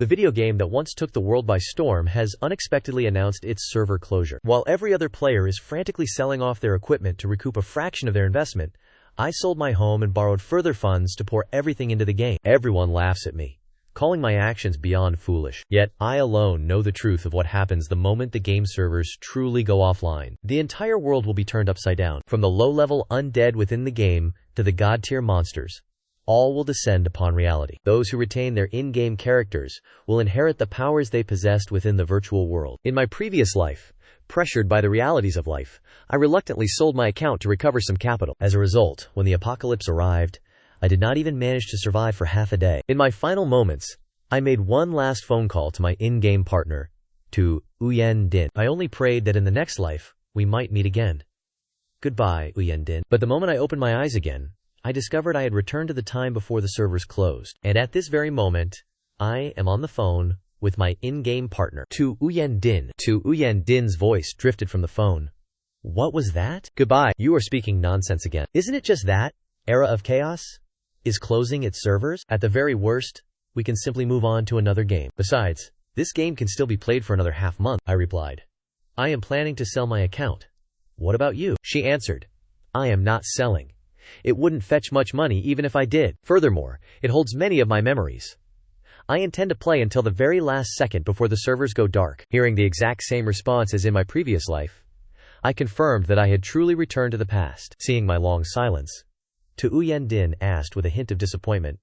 The video game that once took the world by storm has unexpectedly announced its server closure. While every other player is frantically selling off their equipment to recoup a fraction of their investment, I sold my home and borrowed further funds to pour everything into the game. Everyone laughs at me, calling my actions beyond foolish. Yet, I alone know the truth of what happens the moment the game servers truly go offline. The entire world will be turned upside down, from the low-level undead within the game to the god-tier monsters. All will descend upon reality. Those who retain their in-game characters will inherit the powers they possessed within the virtual world. In my previous life, pressured by the realities of life, I reluctantly sold my account to recover some capital. As a result, when the apocalypse arrived, I did not even manage to survive for half a day. In my final moments, I made one last phone call to my in-game partner, to Uyen Din. I only prayed that in the next life, we might meet again. Goodbye, Uyen Din. But the moment I opened my eyes again, I discovered I had returned to the time before the servers closed. And at this very moment, I am on the phone with my in-game partner, to Uyen Din. To Uyen Din's voice drifted from the phone. What was that? Goodbye, you are speaking nonsense again. Isn't it just that? Era of Chaos is closing its servers? At the very worst, we can simply move on to another game. Besides, this game can still be played for another half month, I replied. I am planning to sell my account. What about you? She answered. I am not selling. It wouldn't fetch much money even if I did. Furthermore, it holds many of my memories. I intend to play until the very last second before the servers go dark. Hearing the exact same response as in my previous life, I confirmed that I had truly returned to the past. Seeing my long silence, To Uyen Din asked with a hint of disappointment,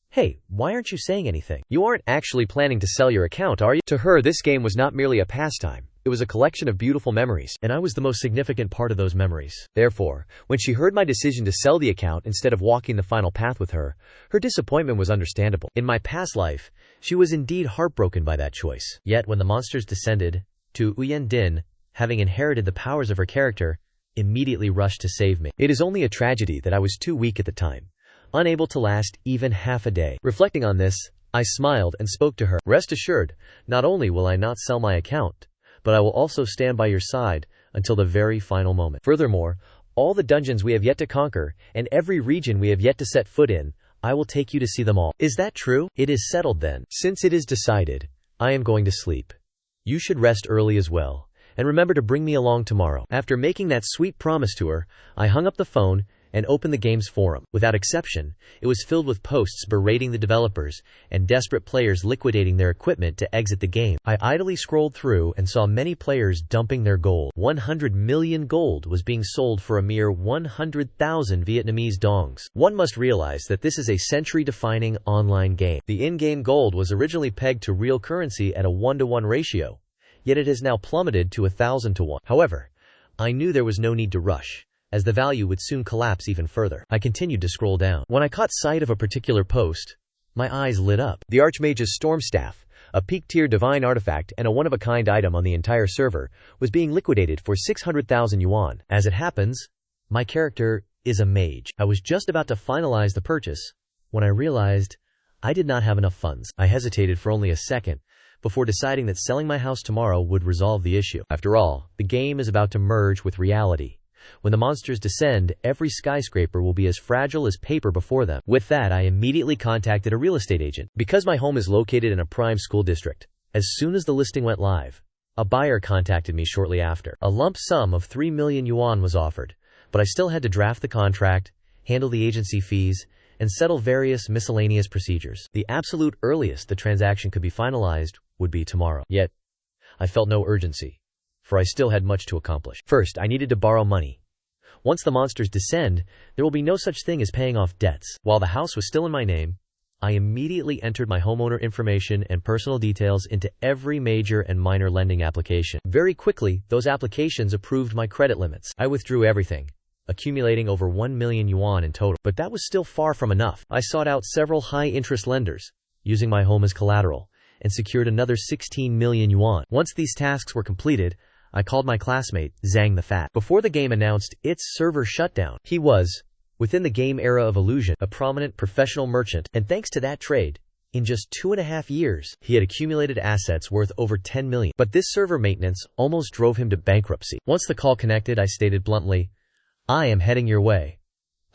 Hey, why aren't you saying anything? You aren't actually planning to sell your account, are you? To her, this game was not merely a pastime. It was a collection of beautiful memories, and I was the most significant part of those memories. Therefore, when she heard my decision to sell the account instead of walking the final path with her, her disappointment was understandable. In my past life, she was indeed heartbroken by that choice. Yet when the monsters descended, To Uyen Din, having inherited the powers of her character, immediately rushed to save me. It is only a tragedy that I was too weak at the time, unable to last even half a day. Reflecting on this, I smiled and spoke to her. Rest assured, not only will I not sell my account, but I will also stand by your side until the very final moment. Furthermore, all the dungeons we have yet to conquer, and every region we have yet to set foot in, I will take you to see them all. Is that true? It is settled then. Since it is decided, I am going to sleep. You should rest early as well, and remember to bring me along tomorrow. After making that sweet promise to her, I hung up the phone and opened the game's forum. Without exception, it was filled with posts berating the developers and desperate players liquidating their equipment to exit the game. I idly scrolled through and saw many players dumping their gold. 100 million gold was being sold for a mere 100,000 Vietnamese dongs. One must realize that this is a century-defining online game. The in-game gold was originally pegged to real currency at a 1-to-1 ratio, yet it has now plummeted to 1,000-to-1. However, I knew there was no need to rush, as the value would soon collapse even further. I continued to scroll down. When I caught sight of a particular post, my eyes lit up. The Archmage's Storm Staff, a peak-tier divine artifact and a one-of-a-kind item on the entire server, was being liquidated for 600,000 yuan. As it happens, my character is a mage. I was just about to finalize the purchase when I realized I did not have enough funds. I hesitated for only a second before deciding that selling my house tomorrow would resolve the issue. After all, the game is about to merge with reality. When the monsters descend, every skyscraper will be as fragile as paper before them. With that, I immediately contacted a real estate agent. Because my home is located in a prime school district, as soon as the listing went live, a buyer contacted me shortly after. A lump sum of 3 million yuan was offered, but I still had to draft the contract, handle the agency fees, and settle various miscellaneous procedures. The absolute earliest the transaction could be finalized would be tomorrow. Yet, I felt no urgency, for I still had much to accomplish. First, I needed to borrow money. Once the monsters descend, there will be no such thing as paying off debts. While the house was still in my name, I immediately entered my homeowner information and personal details into every major and minor lending application. Very quickly, those applications approved my credit limits. I withdrew everything, accumulating over 1 million yuan in total. But that was still far from enough. I sought out several high-interest lenders, using my home as collateral, and secured another 16 million yuan. Once these tasks were completed, I called my classmate, Zhang the Fat. Before the game announced its server shutdown, he was, within the game era of illusion, a prominent professional merchant, and thanks to that trade, in just 2.5 years, he had accumulated assets worth over 10 million. But this server maintenance almost drove him to bankruptcy. Once the call connected, I stated bluntly, I am heading your way.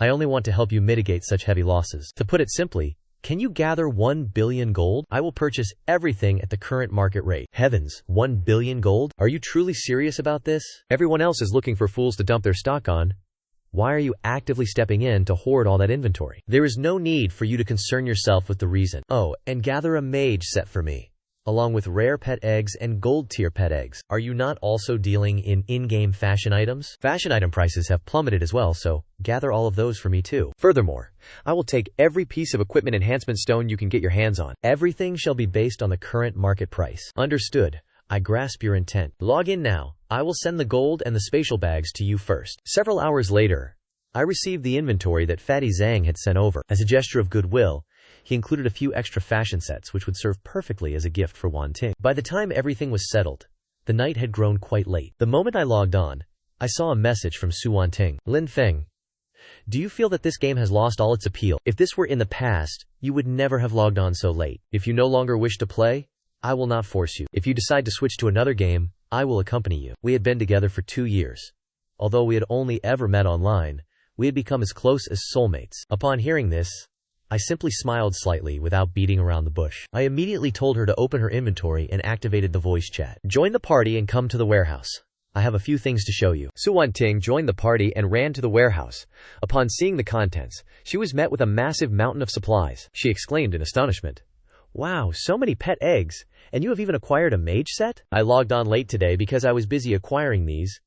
I only want to help you mitigate such heavy losses. To put it simply, Can you gather 1 billion gold? I will purchase everything at the current market rate. Heavens, 1 billion gold? Are you truly serious about this? Everyone else is looking for fools to dump their stock on. Why are you actively stepping in to hoard all that inventory? There is no need for you to concern yourself with the reason. Oh, and gather a mage set for me, along with rare pet eggs and gold tier pet eggs. Are you not also dealing in in-game fashion items? Fashion item prices have plummeted as well, so gather all of those for me too. Furthermore, I will take every piece of equipment enhancement stone you can get your hands on. Everything shall be based on the current market price. Understood. I grasp your intent. Log in now. I will send the gold and the spatial bags to you first. Several hours later, I received the inventory that Fatty Zhang had sent over. As a gesture of goodwill, he included a few extra fashion sets which would serve perfectly as a gift for Wan Ting. By the time everything was settled, the night had grown quite late. The moment I logged on, I saw a message from Su Wanting. Lin Feng, do you feel that this game has lost all its appeal? If this were in the past, you would never have logged on so late. If you no longer wish to play, I will not force you. If you decide to switch to another game, I will accompany you. We had been together for 2 years. Although we had only ever met online, we had become as close as soulmates. Upon hearing this, I simply smiled slightly without beating around the bush. I immediately told her to open her inventory and activated the voice chat. Join the party and come to the warehouse. I have a few things to show you. Su Wanting joined the party and ran to the warehouse. Upon seeing the contents, she was met with a massive mountain of supplies. She exclaimed in astonishment, "Wow, so many pet eggs, and you have even acquired a mage set?" I logged on late today because I was busy acquiring these.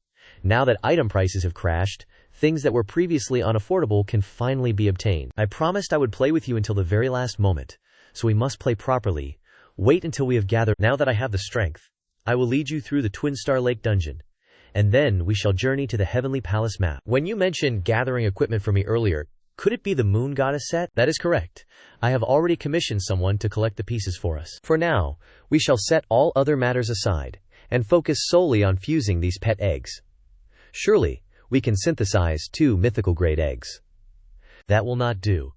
Now that item prices have crashed, things that were previously unaffordable can finally be obtained. I promised I would play with you until the very last moment, so we must play properly. Wait until we have gathered. Now that I have the strength, I will lead you through the Twin Star Lake dungeon, and then we shall journey to the Heavenly Palace map. When you mentioned gathering equipment for me earlier, could it be the Moon Goddess set? That is correct. I have already commissioned someone to collect the pieces for us. For now, we shall set all other matters aside and focus solely on fusing these pet eggs. Surely, we can synthesize 2 mythical-grade eggs. That will not do.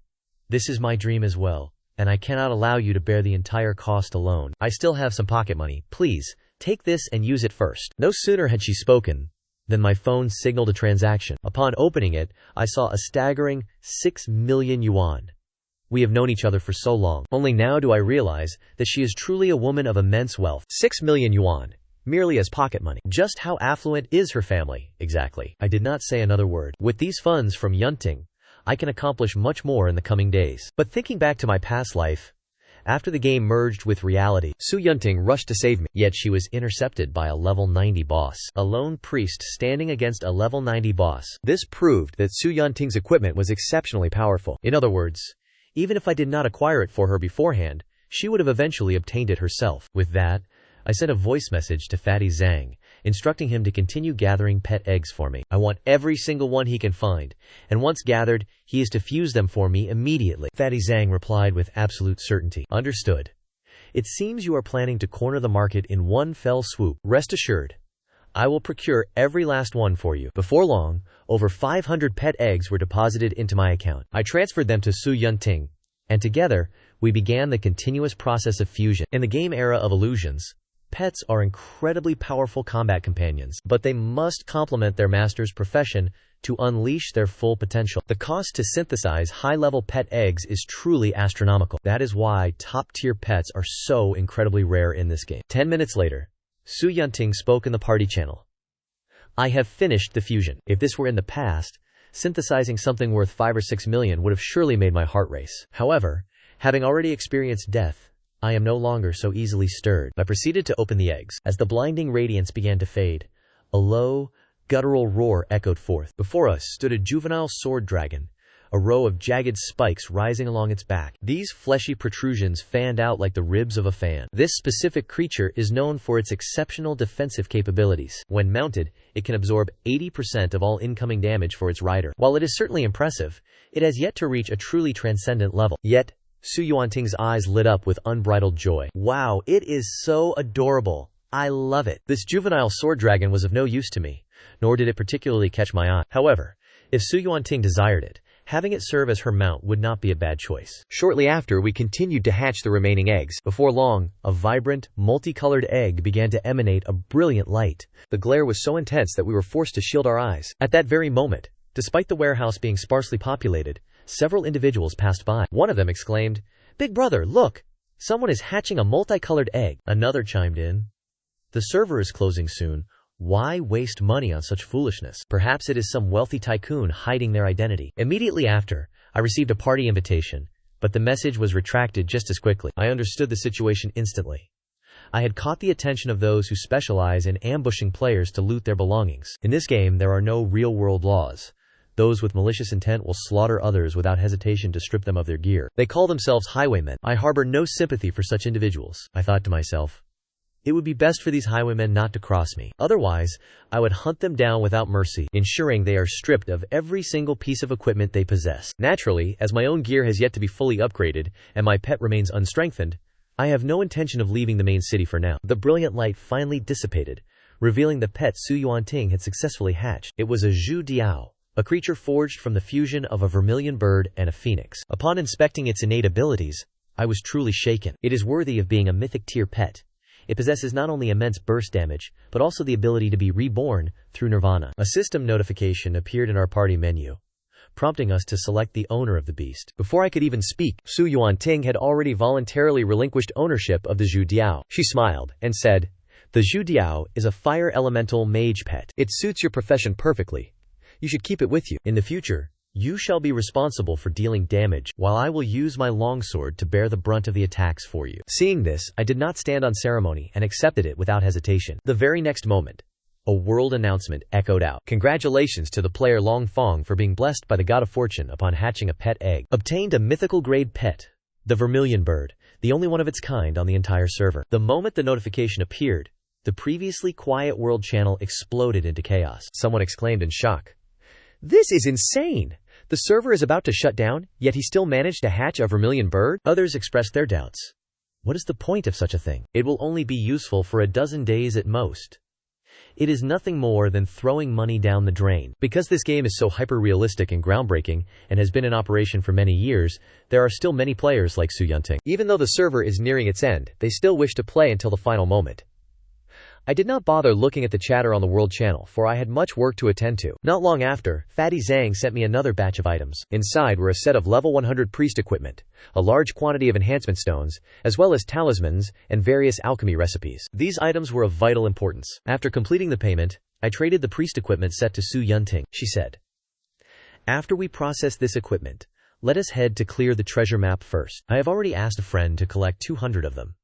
This is my dream as well, and I cannot allow you to bear the entire cost alone. I still have some pocket money. Please, take this and use it first. No sooner had she spoken than my phone signaled a transaction. Upon opening it, I saw a staggering 6 million yuan. We have known each other for so long. Only now do I realize that she is truly a woman of immense wealth. 6 million yuan. Merely as pocket money. Just how affluent is her family, exactly? I did not say another word. With these funds from Yunting, I can accomplish much more in the coming days. But thinking back to my past life, after the game merged with reality, Su Yunting rushed to save me, yet she was intercepted by a level 90 boss. A lone priest standing against a level 90 boss. This proved that Su Yunting's equipment was exceptionally powerful. In other words, even if I did not acquire it for her beforehand, she would have eventually obtained it herself. With that, I sent a voice message to Fatty Zhang, instructing him to continue gathering pet eggs for me. I want every single one he can find, and once gathered, he is to fuse them for me immediately. Fatty Zhang replied with absolute certainty. Understood. It seems you are planning to corner the market in one fell swoop. Rest assured, I will procure every last one for you. Before long, over 500 pet eggs were deposited into my account. I transferred them to Su Yunting, and together, we began the continuous process of fusion. In the game era of illusions, pets are incredibly powerful combat companions, but they must complement their master's profession to unleash their full potential. The cost to synthesize high-level pet eggs is truly astronomical. That is why top-tier pets are so incredibly rare in this game. 10 minutes later, Su Yunting spoke in the party channel. I have finished the fusion. If this were in the past, synthesizing something worth 5 or 6 million would have surely made my heart race. However, having already experienced death, I am no longer so easily stirred. I proceeded to open the eggs. As the blinding radiance began to fade, a low, guttural roar echoed forth. Before us stood a juvenile sword dragon, a row of jagged spikes rising along its back. These fleshy protrusions fanned out like the ribs of a fan. This specific creature is known for its exceptional defensive capabilities. When mounted, it can absorb 80% of all incoming damage for its rider. While it is certainly impressive, it has yet to reach a truly transcendent level. Yet, Su Yuanting's eyes lit up with unbridled joy. Wow, it is so adorable. I love it. This juvenile sword dragon was of no use to me, nor did it particularly catch my eye. However, if Su Yuanting desired it, having it serve as her mount would not be a bad choice. Shortly after, we continued to hatch the remaining eggs. Before long, a vibrant, multicolored egg began to emanate a brilliant light. The glare was so intense that we were forced to shield our eyes. At that very moment, despite the warehouse being sparsely populated, several individuals passed by. One of them exclaimed, "Big brother, look! Someone is hatching a multicolored egg." Another chimed in. "The server is closing soon. Why waste money on such foolishness? Perhaps it is some wealthy tycoon hiding their identity." Immediately after, I received a party invitation, but the message was retracted just as quickly. I understood the situation instantly. I had caught the attention of those who specialize in ambushing players to loot their belongings. In this game, there are no real-world laws. Those with malicious intent will slaughter others without hesitation to strip them of their gear. They call themselves highwaymen. I harbor no sympathy for such individuals. I thought to myself, it would be best for these highwaymen not to cross me. Otherwise, I would hunt them down without mercy, ensuring they are stripped of every single piece of equipment they possess. Naturally, as my own gear has yet to be fully upgraded, and my pet remains unstrengthened, I have no intention of leaving the main city for now. The brilliant light finally dissipated, revealing the pet Su Yuanting had successfully hatched. It was a Zhu Diao, a creature forged from the fusion of a vermilion bird and a phoenix. Upon inspecting its innate abilities, I was truly shaken. It is worthy of being a mythic tier pet. It possesses not only immense burst damage, but also the ability to be reborn through nirvana. A system notification appeared in our party menu, prompting us to select the owner of the beast. Before I could even speak, Su Yuanting had already voluntarily relinquished ownership of the Zhu Diao. She smiled and said, "The Zhu Diao is a fire elemental mage pet. It suits your profession perfectly. You should keep it with you. In the future, you shall be responsible for dealing damage, while I will use my longsword to bear the brunt of the attacks for you." Seeing this, I did not stand on ceremony and accepted it without hesitation. The very next moment, a world announcement echoed out. "Congratulations to the player Long Fong for being blessed by the god of fortune upon hatching a pet egg. Obtained a mythical grade pet, the vermilion bird, the only one of its kind on the entire server." The moment the notification appeared, the previously quiet world channel exploded into chaos. Someone exclaimed in shock, "This is insane! The server is about to shut down, yet he still managed to hatch a vermilion bird?" Others expressed their doubts. What is the point of such a thing? It will only be useful for a dozen days at most. It is nothing more than throwing money down the drain. Because this game is so hyper-realistic and groundbreaking, and has been in operation for many years, there are still many players like Su Yunting. Even though the server is nearing its end, they still wish to play until the final moment. I did not bother looking at the chatter on the world channel, for I had much work to attend to. Not long after, Fatty Zhang sent me another batch of items. Inside were a set of level 100 priest equipment, a large quantity of enhancement stones, as well as talismans and various alchemy recipes. These items were of vital importance. After completing the payment, I traded the priest equipment set to Su Yunting. She said, "After we process this equipment, let us head to clear the treasure map first. I have already asked a friend to collect 200 of them.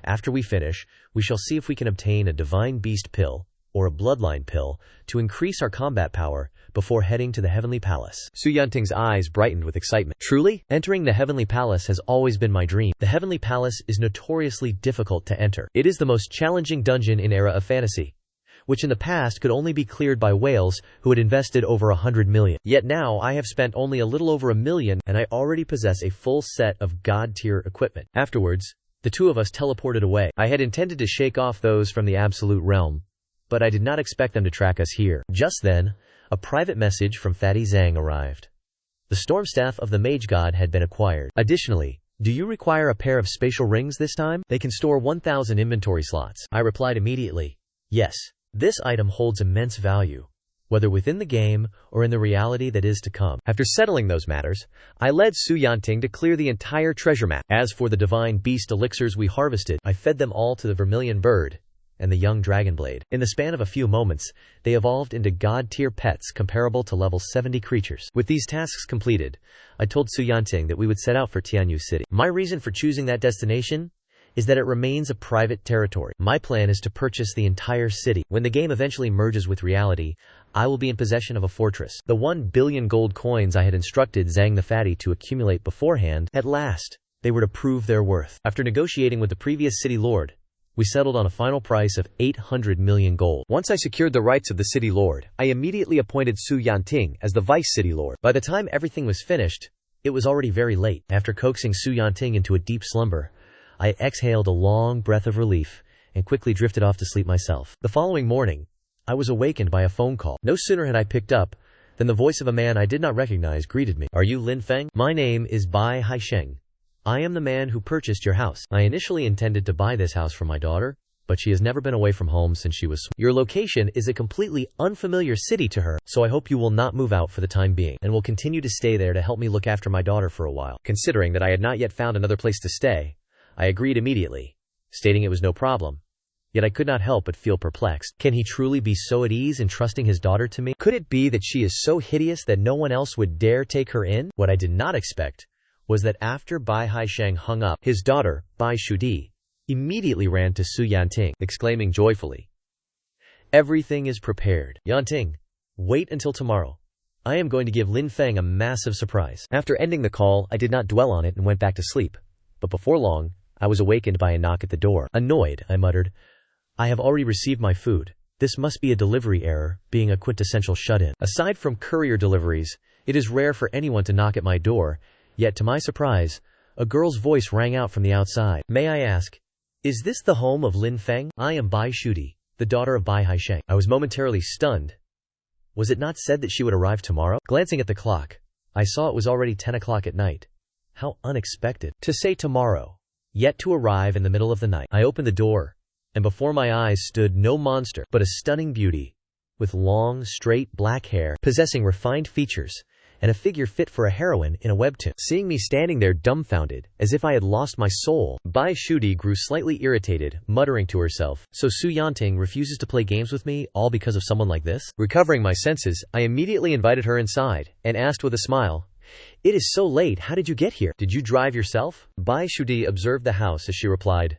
After we finish, we shall see if we can obtain a divine beast pill, or a bloodline pill, to increase our combat power before heading to the Heavenly Palace." Su Yunting's eyes brightened with excitement. "Truly? Entering the Heavenly Palace has always been my dream. The Heavenly Palace is notoriously difficult to enter. It is the most challenging dungeon in Era of Fantasy, which in the past could only be cleared by whales who had invested over 100 million. Yet now I have spent only a little over 1 million, and I already possess a full set of god-tier equipment." Afterwards, the two of us teleported away. I had intended to shake off those from the Absolute Realm, but I did not expect them to track us here. Just then, a private message from Fatty Zhang arrived. The storm staff of the mage god had been acquired. Additionally, "Do you require a pair of spatial rings this time? They can store 1,000 inventory slots." I replied immediately, "Yes. This item holds immense value, whether within the game or in the reality that is to come." After settling those matters, I led Su Yunting to clear the entire treasure map. As for the divine beast elixirs we harvested, I fed them all to the vermilion bird and the young dragon blade. In the span of a few moments, they evolved into god-tier pets comparable to level 70 creatures. With these tasks completed, I told Su Yunting that we would set out for Tianyu City. My reason for choosing that destination is that it remains a private territory. My plan is to purchase the entire city. When the game eventually merges with reality, I will be in possession of a fortress. The 1 billion gold coins I had instructed Zhang the Fatty to accumulate beforehand, at last, they were to prove their worth. After negotiating with the previous city lord, we settled on a final price of 800 million gold. Once I secured the rights of the city lord, I immediately appointed Su Yunting as the vice city lord. By the time everything was finished, it was already very late. After coaxing Su Yunting into a deep slumber, I exhaled a long breath of relief and quickly drifted off to sleep myself. The following morning, I was awakened by a phone call. No sooner had I picked up than the voice of a man I did not recognize greeted me. "Are you Lin Feng? My name is Bai Haisheng. I am the man who purchased your house. I initially intended to buy this house for my daughter, but she has never been away from home since she was small. Your location is a completely unfamiliar city to her, so I hope you will not move out for the time being, and will continue to stay there to help me look after my daughter for a while. Considering that I had not yet found another place to stay, I agreed immediately, stating it was no problem. Yet I could not help but feel perplexed. Can he truly be so at ease in trusting his daughter to me? Could it be that she is so hideous that no one else would dare take her in? What I did not expect was that after Bai Haisheng hung up, his daughter, Bai Shudi, immediately ran to Su Yanting, exclaiming joyfully, "Everything is prepared. Yanting, wait until tomorrow. I am going to give Lin Feng a massive surprise." After ending the call, I did not dwell on it and went back to sleep. But before long, I was awakened by a knock at the door. Annoyed, I muttered, "I have already received my food. This must be a delivery error, being a quintessential shut-in." Aside from courier deliveries, it is rare for anyone to knock at my door, yet to my surprise, a girl's voice rang out from the outside. "May I ask, is this the home of Lin Feng? I am Bai Shudi, the daughter of Bai Haisheng." I was momentarily stunned. Was it not said that she would arrive tomorrow? Glancing at the clock, I saw it was already 10 o'clock at night. How unexpected. To say tomorrow, yet to arrive in the middle of the night. I opened the door, and before my eyes stood no monster, but a stunning beauty, with long, straight black hair, possessing refined features, and a figure fit for a heroine in a webtoon. Seeing me standing there dumbfounded, as if I had lost my soul, Bai Shudi grew slightly irritated, muttering to herself, "So Su Yanting refuses to play games with me, all because of someone like this?" Recovering my senses, I immediately invited her inside, and asked with a smile, "It is so late, how did you get here? Did you drive yourself?" Bai Shudi observed the house as she replied,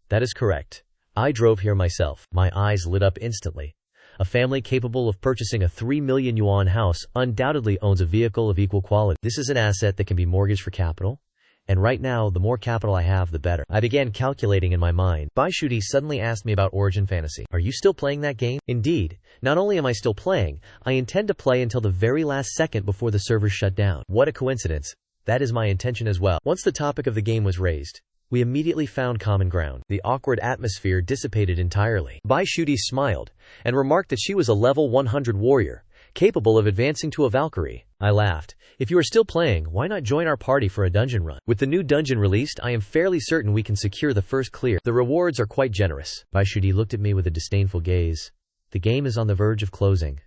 "That is correct. I drove here myself." My eyes lit up instantly. A family capable of purchasing a 3 million yuan house undoubtedly owns a vehicle of equal quality. This is an asset that can be mortgaged for capital, and right now, the more capital I have, the better. I began calculating in my mind. Bai Shudi suddenly asked me about Origin Fantasy. "Are you still playing that game?" Indeed, not only am I still playing, I intend to play until the very last second before the servers shut down. What a coincidence. That is my intention as well. Once the topic of the game was raised, we immediately found common ground. The awkward atmosphere dissipated entirely. Bai Shudi smiled, and remarked that she was a level 100 warrior, capable of advancing to a Valkyrie. I laughed. "If you are still playing, why not join our party for a dungeon run? With the new dungeon released, I am fairly certain we can secure the first clear. The rewards are quite generous." Bai Shudi looked at me with a disdainful gaze. "The game is on the verge of closing.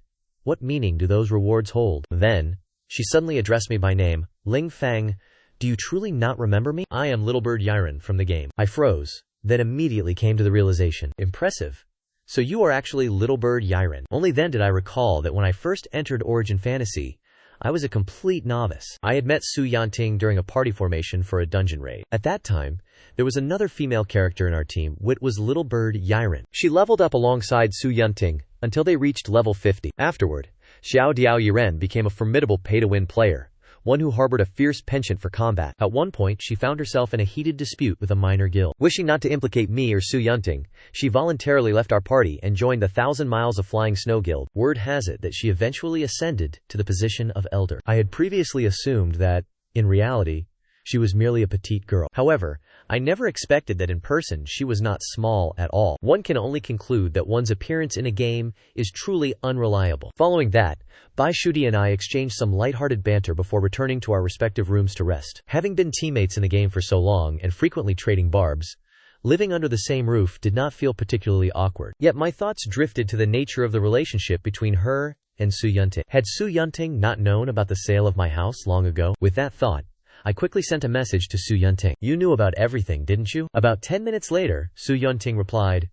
What meaning do those rewards hold?" Then, she suddenly addressed me by name. "Ling Feng, do you truly not remember me? I am Little Bird Yiren from the game." I froze, then immediately came to the realization. Impressive. So you are actually Little Bird Yiren. Only then did I recall that when I first entered Origin Fantasy, I was a complete novice. I had met Su Yanting during a party formation for a dungeon raid. At that time, there was another female character in our team, which was Little Bird Yiren. She leveled up alongside Su Yanting until they reached level 50. Afterward, Xiao Diao Yiren became a formidable pay-to-win player, one who harbored a fierce penchant for combat. At one point, she found herself in a heated dispute with a minor guild. Wishing not to implicate me or Su Yanting, she voluntarily left our party and joined the 1,000 Miles of Flying Snow Guild. Word has it that she eventually ascended to the position of elder. I had previously assumed that, in reality, she was merely a petite girl. However, I never expected that in person she was not small at all. One can only conclude that one's appearance in a game is truly unreliable. Following that, Bai Shudi and I exchanged some lighthearted banter before returning to our respective rooms to rest. Having been teammates in the game for so long and frequently trading barbs, living under the same roof did not feel particularly awkward. Yet my thoughts drifted to the nature of the relationship between her and Su Yanting. Had Su Yanting not known about the sale of my house long ago? With that thought, I quickly sent a message to Su Yanting. "You knew about everything, didn't you?" About 10 minutes later, Su Yanting replied,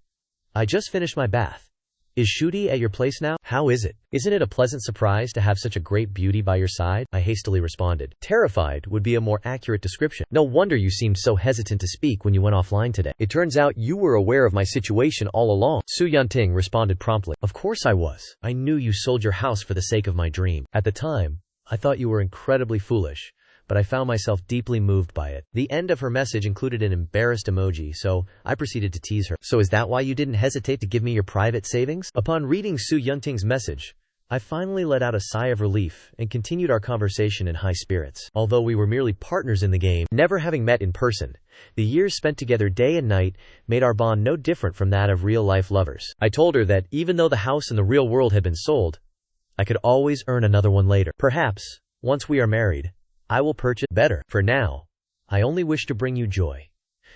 "I just finished my bath. Is Shudi at your place now? How is it? Isn't it a pleasant surprise to have such a great beauty by your side?" I hastily responded. "Terrified would be a more accurate description. No wonder you seemed so hesitant to speak when you went offline today. It turns out you were aware of my situation all along." Su Yanting responded promptly. "Of course I was. I knew you sold your house for the sake of my dream. At the time, I thought you were incredibly foolish, but I found myself deeply moved by it." The end of her message included an embarrassed emoji, so I proceeded to tease her. "So is that why you didn't hesitate to give me your private savings?" Upon reading Su Yanting's message, I finally let out a sigh of relief and continued our conversation in high spirits. Although we were merely partners in the game, never having met in person, the years spent together day and night made our bond no different from that of real-life lovers. I told her that even though the house in the real world had been sold, I could always earn another one later. Perhaps, once we are married, I will purchase better. For now, I only wish to bring you joy.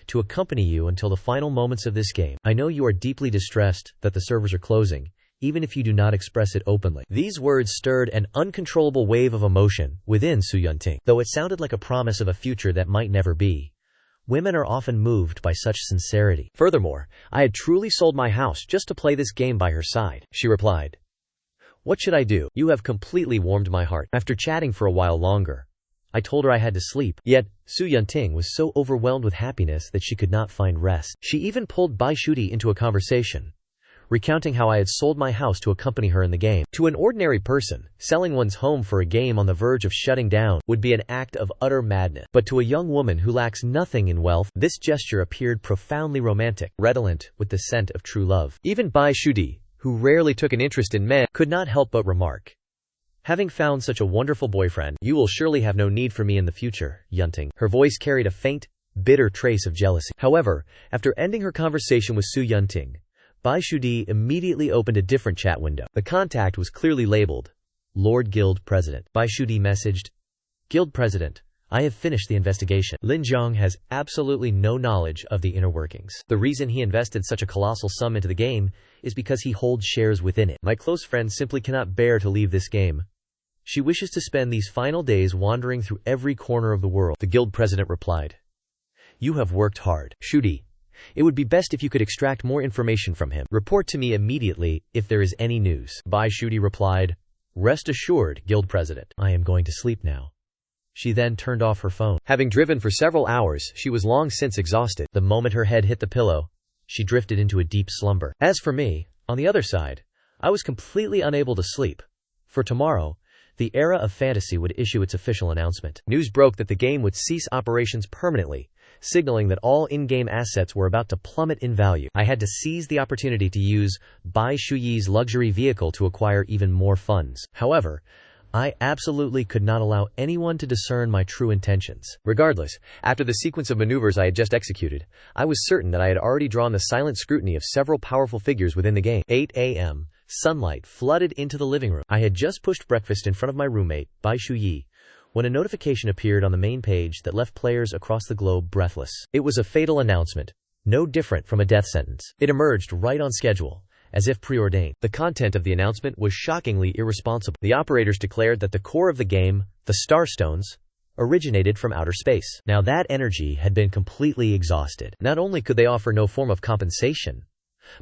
to accompany you until the final moments of this game. I know you are deeply distressed that the servers are closing, even if you do not express it openly." These words stirred an uncontrollable wave of emotion within Su Yunting. Though it sounded like a promise of a future that might never be, women are often moved by such sincerity. "Furthermore, I had truly sold my house just to play this game by her side," she replied. "What should I do? You have completely warmed my heart." After chatting for a while longer, I told her I had to sleep. Yet, Su Yunting was so overwhelmed with happiness that she could not find rest. She even pulled Bai Shuti into a conversation, recounting how I had sold my house to accompany her in the game. To an ordinary person, selling one's home for a game on the verge of shutting down would be an act of utter madness. But to a young woman who lacks nothing in wealth, this gesture appeared profoundly romantic, redolent with the scent of true love. Even Bai Shuti, who rarely took an interest in men, could not help but remark, "Having found such a wonderful boyfriend, you will surely have no need for me in the future, Yunting." Her voice carried a faint, bitter trace of jealousy. However, after ending her conversation with Su Yunting, Bai Shuti immediately opened a different chat window. The contact was clearly labeled, "Lord Guild President." Bai Shuti messaged, "Guild President, I have finished the investigation. Lin Zhang has absolutely no knowledge of the inner workings. The reason he invested such a colossal sum into the game is because he holds shares within it. My close friend simply cannot bear to leave this game. She wishes to spend these final days wandering through every corner of the world." The guild president replied, "You have worked hard. Shuti, it would be best if you could extract more information from him. Report to me immediately if there is any news." Bai Shuti replied, "Rest assured, guild president. I am going to sleep now." She then turned off her phone. Having driven for several hours, she was long since exhausted. The moment her head hit the pillow, she drifted into a deep slumber. As for me, on the other side, I was completely unable to sleep. For tomorrow, the era of fantasy would issue its official announcement. News broke that the game would cease operations permanently, signaling that all in-game assets were about to plummet in value. I had to seize the opportunity to use Bai Shuyi's luxury vehicle to acquire even more funds. However, I absolutely could not allow anyone to discern my true intentions. Regardless, after the sequence of maneuvers I had just executed, I was certain that I had already drawn the silent scrutiny of several powerful figures within the game. 8 a.m. Sunlight flooded into the living room. I had just pushed breakfast in front of my roommate, Bai Shuyi, when a notification appeared on the main page that left players across the globe breathless. It was a fatal announcement, no different from a death sentence. It emerged right on schedule, as if preordained. The content of the announcement was shockingly irresponsible. The operators declared that the core of the game, the Starstones, originated from outer space. Now that energy had been completely exhausted. Not only could they offer no form of compensation,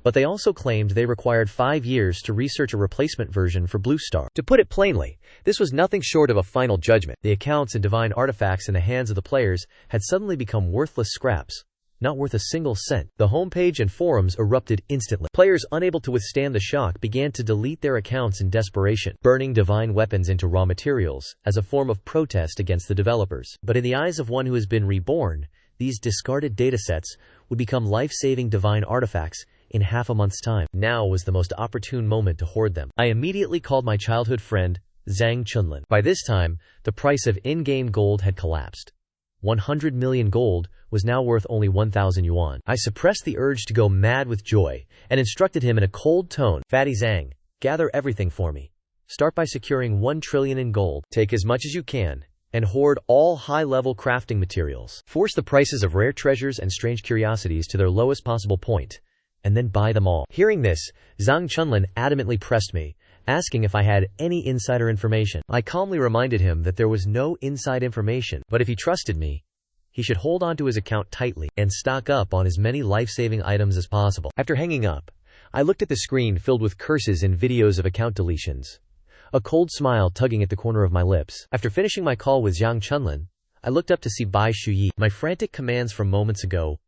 but they also claimed they required 5 years to research a replacement version for Blue Star. To put it plainly, this was nothing short of a final judgment. The accounts and divine artifacts in the hands of the players had suddenly become worthless scraps, not worth a single cent. The homepage and forums erupted instantly. Players unable to withstand the shock began to delete their accounts in desperation, burning divine weapons into raw materials as a form of protest against the developers. But in the eyes of one who has been reborn, these discarded datasets would become life-saving divine artifacts in half a month's time. Now was the most opportune moment to hoard them. I immediately called my childhood friend, Zhang Chunlin. By this time, the price of in-game gold had collapsed. 100 million gold was now worth only 1,000 yuan. I suppressed the urge to go mad with joy and instructed him in a cold tone, "Fatty Zhang, gather everything for me. Start by securing 1 trillion in gold. Take as much as you can and hoard all high-level crafting materials. Force the prices of rare treasures and strange curiosities to their lowest possible point, and then buy them all." Hearing this, Zhang Chunlin adamantly pressed me, asking if I had any insider information. I calmly reminded him that there was no inside information, but if he trusted me, he should hold onto his account tightly and stock up on as many life-saving items as possible. After hanging up, I looked at the screen filled with curses and videos of account deletions, a cold smile tugging at the corner of my lips. After finishing my call with Zhang Chunlin, I looked up to see Bai Shuyi. My frantic commands from moments ago,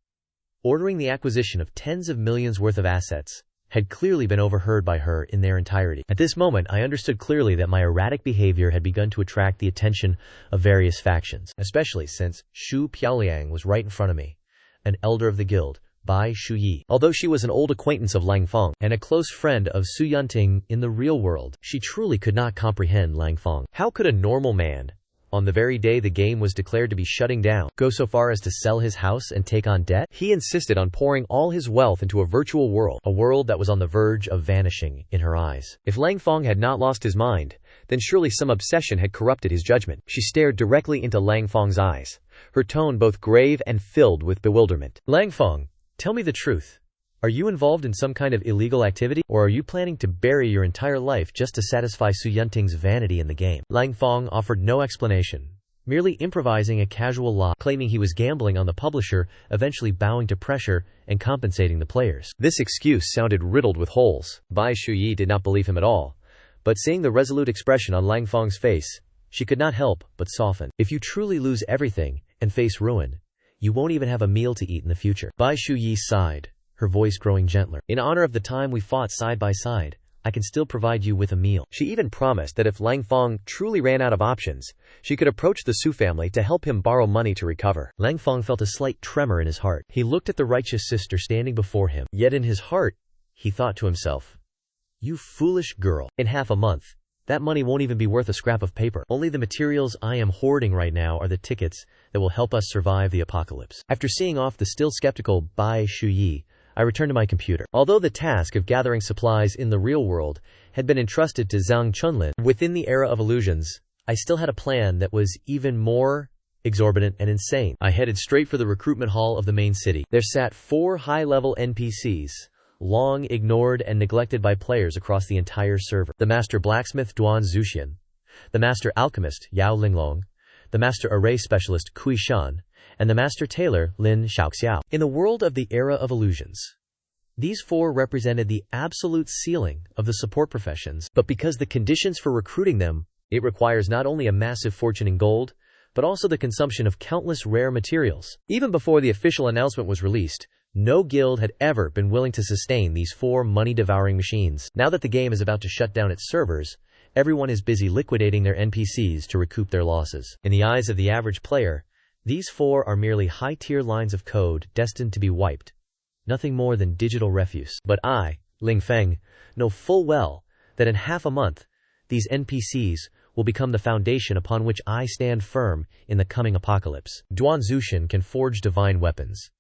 ordering the acquisition of tens of millions worth of assets, had clearly been overheard by her in their entirety. At this moment, I understood clearly that my erratic behavior had begun to attract the attention of various factions, especially since Xu Piaoliang was right in front of me, an elder of the guild, Bai Shuyi. Although she was an old acquaintance of Lang Feng and a close friend of Su Yunting in the real world, she truly could not comprehend Lang Feng. How could a normal man, on the very day the game was declared to be shutting down, go so far as to sell his house and take on debt? He insisted on pouring all his wealth into a virtual world, a world that was on the verge of vanishing in her eyes. If Lang Feng had not lost his mind, then surely some obsession had corrupted his judgment. She stared directly into Lang Feng's eyes, her tone both grave and filled with bewilderment. Lang Feng, tell me the truth. Are you involved in some kind of illegal activity, or are you planning to bury your entire life just to satisfy Su Yunting's vanity in the game? Lang Feng offered no explanation, merely improvising a casual lie, claiming he was gambling on the publisher, eventually bowing to pressure and compensating the players. This excuse sounded riddled with holes. Bai Shuyi did not believe him at all, but seeing the resolute expression on Lang Feng's face, she could not help but soften. If you truly lose everything and face ruin, you won't even have a meal to eat in the future. Bai Shuyi sighed, her voice growing gentler. In honor of the time we fought side by side, I can still provide you with a meal. She even promised that if Lang Feng truly ran out of options, she could approach the Su family to help him borrow money to recover. Lang Feng felt a slight tremor in his heart. He looked at the righteous sister standing before him, yet in his heart, he thought to himself, "You foolish girl. In half a month, that money won't even be worth a scrap of paper. Only the materials I am hoarding right now are the tickets that will help us survive the apocalypse." After seeing off the still skeptical Bai Shuyi, I returned to my computer. Although the task of gathering supplies in the real world had been entrusted to Zhang Chunlin within the era of illusions, I still had a plan that was even more exorbitant and insane. I headed straight for the recruitment hall of the main city. There sat 4 high-level NPCs, long ignored and neglected by players across the entire server. The master blacksmith Duan Zuxian, the master alchemist Yao Linglong, the master array specialist Kui Shan, and the master tailor Lin Xiaoxiao. In the world of the era of illusions, these 4 represented the absolute ceiling of the support professions, but because the conditions for recruiting them, it requires not only a massive fortune in gold, but also the consumption of countless rare materials. Even before the official announcement was released, no guild had ever been willing to sustain these 4 money-devouring machines. Now that the game is about to shut down its servers, everyone is busy liquidating their NPCs to recoup their losses. In the eyes of the average player, these 4 are merely high-tier lines of code destined to be wiped, nothing more than digital refuse. But I, Ling Feng, know full well that in half a month, these NPCs will become the foundation upon which I stand firm in the coming apocalypse. Duan Zuxian can forge divine weapons,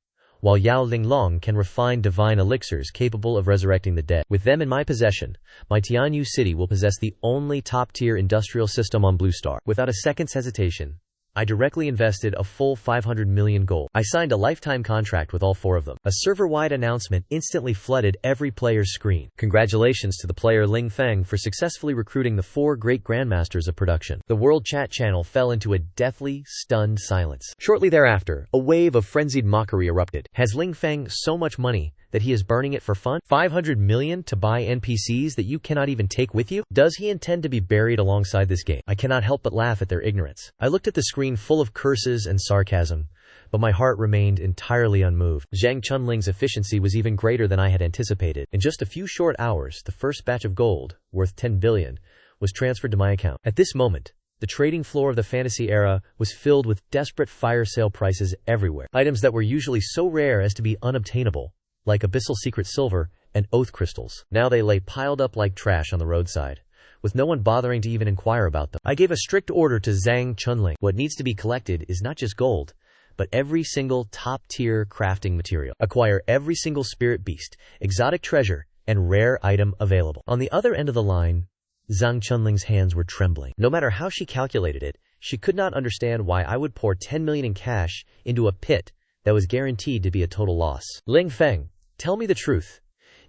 while Yao Linglong can refine divine elixirs capable of resurrecting the dead. With them in my possession, my Tianyu city will possess the only top-tier industrial system on Blue Star. Without a second's hesitation, I directly invested a full 500 million gold. I signed a lifetime contract with all 4 of them. A server-wide announcement instantly flooded every player's screen. Congratulations to the player Ling Feng for successfully recruiting the 4 great grandmasters of production. The world chat channel fell into a deathly, stunned silence. Shortly thereafter, a wave of frenzied mockery erupted. Has Ling Feng so much money that he is burning it for fun? 500 million to buy NPCs that you cannot even take with you? Does he intend to be buried alongside this game? I cannot help but laugh at their ignorance. I looked at the screen full of curses and sarcasm, but my heart remained entirely unmoved. Zhang Chunling's efficiency was even greater than I had anticipated. In just a few short hours, the first batch of gold, worth 10 billion, was transferred to my account. At this moment, the trading floor of the fantasy era was filled with desperate fire sale prices everywhere. Items that were usually so rare as to be unobtainable, like abyssal secret silver and oath crystals. Now they lay piled up like trash on the roadside, with no one bothering to even inquire about them. I gave a strict order to Zhang Chunling. What needs to be collected is not just gold, but every single top-tier crafting material. Acquire every single spirit beast, exotic treasure, and rare item available. On the other end of the line, Zhang Chunling's hands were trembling. No matter how she calculated it, she could not understand why I would pour 10 million in cash into a pit that was guaranteed to be a total loss. Ling Feng, tell me the truth.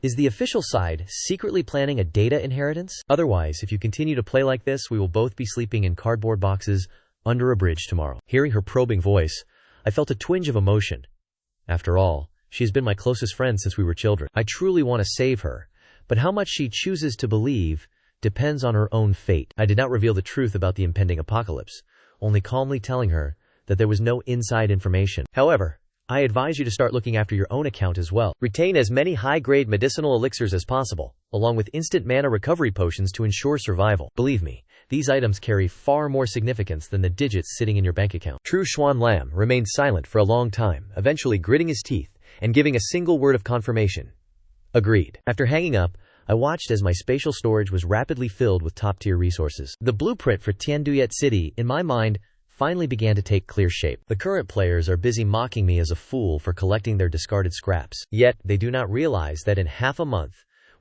Is the official side secretly planning a data inheritance? Otherwise, if you continue to play like this, we will both be sleeping in cardboard boxes under a bridge tomorrow. Hearing her probing voice, I felt a twinge of emotion. After all, she has been my closest friend since we were children. I truly want to save her, but how much she chooses to believe depends on her own fate. I did not reveal the truth about the impending apocalypse, only calmly telling her that there was no inside information. However, I advise you to start looking after your own account as well. Retain as many high-grade medicinal elixirs as possible, along with instant mana recovery potions to ensure survival. Believe me, these items carry far more significance than the digits sitting in your bank account. True Xuan Lam remained silent for a long time, eventually gritting his teeth and giving a single word of confirmation. Agreed. After hanging up, I watched as my spatial storage was rapidly filled with top-tier resources. The blueprint for Tianduyet City, in my mind, finally began to take clear shape. The current players are busy mocking me as a fool for collecting their discarded scraps. Yet, they do not realize that in half a month,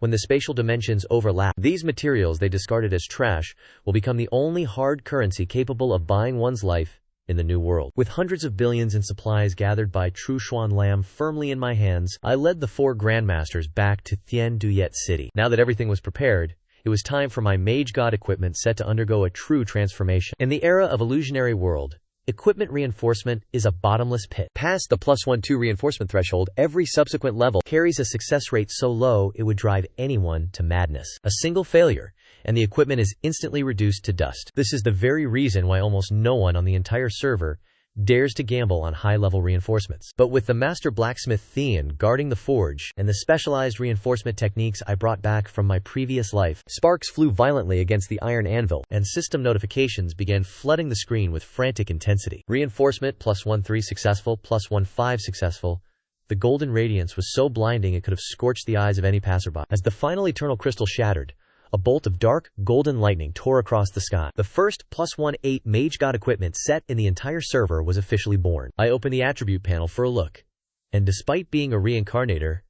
When the spatial dimensions overlap, these materials they discarded as trash will become the only hard currency capable of buying one's life in the new world. With hundreds of billions in supplies gathered by Trushuan Lam firmly in my hands, I led the 4 grandmasters back to Thien Duyet City. Now that everything was prepared, it was time for my mage god equipment set to undergo a true transformation. In the era of illusionary world, equipment reinforcement is a bottomless pit. Past the +1-2 reinforcement threshold, every subsequent level carries a success rate so low it would drive anyone to madness. A single failure, and the equipment is instantly reduced to dust. This is the very reason why almost no one on the entire server dares to gamble on high-level reinforcements. But with the master blacksmith Thean guarding the forge and the specialized reinforcement techniques I brought back from my previous life, sparks flew violently against the iron anvil, and system notifications began flooding the screen with frantic intensity. Reinforcement +1-3 successful, +1-5 successful. The golden radiance was so blinding it could have scorched the eyes of any passerby. As the final eternal crystal shattered, a bolt of dark, golden lightning tore across the sky. The first +1-8 mage god equipment set in the entire server was officially born. I opened the attribute panel for a look, and despite being a reincarnator,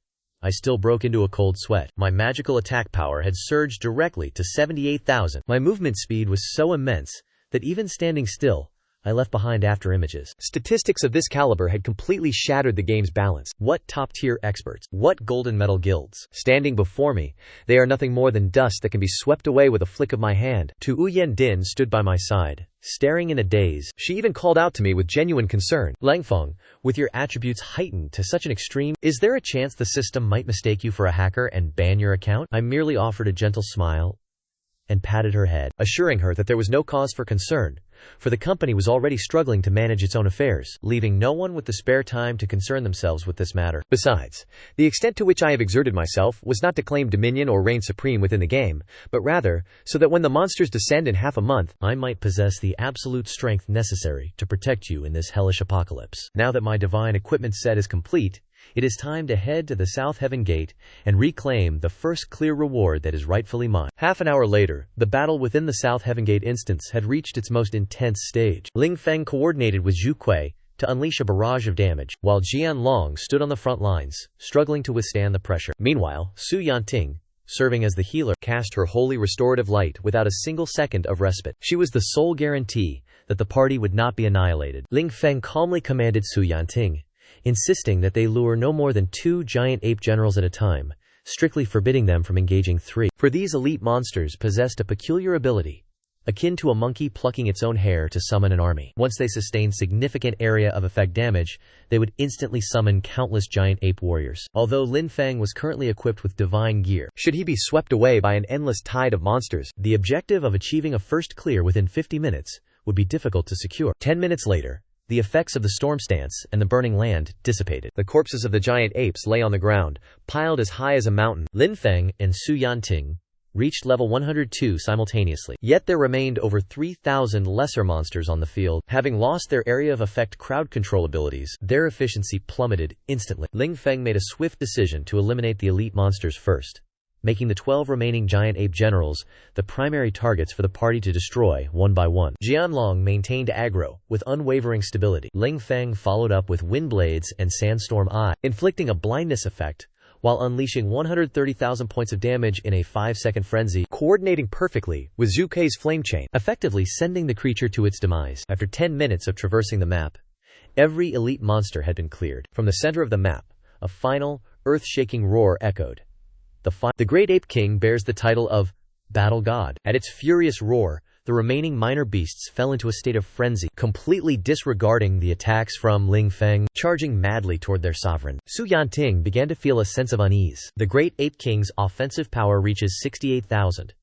I still broke into a cold sweat. My magical attack power had surged directly to 78,000. My movement speed was so immense that even standing still, I left behind after images. Statistics of this caliber had completely shattered the game's balance. What top-tier experts? What golden medal guilds? Standing before me, they are nothing more than dust that can be swept away with a flick of my hand. Tu Uyen Din stood by my side, staring in a daze. She even called out to me with genuine concern. Langfeng, with your attributes heightened to such an extreme, is there a chance the system might mistake you for a hacker and ban your account? I merely offered a gentle smile and patted her head, assuring her that there was no cause for concern, for the company was already struggling to manage its own affairs, leaving no one with the spare time to concern themselves with this matter. Besides, the extent to which I have exerted myself was not to claim dominion or reign supreme within the game, but rather, so that when the monsters descend in half a month, I might possess the absolute strength necessary to protect you in this hellish apocalypse. Now that my divine equipment set is complete, it is time to head to the South Heaven Gate and reclaim the first clear reward that is rightfully mine. Half an hour later, the battle within the South Heaven Gate instance had reached its most intense stage. Ling Feng coordinated with Zhu Kui to unleash a barrage of damage, while Jian Long stood on the front lines, struggling to withstand the pressure. Meanwhile, Su Yanting, serving as the healer, cast her holy restorative light without a single second of respite. She was the sole guarantee that the party would not be annihilated. Ling Feng calmly commanded Su Yanting, insisting that they lure no more than 2 giant ape generals at a time, strictly forbidding them from engaging 3. For these elite monsters possessed a peculiar ability, akin to a monkey plucking its own hair to summon an army. Once they sustained significant area of effect damage, they would instantly summon countless giant ape warriors. Although Lin Feng was currently equipped with divine gear, should he be swept away by an endless tide of monsters, the objective of achieving a first clear within 50 minutes would be difficult to secure. 10 minutes later, the effects of the storm stance and the burning land dissipated. The corpses of the giant apes lay on the ground, piled as high as a mountain. Lin Feng and Su Yanting reached level 102 simultaneously. Yet there remained over 3,000 lesser monsters on the field. Having lost their area of effect crowd control abilities, their efficiency plummeted instantly. Ling Feng made a swift decision to eliminate the elite monsters first, making the 12 remaining giant ape generals the primary targets for the party to destroy one by one. Jianlong maintained aggro with unwavering stability. Ling Feng followed up with wind blades and sandstorm eye, inflicting a blindness effect while unleashing 130,000 points of damage in a 5-second frenzy, coordinating perfectly with Zhu Kei's flame chain, effectively sending the creature to its demise. After 10 minutes of traversing the map, every elite monster had been cleared. From the center of the map, a final, earth-shaking roar echoed. The Great Ape King bears the title of Battle God. At its furious roar, the remaining minor beasts fell into a state of frenzy, completely disregarding the attacks from Ling Feng, charging madly toward their sovereign. Su Yanting began to feel a sense of unease. The Great Ape King's offensive power reaches 68,000.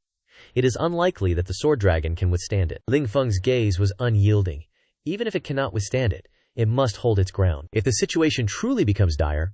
It is unlikely that the Sword Dragon can withstand it. Ling Feng's gaze was unyielding. Even if it cannot withstand it, it must hold its ground. If the situation truly becomes dire,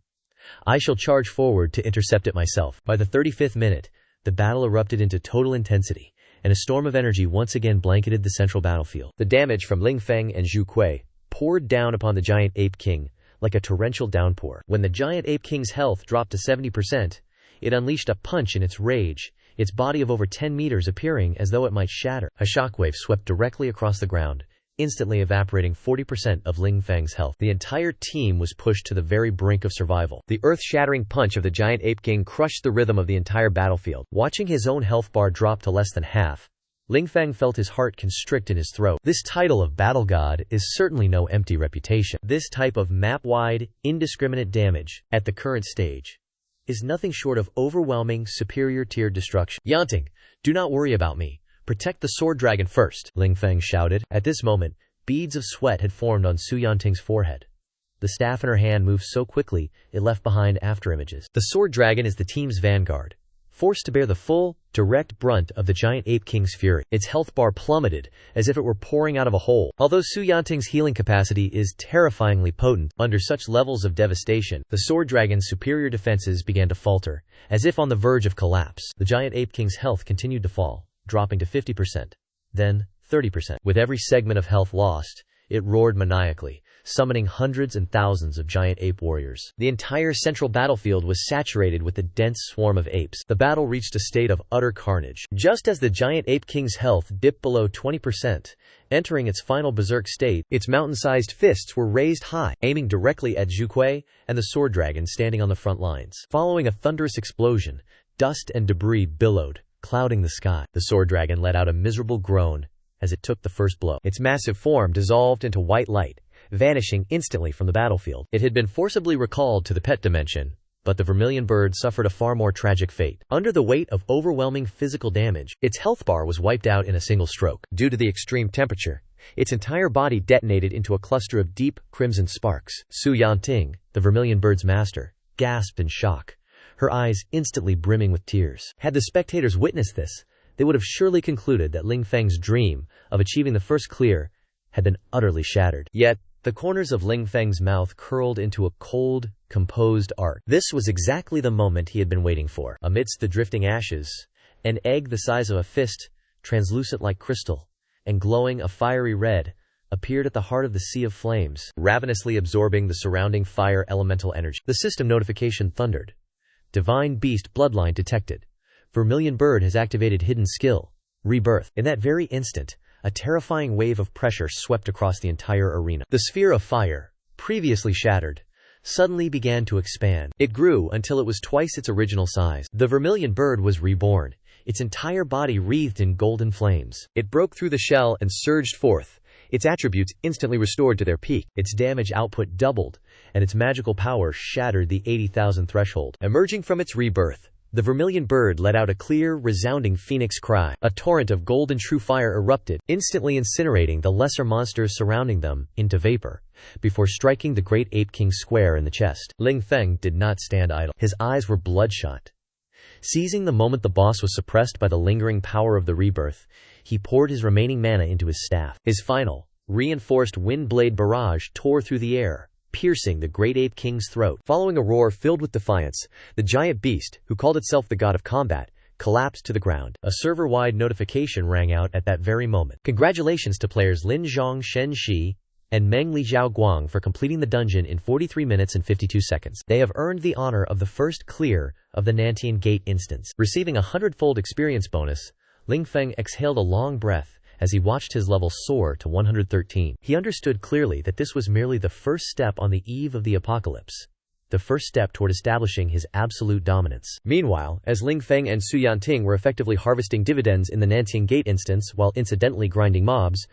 I shall charge forward to intercept it myself. By the 35th minute, the battle erupted into total intensity, and a storm of energy once again blanketed the central battlefield. The damage from Ling Feng and Zhu Kui poured down upon the giant ape king like a torrential downpour. When the giant ape king's health dropped to 70%, it unleashed a punch in its rage, its body of over 10 meters appearing as though it might shatter. A shockwave swept directly across the ground, instantly evaporating 40% of Ling Feng's health. The entire team was pushed to the very brink of survival. The earth-shattering punch of the giant ape king crushed the rhythm of the entire battlefield. Watching his own health bar drop to less than half, Ling Feng felt his heart constrict in his throat. This title of battle god is certainly no empty reputation. This type of map-wide, indiscriminate damage, at the current stage, is nothing short of overwhelming, superior tier destruction. Yanting, do not worry about me. Protect the sword dragon first, Ling Feng shouted. At this moment, beads of sweat had formed on Su Yanting's forehead. The staff in her hand moved so quickly, it left behind afterimages. The sword dragon is the team's vanguard, forced to bear the full, direct brunt of the giant ape king's fury. Its health bar plummeted, as if it were pouring out of a hole. Although Su Yanting's healing capacity is terrifyingly potent, under such levels of devastation, the sword dragon's superior defenses began to falter, as if on the verge of collapse. The giant ape king's health continued to fall, dropping to 50%, then 30%. With every segment of health lost, it roared maniacally, summoning hundreds and thousands of giant ape warriors. The entire central battlefield was saturated with a dense swarm of apes. The battle reached a state of utter carnage. Just as the giant ape king's health dipped below 20%, entering its final berserk state, its mountain-sized fists were raised high, aiming directly at Zhu Kui and the sword dragon standing on the front lines. Following a thunderous explosion, dust and debris billowed, clouding the sky. The sword dragon let out a miserable groan as it took the first blow. Its massive form dissolved into white light, vanishing instantly from the battlefield. It had been forcibly recalled to the pet dimension, but the vermilion bird suffered a far more tragic fate. Under the weight of overwhelming physical damage, its health bar was wiped out in a single stroke. Due to the extreme temperature, its entire body detonated into a cluster of deep, crimson sparks. Su Yanting, the vermilion bird's master, gasped in shock, her eyes instantly brimming with tears. Had the spectators witnessed this, they would have surely concluded that Ling Feng's dream of achieving the first clear had been utterly shattered. Yet, the corners of Ling Feng's mouth curled into a cold, composed arc. This was exactly the moment he had been waiting for. Amidst the drifting ashes, an egg the size of a fist, translucent like crystal, and glowing a fiery red, appeared at the heart of the sea of flames, ravenously absorbing the surrounding fire elemental energy. The system notification thundered. Divine Beast Bloodline detected. Vermilion Bird has activated hidden skill, Rebirth. In that very instant, a terrifying wave of pressure swept across the entire arena. The sphere of fire, previously shattered, suddenly began to expand. It grew until it was twice its original size. The Vermilion Bird was reborn, its entire body wreathed in golden flames. It broke through the shell and surged forth, its attributes instantly restored to their peak. Its damage output doubled, and its magical power shattered the 80,000 threshold. Emerging from its rebirth, the Vermilion Bird let out a clear, resounding phoenix cry. A torrent of golden true fire erupted, instantly incinerating the lesser monsters surrounding them into vapor, before striking the great ape king square in the chest. Ling Feng did not stand idle. His eyes were bloodshot. Seizing the moment the boss was suppressed by the lingering power of the rebirth, he poured his remaining mana into his staff. His final, reinforced wind blade barrage tore through the air, piercing the great ape king's throat. Following a roar filled with defiance, the giant beast, who called itself the god of combat, collapsed to the ground. A server-wide notification rang out at that very moment. Congratulations to players Lin Zhang Shen Shi and Meng Li Zhao Guang for completing the dungeon in 43 minutes and 52 seconds. They have earned the honor of the first clear of the Nantian Gate instance. Receiving a 100-fold experience bonus, Ling Feng exhaled a long breath as he watched his level soar to 113. He understood clearly that this was merely the first step on the eve of the apocalypse, the first step toward establishing his absolute dominance. Meanwhile, as Ling Feng and Su Yanting were effectively harvesting dividends in the Nantian Gate instance while incidentally grinding mobs,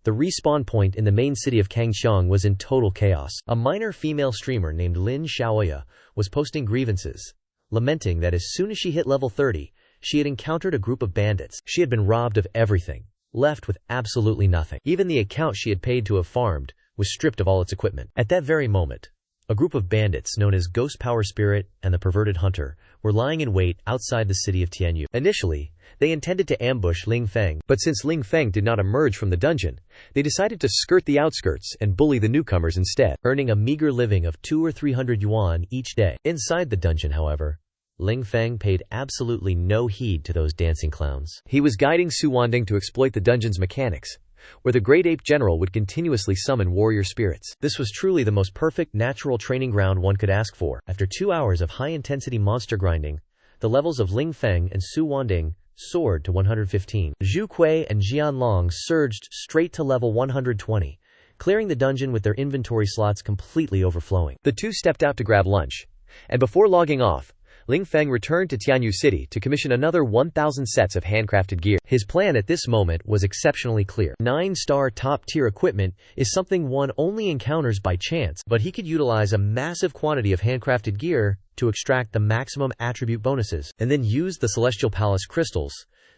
the respawn point in the main city of Kangxiang was in total chaos. A minor female streamer named Lin Xiaoya was posting grievances, lamenting that as soon as she hit level 30, she had encountered a group of bandits. She had been robbed of everything, left with absolutely nothing. Even the account she had paid to have farmed was stripped of all its equipment. At that very moment, a group of bandits known as Ghost Power Spirit and the Perverted Hunter were lying in wait outside the city of Tianyu. Initially, they intended to ambush Ling Feng, but since Ling Feng did not emerge from the dungeon, they decided to skirt the outskirts and bully the newcomers instead, earning a meager living of 200 or 300 yuan each day. Inside the dungeon, however, Ling Feng paid absolutely no heed to those dancing clowns. He was guiding Su Wanding to exploit the dungeon's mechanics, where the great ape general would continuously summon warrior spirits. This was truly the most perfect natural training ground one could ask for. After 2 hours of high-intensity monster grinding, the levels of Ling Feng and Su Wanding soared to 115. Zhu Kui and Jian Long surged straight to level 120, clearing the dungeon with their inventory slots completely overflowing. The two stepped out to grab lunch, and before logging off, Ling Feng returned to Tianyu City to commission another 1,000 sets of handcrafted gear. His plan at this moment was exceptionally clear. 9-star top-tier equipment is something one only encounters by chance, but he could utilize a massive quantity of handcrafted gear to extract the maximum attribute bonuses, and then use the Celestial Palace crystals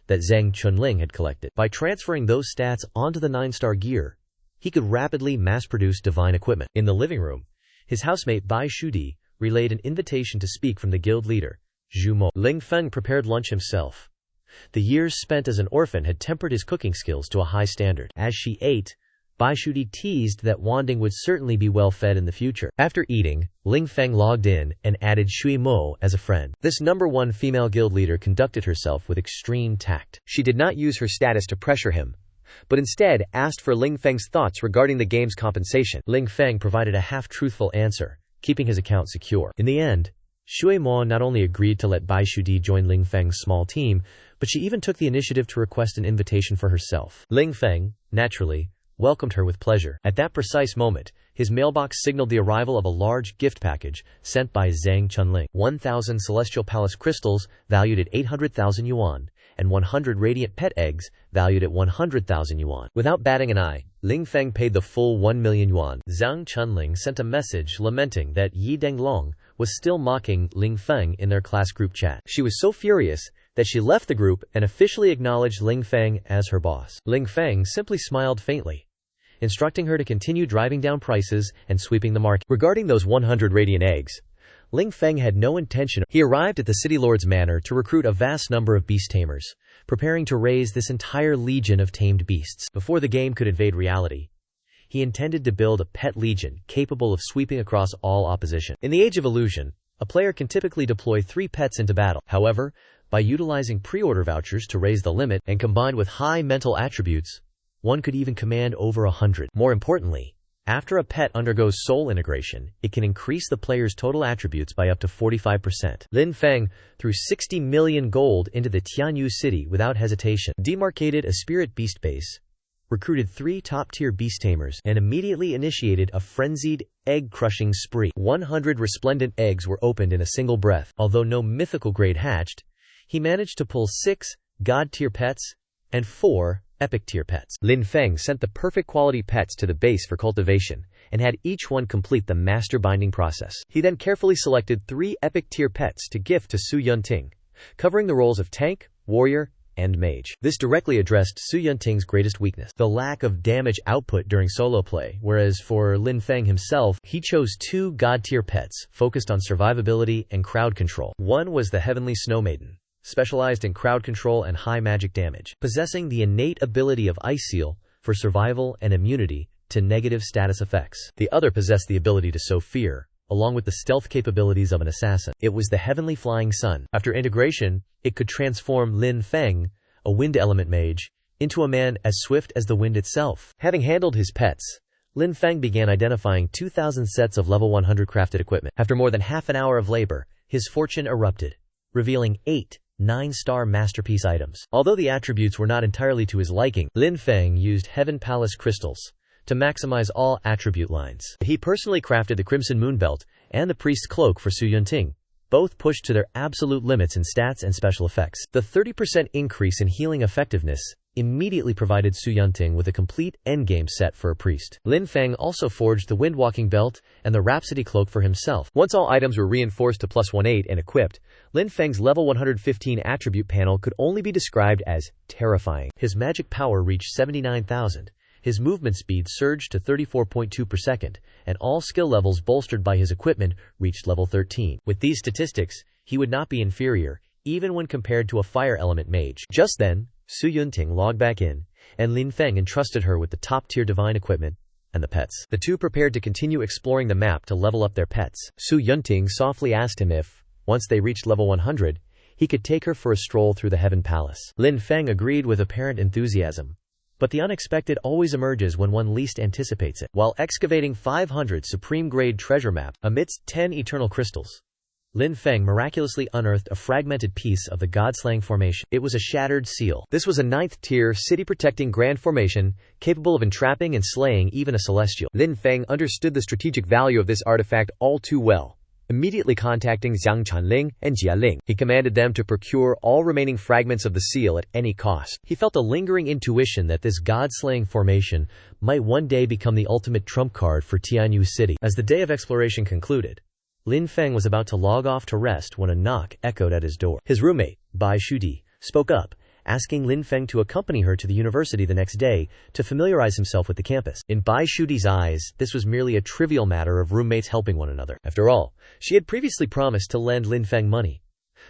that Zhang Chunling had collected. By transferring those stats onto the 9-star gear, he could rapidly mass-produce divine equipment. In the living room, his housemate Bai Shudi relayed an invitation to speak from the guild leader, Zhu Mo. Ling Feng prepared lunch himself. The years spent as an orphan had tempered his cooking skills to a high standard. As she ate, Bai Shudi teased that Wanding would certainly be well fed in the future. After eating, Ling Feng logged in and added Shui Mo as a friend. This #1 female guild leader conducted herself with extreme tact. She did not use her status to pressure him, but instead asked for Ling Feng's thoughts regarding the game's compensation. Ling Feng provided a half-truthful answer, keeping his account secure. In the end, Shui Mo not only agreed to let Bai Shudi join Ling Feng's small team, but she even took the initiative to request an invitation for herself. Ling Feng, naturally, welcomed her with pleasure. At that precise moment, his mailbox signaled the arrival of a large gift package sent by Zhang Chunling. 1,000 Celestial Palace crystals valued at 800,000 yuan, and 100 radiant pet eggs valued at 100,000 yuan. Without batting an eye, Ling Feng paid the full 1 million yuan. Zhang Chunling sent a message lamenting that Yi Denglong was still mocking Ling Feng in their class group chat. She was so furious that she left the group and officially acknowledged Ling Feng as her boss. Ling Feng simply smiled faintly, instructing her to continue driving down prices and sweeping the market. Regarding those 100 radiant eggs, Ling Feng had no intention. He arrived at the city lord's manor to recruit a vast number of beast tamers, preparing to raise this entire legion of tamed beasts. Before the game could invade reality, he intended to build a pet legion capable of sweeping across all opposition. In the Age of Illusion, a player can typically deploy 3 pets into battle. However, by utilizing pre-order vouchers to raise the limit and combined with high mental attributes, one could even command over 100. More importantly, after a pet undergoes soul integration, it can increase the player's total attributes by up to 45%. Lin Feng threw 60 million gold into the Tianyu city without hesitation, demarcated a spirit beast base, recruited 3 top-tier beast tamers, and immediately initiated a frenzied egg-crushing spree. 100 resplendent eggs were opened in a single breath. Although no mythical grade hatched, he managed to pull 6 god-tier pets and 4 epic-tier pets. Lin Feng sent the perfect quality pets to the base for cultivation, and had each one complete the master binding process. He then carefully selected 3 epic-tier pets to gift to Su Yunting, covering the roles of tank, warrior, and mage. This directly addressed Su Yunting's greatest weakness, the lack of damage output during solo play, whereas for Lin Feng himself, he chose 2 god-tier pets, focused on survivability and crowd control. One was the Heavenly Snow Maiden, specialized in crowd control and high magic damage, possessing the innate ability of Ice Seal for survival and immunity to negative status effects. The other possessed the ability to sow fear, along with the stealth capabilities of an assassin. It was the Heavenly Flying Sun. After integration, it could transform Lin Feng, a wind element mage, into a man as swift as the wind itself. Having handled his pets, Lin Feng began identifying 2,000 sets of level 100 crafted equipment. After more than half an hour of labor, his fortune erupted, revealing 8 9-star masterpiece items. Although the attributes were not entirely to his liking, Lin Feng used Heaven Palace crystals to maximize all attribute lines. He personally crafted the Crimson Moon Belt and the Priest's Cloak for Su Yunting, both pushed to their absolute limits in stats and special effects. The 30% increase in healing effectiveness immediately provided Su Yunting with a complete endgame set for a priest. Lin Feng also forged the Windwalking Belt and the Rhapsody Cloak for himself. Once all items were reinforced to +18 and equipped, Lin Feng's level 115 attribute panel could only be described as terrifying. His magic power reached 79,000. His movement speed surged to 34.2 per second, and all skill levels bolstered by his equipment reached level 13. With these statistics, he would not be inferior, even when compared to a fire element mage. Just then, Su Yunting logged back in, and Lin Feng entrusted her with the top-tier divine equipment and the pets. The two prepared to continue exploring the map to level up their pets. Su Yunting softly asked him if, once they reached level 100, he could take her for a stroll through the Heaven Palace. Lin Feng agreed with apparent enthusiasm. But the unexpected always emerges when one least anticipates it. While excavating 500 supreme-grade treasure map amidst 10 eternal crystals, Lin Feng miraculously unearthed a fragmented piece of the God-slaying formation. It was a shattered seal. This was a 9th-tier, city-protecting grand formation, capable of entrapping and slaying even a celestial. Lin Feng understood the strategic value of this artifact all too well. Immediately contacting Zhang Chunling and Jia Ling, he commanded them to procure all remaining fragments of the seal at any cost. He felt a lingering intuition that this God-slaying formation might one day become the ultimate trump card for Tianyu City. As the day of exploration concluded, Lin Feng was about to log off to rest when a knock echoed at his door. His roommate, Bai Shudi, spoke up, asking Lin Feng to accompany her to the university the next day to familiarize himself with the campus. In Bai Shudi's eyes, this was merely a trivial matter of roommates helping one another. After all, she had previously promised to lend Lin Feng money.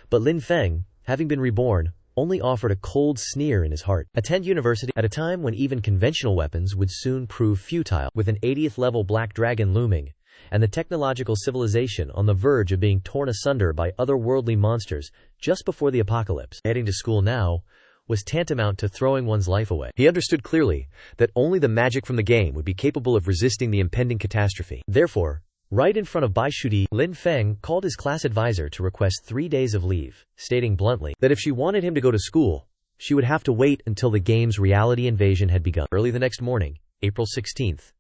But Lin Feng, having been reborn, only offered a cold sneer in his heart. Attend university at a time when even conventional weapons would soon prove futile, with an 80th level black dragon looming, and the technological civilization on the verge of being torn asunder by otherworldly monsters just before the apocalypse. Heading to school now was tantamount to throwing one's life away. He understood clearly that only the magic from the game would be capable of resisting the impending catastrophe. Therefore, right in front of Bai Shudi, Lin Feng called his class advisor to request 3 days of leave, stating bluntly that if she wanted him to go to school, she would have to wait until the game's reality invasion had begun. Early the next morning, April 16th,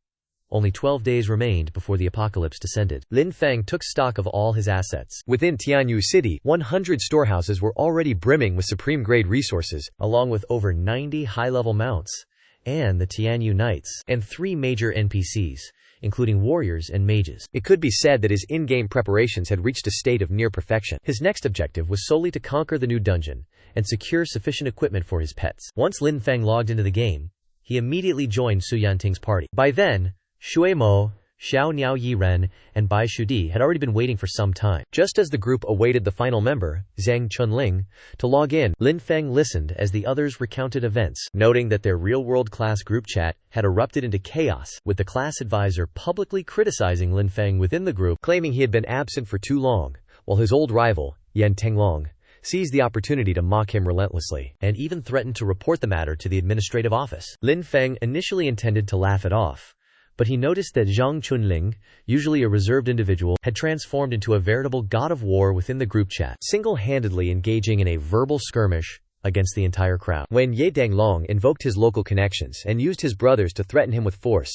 only 12 days remained before the apocalypse descended. Lin Feng took stock of all his assets. Within Tianyu City, 100 storehouses were already brimming with supreme-grade resources, along with over 90 high-level mounts, and the Tianyu Knights, and 3 major NPCs, including warriors and mages. It could be said that his in-game preparations had reached a state of near perfection. His next objective was solely to conquer the new dungeon, and secure sufficient equipment for his pets. Once Lin Feng logged into the game, he immediately joined Su Yanting's party. By then, Shui Mo, Xiao Niao Yiren, and Bai Shudi had already been waiting for some time. Just as the group awaited the final member, Zhang Chunling, to log in, Lin Feng listened as the others recounted events, noting that their real-world class group chat had erupted into chaos, with the class advisor publicly criticizing Lin Feng within the group, claiming he had been absent for too long, while his old rival, Yan Tenglong, seized the opportunity to mock him relentlessly, and even threatened to report the matter to the administrative office. Lin Feng initially intended to laugh it off, but he noticed that Zhang Chunling, usually a reserved individual, had transformed into a veritable god of war within the group chat, single-handedly engaging in a verbal skirmish against the entire crowd. When Ye Danglong invoked his local connections and used his brothers to threaten him with force,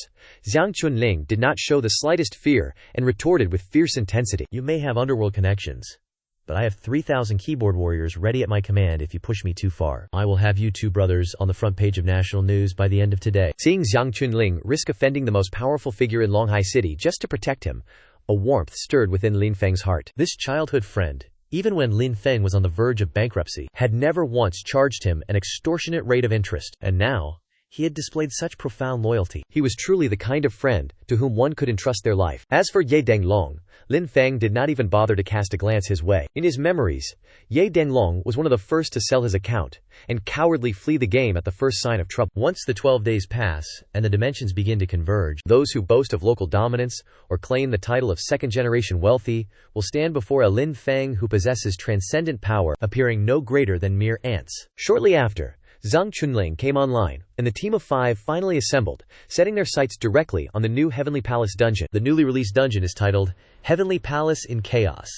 Zhang Chunling did not show the slightest fear and retorted with fierce intensity. "You may have underworld connections, but I have 3,000 keyboard warriors ready at my command if you push me too far. I will have you two brothers on the front page of national news by the end of today." Seeing Zhang Chunling risk offending the most powerful figure in Longhai City just to protect him, a warmth stirred within Lin Feng's heart. This childhood friend, even when Lin Feng was on the verge of bankruptcy, had never once charged him an extortionate rate of interest, and now he had displayed such profound loyalty. He was truly the kind of friend to whom one could entrust their life. As for Ye Danglong, Lin Feng did not even bother to cast a glance his way. In his memories, Ye Danglong was one of the first to sell his account and cowardly flee the game at the first sign of trouble. Once the 12 days pass and the dimensions begin to converge, those who boast of local dominance or claim the title of second-generation wealthy will stand before a Lin Feng who possesses transcendent power, appearing no greater than mere ants. Shortly after, Zhang Chunling came online, and the team of 5 finally assembled, setting their sights directly on the new Heavenly Palace dungeon. The newly released dungeon is titled Heavenly Palace in Chaos,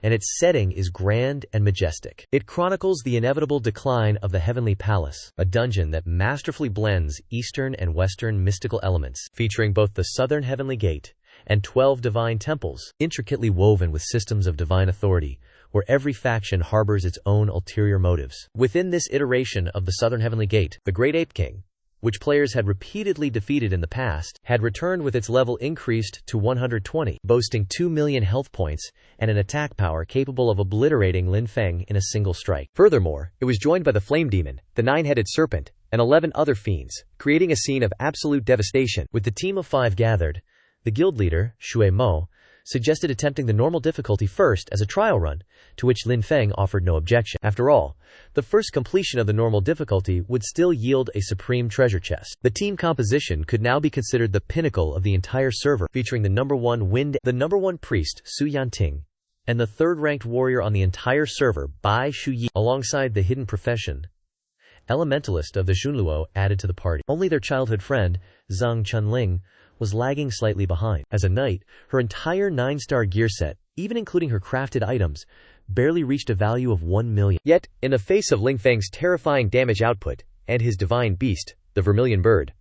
and its setting is grand and majestic. It chronicles the inevitable decline of the Heavenly Palace, a dungeon that masterfully blends Eastern and Western mystical elements, featuring both the Southern Heavenly Gate and 12 divine temples, intricately woven with systems of divine authority, where every faction harbors its own ulterior motives. Within this iteration of the Southern Heavenly Gate, the Great Ape King, which players had repeatedly defeated in the past, had returned with its level increased to 120, boasting 2 million health points and an attack power capable of obliterating Lin Feng in a single strike. Furthermore, it was joined by the Flame Demon, the 9-headed Serpent, and 11 other fiends, creating a scene of absolute devastation. With the team of 5 gathered, the guild leader, Shui Mo, suggested attempting the normal difficulty first as a trial run, to which Lin Feng offered no objection. After all, the first completion of the normal difficulty would still yield a supreme treasure chest. The team composition could now be considered the pinnacle of the entire server, featuring the number 1 priest, Su Yanting, and the 3rd-ranked warrior on the entire server, Bai Shuyi, alongside the hidden profession elementalist of the Xunluo added to the party. Only their childhood friend, Zhang Chunling, was lagging slightly behind. As a knight, her entire 9-star gear set, even including her crafted items, barely reached a value of 1 million. Yet, in the face of Ling Feng's terrifying damage output, and his divine beast, the vermilion bird,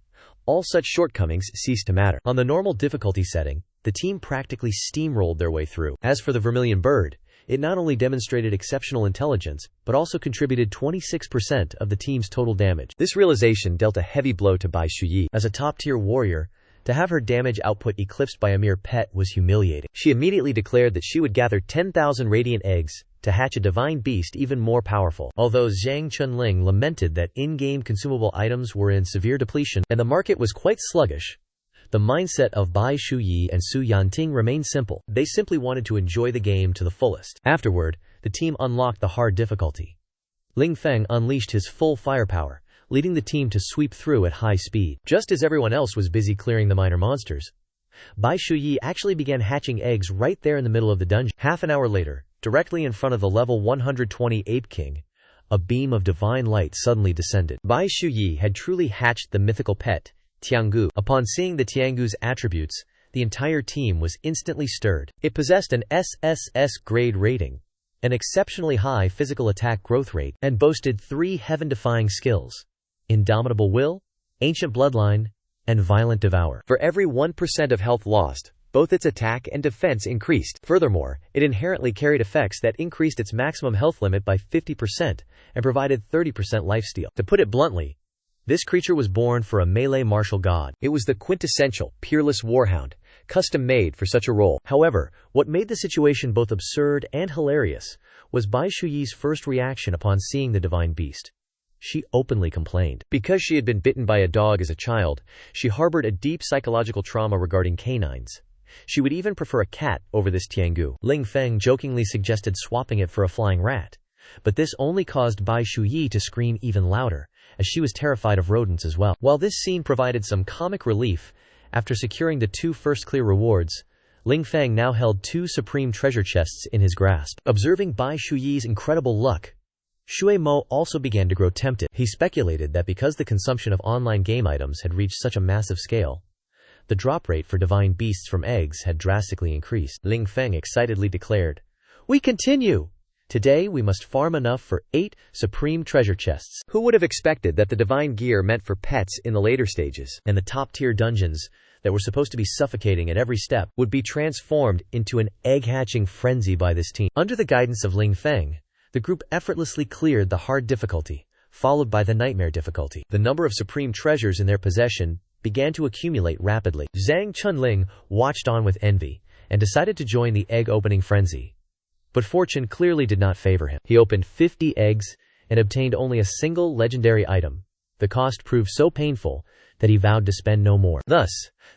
all such shortcomings ceased to matter. On the normal difficulty setting, the team practically steamrolled their way through. As for the vermilion bird, it not only demonstrated exceptional intelligence, but also contributed 26% of the team's total damage. This realization dealt a heavy blow to Bai Shuyi. As a top-tier warrior, to have her damage output eclipsed by a mere pet was humiliating. She immediately declared that she would gather 10,000 radiant eggs to hatch a divine beast even more powerful. Although Zhang Chunling lamented that in-game consumable items were in severe depletion and the market was quite sluggish, the mindset of Bai Shuyi and Su Yanting remained simple. They simply wanted to enjoy the game to the fullest. Afterward, the team unlocked the hard difficulty. Ling Feng unleashed his full firepower, leading the team to sweep through at high speed. Just as everyone else was busy clearing the minor monsters, Bai Shuyi actually began hatching eggs right there in the middle of the dungeon. Half an hour later, directly in front of the level 120 Ape King, a beam of divine light suddenly descended. Bai Shuyi had truly hatched the mythical pet, Tiangu. Upon seeing the Tiangu's attributes, the entire team was instantly stirred. It possessed an SSS grade rating, an exceptionally high physical attack growth rate, and boasted 3 heaven-defying skills: Indomitable Will, Ancient Bloodline, and Violent Devour. For every 1% of health lost, both its attack and defense increased. Furthermore, it inherently carried effects that increased its maximum health limit by 50% and provided 30% lifesteal. To put it bluntly, this creature was born for a melee martial god. It was the quintessential, peerless warhound, custom-made for such a role. However, what made the situation both absurd and hilarious was Bai Shuyi's first reaction upon seeing the divine beast. She openly complained. Because she had been bitten by a dog as a child, she harbored a deep psychological trauma regarding canines. She would even prefer a cat over this Tiangu. Ling Feng jokingly suggested swapping it for a flying rat, but this only caused Bai Shuyi to scream even louder, as she was terrified of rodents as well. While this scene provided some comic relief, after securing the 2 first clear rewards, Ling Feng now held 2 supreme treasure chests in his grasp. Observing Bai Shuyi's incredible luck, Shui Mo also began to grow tempted. He speculated that because the consumption of online game items had reached such a massive scale, the drop rate for divine beasts from eggs had drastically increased. Ling Feng excitedly declared, "We continue! Today we must farm enough for 8 supreme treasure chests." Who would have expected that the divine gear meant for pets in the later stages, and the top-tier dungeons that were supposed to be suffocating at every step, would be transformed into an egg-hatching frenzy by this team? Under the guidance of Ling Feng, the group effortlessly cleared the hard difficulty, followed by the nightmare difficulty. The number of supreme treasures in their possession began to accumulate rapidly. Zhang Chunling watched on with envy and decided to join the egg-opening frenzy. But fortune clearly did not favor him. He opened 50 eggs and obtained only a single legendary item. The cost proved so painful that he vowed to spend no more. Thus,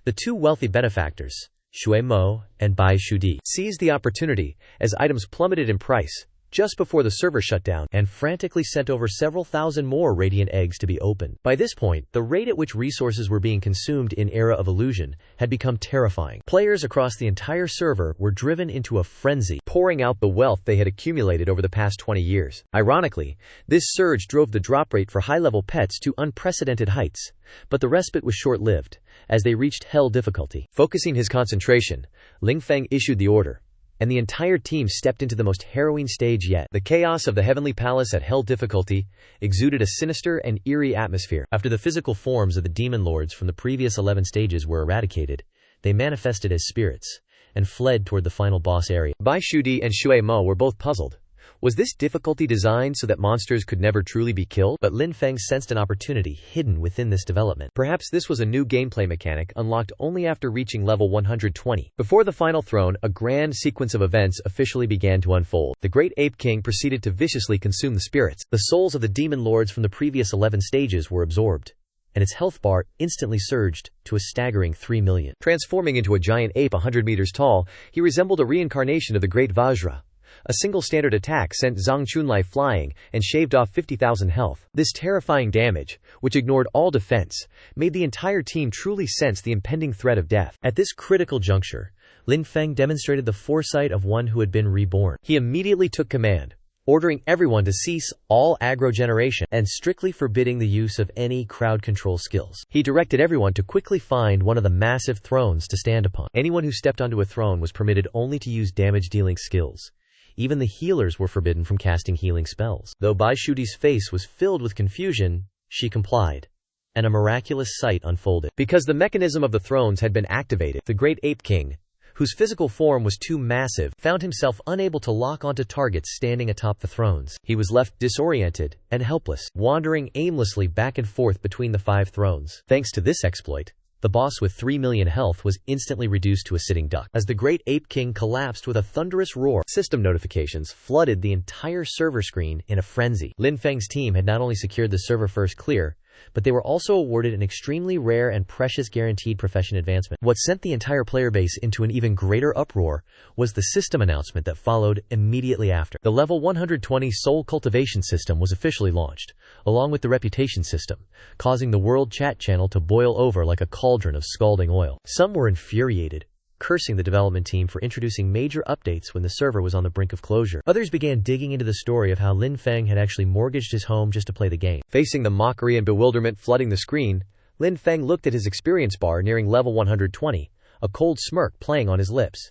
the 2 wealthy benefactors, Shui Mo and Bai Shuyi, seized the opportunity as items plummeted in price just before the server shut down, and frantically sent over several thousand more radiant eggs to be opened. By this point, the rate at which resources were being consumed in Era of Illusion had become terrifying. Players across the entire server were driven into a frenzy, pouring out the wealth they had accumulated over the past 20 years. Ironically, this surge drove the drop rate for high-level pets to unprecedented heights, but the respite was short-lived, as they reached hell difficulty. Focusing his concentration, Ling Feng issued the order, and the entire team stepped into the most harrowing stage yet. The chaos of the Heavenly Palace at hell difficulty exuded a sinister and eerie atmosphere. After the physical forms of the demon lords from the previous 11 stages were eradicated, they manifested as spirits and fled toward the final boss area. Bai Shuyi and Shui Mo were both puzzled. Was this difficulty designed so that monsters could never truly be killed? But Lin Feng sensed an opportunity hidden within this development. Perhaps this was a new gameplay mechanic unlocked only after reaching level 120. Before the final throne, a grand sequence of events officially began to unfold. The Great Ape King proceeded to viciously consume the spirits. The souls of the demon lords from the previous 11 stages were absorbed, and its health bar instantly surged to a staggering 3 million. Transforming into a giant ape 100 meters tall, he resembled a reincarnation of the Great Vajra. A single standard attack sent Zhang Chunlai flying and shaved off 50,000 health. This terrifying damage, which ignored all defense, made the entire team truly sense the impending threat of death. At this critical juncture, Lin Feng demonstrated the foresight of one who had been reborn. He immediately took command, ordering everyone to cease all aggro generation and strictly forbidding the use of any crowd control skills. He directed everyone to quickly find one of the massive thrones to stand upon. Anyone who stepped onto a throne was permitted only to use damage-dealing skills. Even the healers were forbidden from casting healing spells. Though Bai Shudi's face was filled with confusion, she complied, and a miraculous sight unfolded. Because the mechanism of the thrones had been activated, the great ape king, whose physical form was too massive, found himself unable to lock onto targets standing atop the thrones. He was left disoriented and helpless, wandering aimlessly back and forth between the 5 thrones. Thanks to this exploit, the boss with 3 million health was instantly reduced to a sitting duck. As the great ape king collapsed with a thunderous roar, system notifications flooded the entire server screen in a frenzy. Lin Feng's team had not only secured the server first clear, but they were also awarded an extremely rare and precious guaranteed profession advancement. What sent the entire player base into an even greater uproar was the system announcement that followed immediately after. The level 120 soul cultivation system was officially launched, along with the reputation system, causing the world chat channel to boil over like a cauldron of scalding oil. Some were infuriated, cursing the development team for introducing major updates when the server was on the brink of closure. Others began digging into the story of how Lin Feng had actually mortgaged his home just to play the game. Facing the mockery and bewilderment flooding the screen, Lin Feng looked at his experience bar nearing level 120, a cold smirk playing on his lips.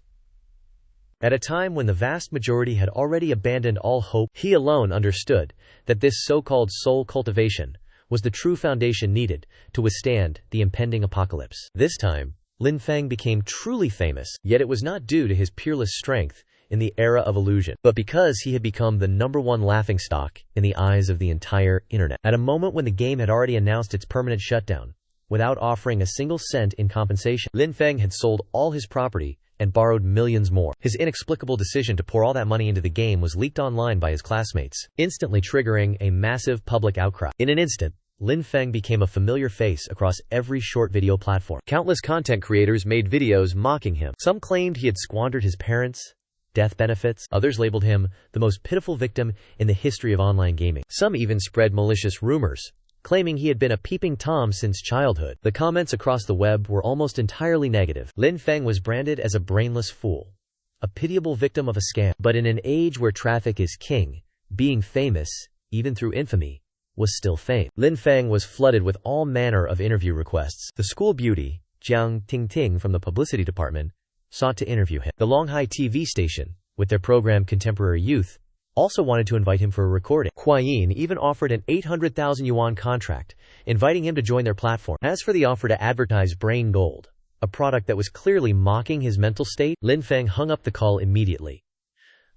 At a time when the vast majority had already abandoned all hope, he alone understood that this so-called soul cultivation was the true foundation needed to withstand the impending apocalypse. This time, Lin Feng became truly famous, yet it was not due to his peerless strength in the era of illusion, but because he had become the #1 laughingstock in the eyes of the entire internet. At a moment when the game had already announced its permanent shutdown, without offering a single cent in compensation, Lin Feng had sold all his property and borrowed millions more. His inexplicable decision to pour all that money into the game was leaked online by his classmates, instantly triggering a massive public outcry. In an instant, Lin Feng became a familiar face across every short video platform. Countless content creators made videos mocking him. Some claimed he had squandered his parents' death benefits. Others labeled him the most pitiful victim in the history of online gaming. Some even spread malicious rumors, claiming he had been a peeping Tom since childhood. The comments across the web were almost entirely negative. Lin Feng was branded as a brainless fool, a pitiable victim of a scam. But in an age where traffic is king, being famous, even through infamy, was still fame. Lin Feng was flooded with all manner of interview requests. The school beauty, Jiang Tingting from the publicity department, sought to interview him. The Longhai TV station, with their program Contemporary Youth, also wanted to invite him for a recording. Kuai-yin even offered an 800,000 yuan contract, inviting him to join their platform. As for the offer to advertise Brain Gold, a product that was clearly mocking his mental state, Lin Feng hung up the call immediately,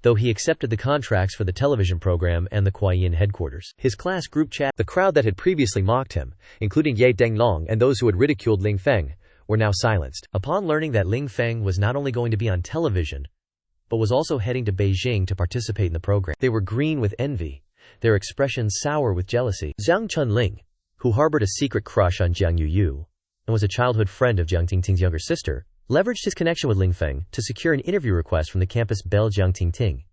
though he accepted the contracts for the television program and the Kuai-yin headquarters. His class group chat, the crowd that had previously mocked him, including Ye Denglong and those who had ridiculed Lin Feng, were now silenced. Upon learning that Lin Feng was not only going to be on television, but was also heading to Beijing to participate in the program, they were green with envy, their expressions sour with jealousy. Zhang Chunling, who harbored a secret crush on Jiang Yuyu, and was a childhood friend of Jiang Tingting's younger sister, leveraged his connection with Lin Feng to secure an interview request from the campus belle Jiang Tingting.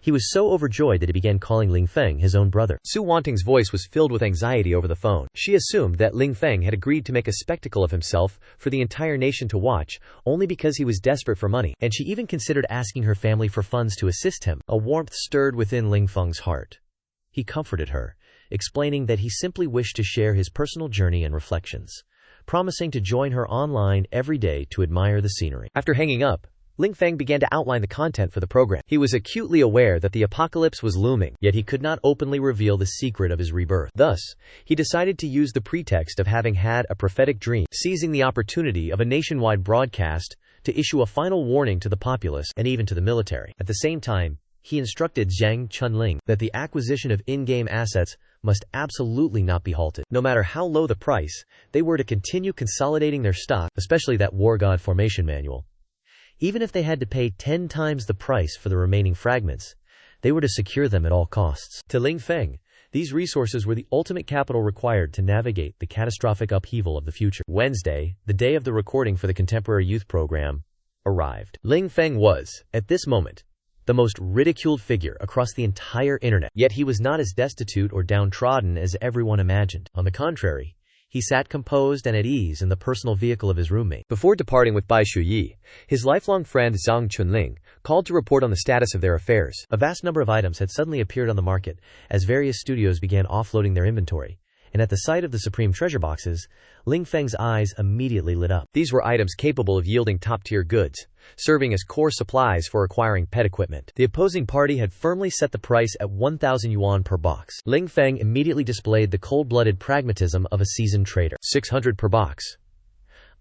He was so overjoyed that he began calling Lin Feng his own brother. Su Wanting's voice was filled with anxiety over the phone. She assumed that Lin Feng had agreed to make a spectacle of himself for the entire nation to watch, only because he was desperate for money, and she even considered asking her family for funds to assist him. A warmth stirred within Lin Feng's heart. He comforted her, explaining that he simply wished to share his personal journey and reflections, promising to join her online every day to admire the scenery. After hanging up, Lin Feng began to outline the content for the program. He was acutely aware that the apocalypse was looming, yet he could not openly reveal the secret of his rebirth. Thus, he decided to use the pretext of having had a prophetic dream, seizing the opportunity of a nationwide broadcast to issue a final warning to the populace and even to the military. At the same time, he instructed Zhang Chunling that the acquisition of in-game assets must absolutely not be halted. No matter how low the price, they were to continue consolidating their stock, especially that War God formation manual. Even if they had to pay 10 times the price for the remaining fragments, they were to secure them at all costs. To Lin Feng, these resources were the ultimate capital required to navigate the catastrophic upheaval of the future. Wednesday, the day of the recording for the Contemporary Youth program, arrived. Lin Feng was, at this moment, the most ridiculed figure across the entire internet. Yet he was not as destitute or downtrodden as everyone imagined. On the contrary, he sat composed and at ease in the personal vehicle of his roommate. Before departing with Bai Shuyi, his lifelong friend Zhang Chunling called to report on the status of their affairs. A vast number of items had suddenly appeared on the market as various studios began offloading their inventory, and at the sight of the supreme treasure boxes, Ling Feng's eyes immediately lit up. These were items capable of yielding top-tier goods, serving as core supplies for acquiring pet equipment. The opposing party had firmly set the price at 1,000 yuan per box. Ling Feng immediately displayed the cold-blooded pragmatism of a seasoned trader. 600 per box.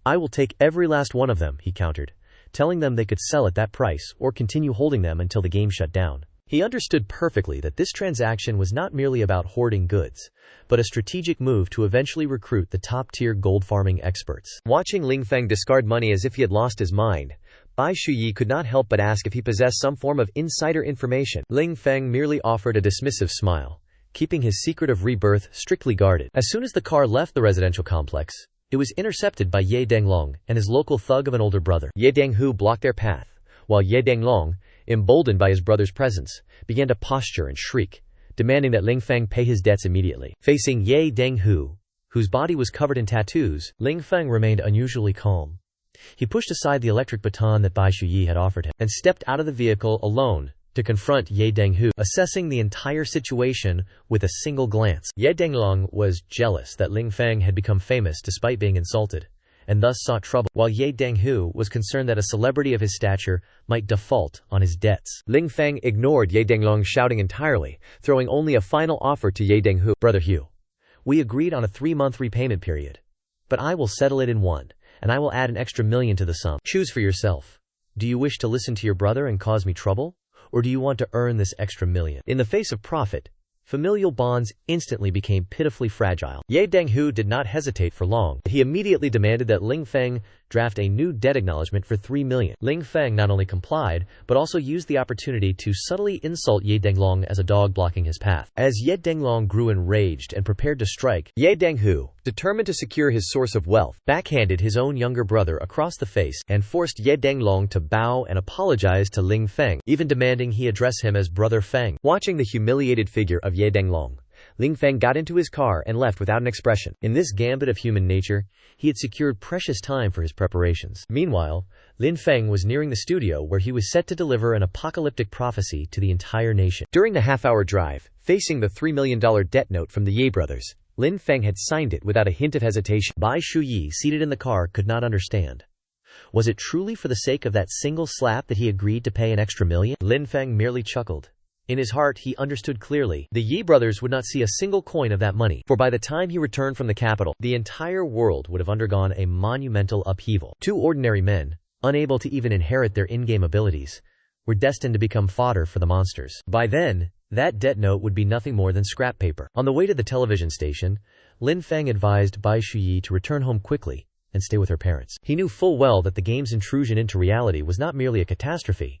I will take every last one of them, he countered, telling them they could sell at that price or continue holding them until the game shut down. He understood perfectly that this transaction was not merely about hoarding goods, but a strategic move to eventually recruit the top-tier gold farming experts. Watching Ling Feng discard money as if he had lost his mind, Bai Shuyi could not help but ask if he possessed some form of insider information. Ling Feng merely offered a dismissive smile, keeping his secret of rebirth strictly guarded. As soon as the car left the residential complex, it was intercepted by Ye Denglong and his local thug of an older brother. Ye Denghu blocked their path, while Ye Denglong, emboldened by his brother's presence, began to posture and shriek, demanding that Ling Feng pay his debts immediately. Facing Ye Denghu, whose body was covered in tattoos, Ling Feng remained unusually calm. He pushed aside the electric baton that Bai Shuyi had offered him, and stepped out of the vehicle alone to confront Ye Denghu, assessing the entire situation with a single glance. Ye Denglong was jealous that Ling Feng had become famous despite being insulted, and thus sought trouble, while Ye Denghu was concerned that a celebrity of his stature might default on his debts. Ling Feng ignored Ye Denglong's shouting entirely, throwing only a final offer to Ye Denghu. Brother Hu, we agreed on a 3-month repayment period, but I will settle it in one, and I will add an extra million to the sum. Choose for yourself. Do you wish to listen to your brother and cause me trouble, or do you want to earn this extra million? In the face of profit, familial bonds instantly became pitifully fragile. Ye Denghu did not hesitate for long. He immediately demanded that Ling Feng draft a new debt acknowledgement for 3 million. Ling Feng not only complied, but also used the opportunity to subtly insult Ye Denglong as a dog blocking his path. As Ye Denglong grew enraged and prepared to strike, Ye Denghu, determined to secure his source of wealth, backhanded his own younger brother across the face and forced Ye Denglong to bow and apologize to Ling Feng, even demanding he address him as Brother Feng. Watching the humiliated figure of Ye Denglong, Ling Feng got into his car and left without an expression. In this gambit of human nature, he had secured precious time for his preparations. Meanwhile, Lin Feng was nearing the studio where he was set to deliver an apocalyptic prophecy to the entire nation. During the half-hour drive, facing the $3 million debt note from the Ye brothers, Lin Feng had signed it without a hint of hesitation. Bai Shuyi, seated in the car, could not understand. Was it truly for the sake of that single slap that he agreed to pay an extra million? Lin Feng merely chuckled. In his heart he understood clearly, the Yi brothers would not see a single coin of that money, for by the time he returned from the capital, the entire world would have undergone a monumental upheaval. 2 ordinary men, unable to even inherit their in-game abilities, were destined to become fodder for the monsters. By then, that debt note would be nothing more than scrap paper. On the way to the television station, Lin Feng advised Bai Shuyi to return home quickly and stay with her parents. He knew full well that the game's intrusion into reality was not merely a catastrophe,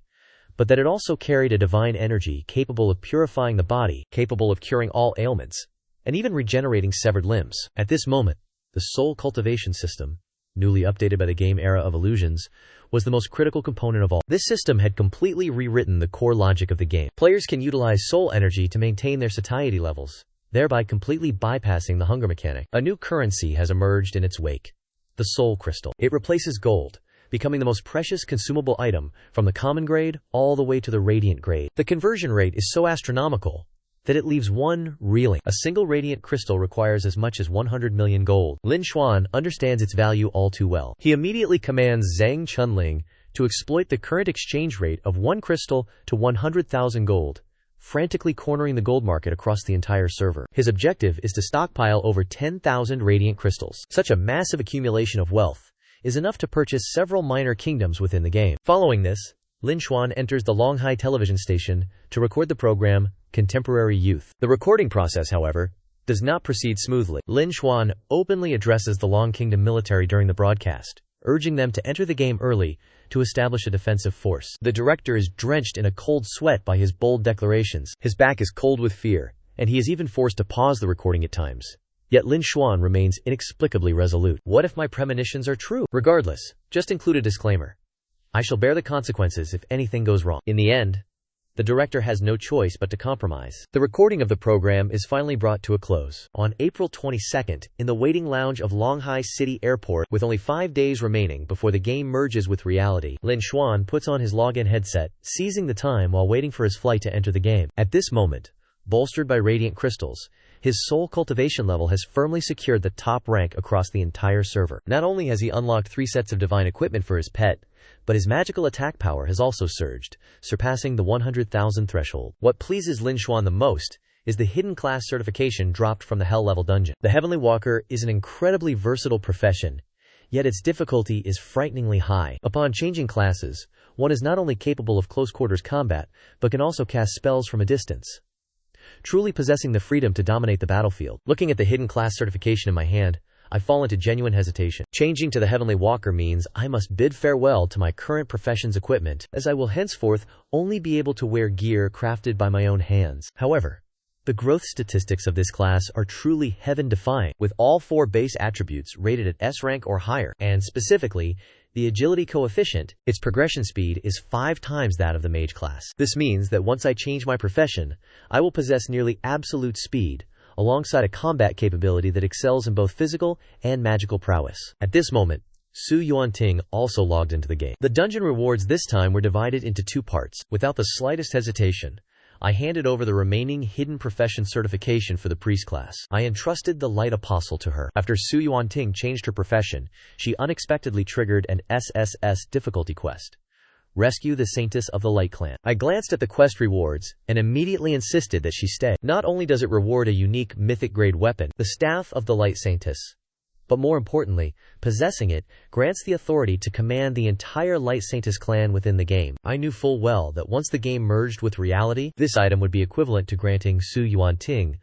but that it also carried a divine energy capable of purifying the body, capable of curing all ailments, and even regenerating severed limbs. At this moment, the soul cultivation system, newly updated by the game era of illusions, was the most critical component of all. This system had completely rewritten the core logic of the game. Players can utilize soul energy to maintain their satiety levels, thereby completely bypassing the hunger mechanic. A new currency has emerged in its wake: the soul crystal. It replaces gold, becoming the most precious consumable item, from the common grade all the way to the radiant grade. The conversion rate is so astronomical that it leaves one reeling. A single radiant crystal requires as much as 100 million gold. Lin Xuan understands its value all too well. He immediately commands Zhang Chunling to exploit the current exchange rate of 1 crystal to 100,000 gold, frantically cornering the gold market across the entire server. His objective is to stockpile over 10,000 radiant crystals. Such a massive accumulation of wealth is enough to purchase several minor kingdoms within the game. Following this, Lin Xuan enters the Longhai television station to record the program Contemporary Youth. The recording process, however, does not proceed smoothly. Lin Xuan openly addresses the Long Kingdom military during the broadcast, urging them to enter the game early to establish a defensive force. The director is drenched in a cold sweat by his bold declarations. His back is cold with fear, and he is even forced to pause the recording at times. Yet Lin Xuan remains inexplicably resolute. What if my premonitions are true? Regardless, just include a disclaimer. I shall bear the consequences if anything goes wrong. In the end, The director has no choice but to compromise. The recording of the program is finally brought to a close. On April 22nd, in the waiting lounge of Longhai City Airport, with only 5 days remaining before the game merges with reality, Lin Xuan puts on his login headset, seizing the time while waiting for his flight to enter the game. At this moment, bolstered by radiant crystals, his soul cultivation level has firmly secured the top rank across the entire server. Not only has he unlocked 3 sets of divine equipment for his pet, but his magical attack power has also surged, surpassing the 100,000 threshold. What pleases Lin Xuan the most is the hidden class certification dropped from the Hell level dungeon. The Heavenly Walker is an incredibly versatile profession, yet its difficulty is frighteningly high. Upon changing classes, one is not only capable of close quarters combat, but can also cast spells from a distance, truly possessing the freedom to dominate the battlefield. Looking at the hidden class certification in my hand, I fall into genuine hesitation. Changing to the Heavenly Walker means I must bid farewell to my current profession's equipment, as I will henceforth only be able to wear gear crafted by my own hands. However, the growth statistics of this class are truly heaven-defying, with all 4 base attributes rated at S rank or higher, and specifically, the agility coefficient, its progression speed is 5 times that of the mage class. This means that once I change my profession, I will possess nearly absolute speed, alongside a combat capability that excels in both physical and magical prowess. At this moment, Su Yuanting also logged into the game. The dungeon rewards this time were divided into 2 parts. Without the slightest hesitation, I handed over the remaining hidden profession certification for the priest class. I entrusted the light apostle to her. After Su Yuanting changed her profession, she unexpectedly triggered an SSS difficulty quest: Rescue the Saintess of the Light Clan. I glanced at the quest rewards, and immediately insisted that she stay. Not only does it reward a unique mythic-grade weapon, the Staff of the Light Saintess, but more importantly, possessing it grants the authority to command the entire Light Saintess clan within the game. I knew full well that once the game merged with reality, this item would be equivalent to granting Su Yuanting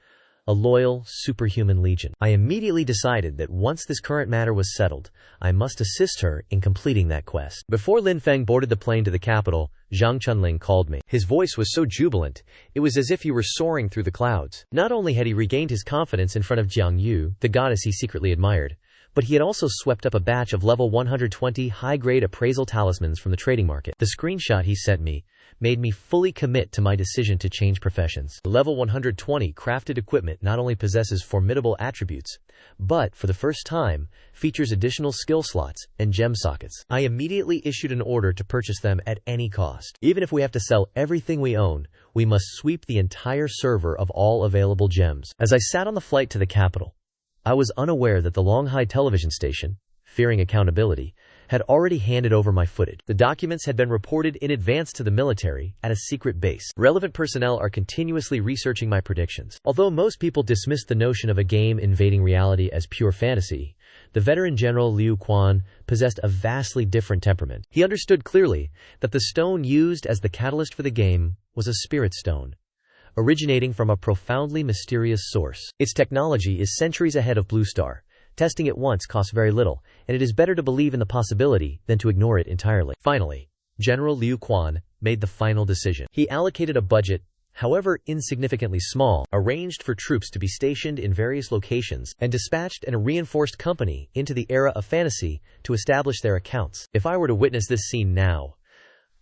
a loyal, superhuman legion. I immediately decided that once this current matter was settled, I must assist her in completing that quest. Before Lin Feng boarded the plane to the capital, Zhang Chunling called me. His voice was so jubilant, it was as if he were soaring through the clouds. Not only had he regained his confidence in front of Jiang Yu, the goddess he secretly admired, but he had also swept up a batch of level 120 high-grade appraisal talismans from the trading market. The screenshot he sent me made me fully commit to my decision to change professions. The level 120 crafted equipment not only possesses formidable attributes, but, for the first time, features additional skill slots and gem sockets. I immediately issued an order to purchase them at any cost. Even if we have to sell everything we own, we must sweep the entire server of all available gems. As I sat on the flight to the capital, I was unaware that the Longhai television station, fearing accountability, had already handed over my footage. The documents had been reported in advance to the military at a secret base. Relevant personnel are continuously researching my predictions. Although most people dismissed the notion of a game invading reality as pure fantasy, the veteran General Liu Quan possessed a vastly different temperament. He understood clearly that the stone used as the catalyst for the game was a spirit stone, originating from a profoundly mysterious source. Its technology is centuries ahead of Blue Star. Testing it once costs very little, and it is better to believe in the possibility than to ignore it entirely. Finally, General Liu Quan made the final decision. He allocated a budget, however insignificantly small, arranged for troops to be stationed in various locations, and dispatched a reinforced company into the era of fantasy to establish their accounts. If I were to witness this scene now,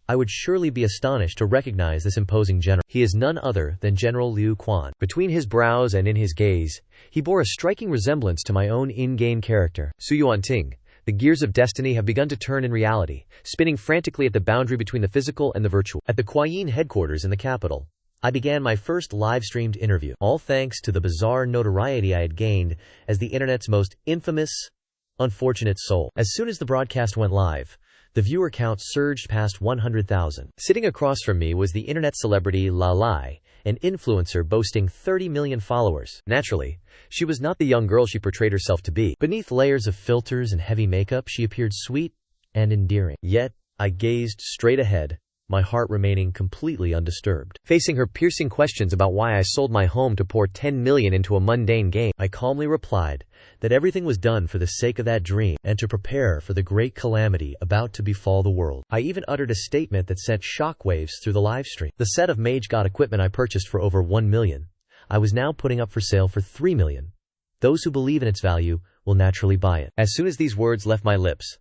I would surely be astonished to recognize this imposing general. He is none other than General Liu Quan. Between his brows and in his gaze, he bore a striking resemblance to my own in-game character, Su Yuanting. The gears of destiny have begun to turn in reality, spinning frantically at the boundary between the physical and the virtual. At the Kuayin headquarters in the capital, I began my first live-streamed interview, all thanks to the bizarre notoriety I had gained as the internet's most infamous, unfortunate soul. As soon as the broadcast went live, the viewer count surged past 100,000. Sitting across from me was the internet celebrity La Lai, an influencer boasting 30 million followers. Naturally, she was not the young girl she portrayed herself to be. Beneath layers of filters and heavy makeup, she appeared sweet and endearing. Yet, I gazed straight ahead, my heart remaining completely undisturbed. Facing her piercing questions about why I sold my home to pour 10 million into a mundane game, I calmly replied that everything was done for the sake of that dream and to prepare for the great calamity about to befall the world. I even uttered a statement that sent shockwaves through the livestream. The set of Mage God equipment I purchased for over 1 million, I was now putting up for sale for 3 million. Those who believe in its value will naturally buy it. As soon as these words left my lips,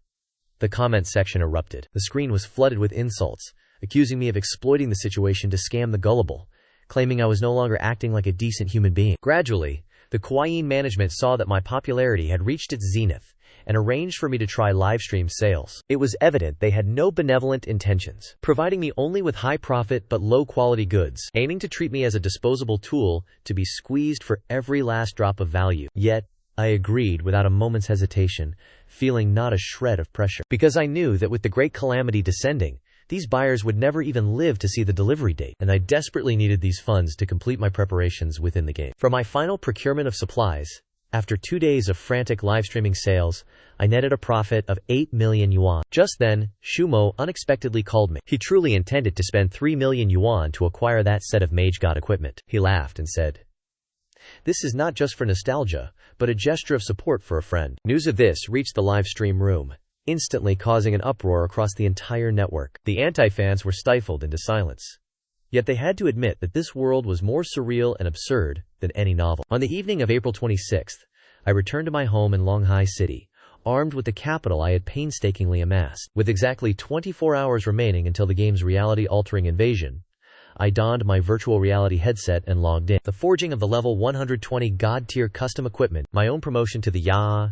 the comment section erupted. The screen was flooded with insults, accusing me of exploiting the situation to scam the gullible, claiming I was no longer acting like a decent human being. Gradually, the Kuai-yin management saw that my popularity had reached its zenith and arranged for me to try livestream sales. It was evident they had no benevolent intentions, providing me only with high-profit but low-quality goods, aiming to treat me as a disposable tool to be squeezed for every last drop of value. Yet, I agreed without a moment's hesitation, feeling not a shred of pressure, because I knew that with the great calamity descending, these buyers would never even live to see the delivery date, and I desperately needed these funds to complete my preparations within the game. For my final procurement of supplies, after 2 days of frantic live-streaming sales, I netted a profit of 8 million yuan. Just then, Shumo unexpectedly called me. He truly intended to spend 3 million yuan to acquire that set of mage god equipment. He laughed and said, "This is not just for nostalgia, but a gesture of support for a friend." News of this reached the live stream room, instantly causing an uproar across the entire network. The anti-fans were stifled into silence. Yet they had to admit that this world was more surreal and absurd than any novel. On the evening of April 26th, I returned to my home in Longhai City, armed with the capital I had painstakingly amassed. With exactly 24 hours remaining until the game's reality-altering invasion, I donned my virtual reality headset and logged in. The forging of the level 120 God-tier custom equipment, my own promotion to the Ya,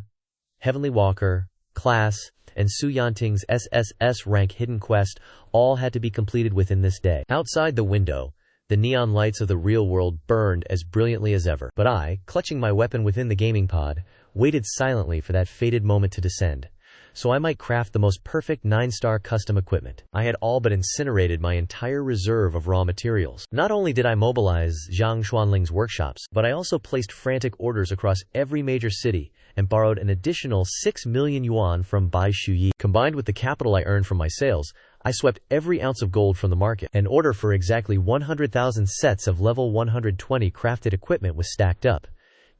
Heavenly Walker, class, and Su Yanting's SSS rank hidden quest all had to be completed within this day. Outside the window, the neon lights of the real world burned as brilliantly as ever. But I, clutching my weapon within the gaming pod, waited silently for that fated moment to descend, so I might craft the most perfect 9-star custom equipment. I had all but incinerated my entire reserve of raw materials. Not only did I mobilize Zhang Xuanling's workshops, but I also placed frantic orders across every major city and borrowed an additional 6 million yuan from Bai Shuyi. Combined with the capital I earned from my sales, I swept every ounce of gold from the market. An order for exactly 100,000 sets of level 120 crafted equipment was stacked up,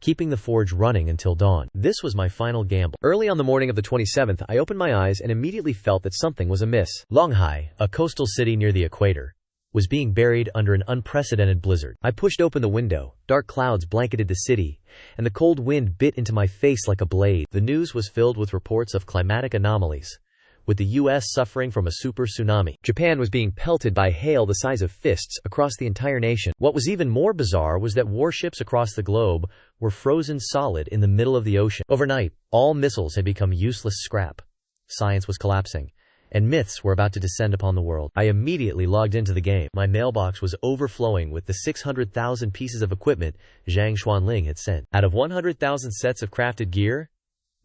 keeping the forge running until dawn. This was my final gamble. Early on the morning of the 27th, I opened my eyes and immediately felt that something was amiss. Longhai, a coastal city near the equator, was being buried under an unprecedented blizzard. I pushed open the window, dark clouds blanketed the city, and the cold wind bit into my face like a blade. The news was filled with reports of climatic anomalies, with the U.S. suffering from a super tsunami. Japan was being pelted by hail the size of fists across the entire nation. What was even more bizarre was that warships across the globe were frozen solid in the middle of the ocean. Overnight, all missiles had become useless scrap. Science was collapsing, and myths were about to descend upon the world. I immediately logged into the game. My mailbox was overflowing with the 600,000 pieces of equipment Zhang Xuanling had sent. Out of 100,000 sets of crafted gear,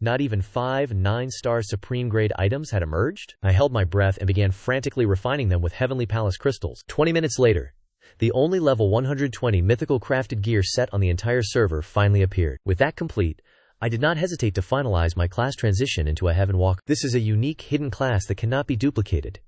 not even 5 9-star supreme-grade items had emerged. I held my breath and began frantically refining them with Heavenly Palace crystals. 20 minutes later, the only level 120 mythical crafted gear set on the entire server finally appeared. With that complete, I did not hesitate to finalize my class transition into a Heaven Walker. This is a unique hidden class that cannot be duplicated.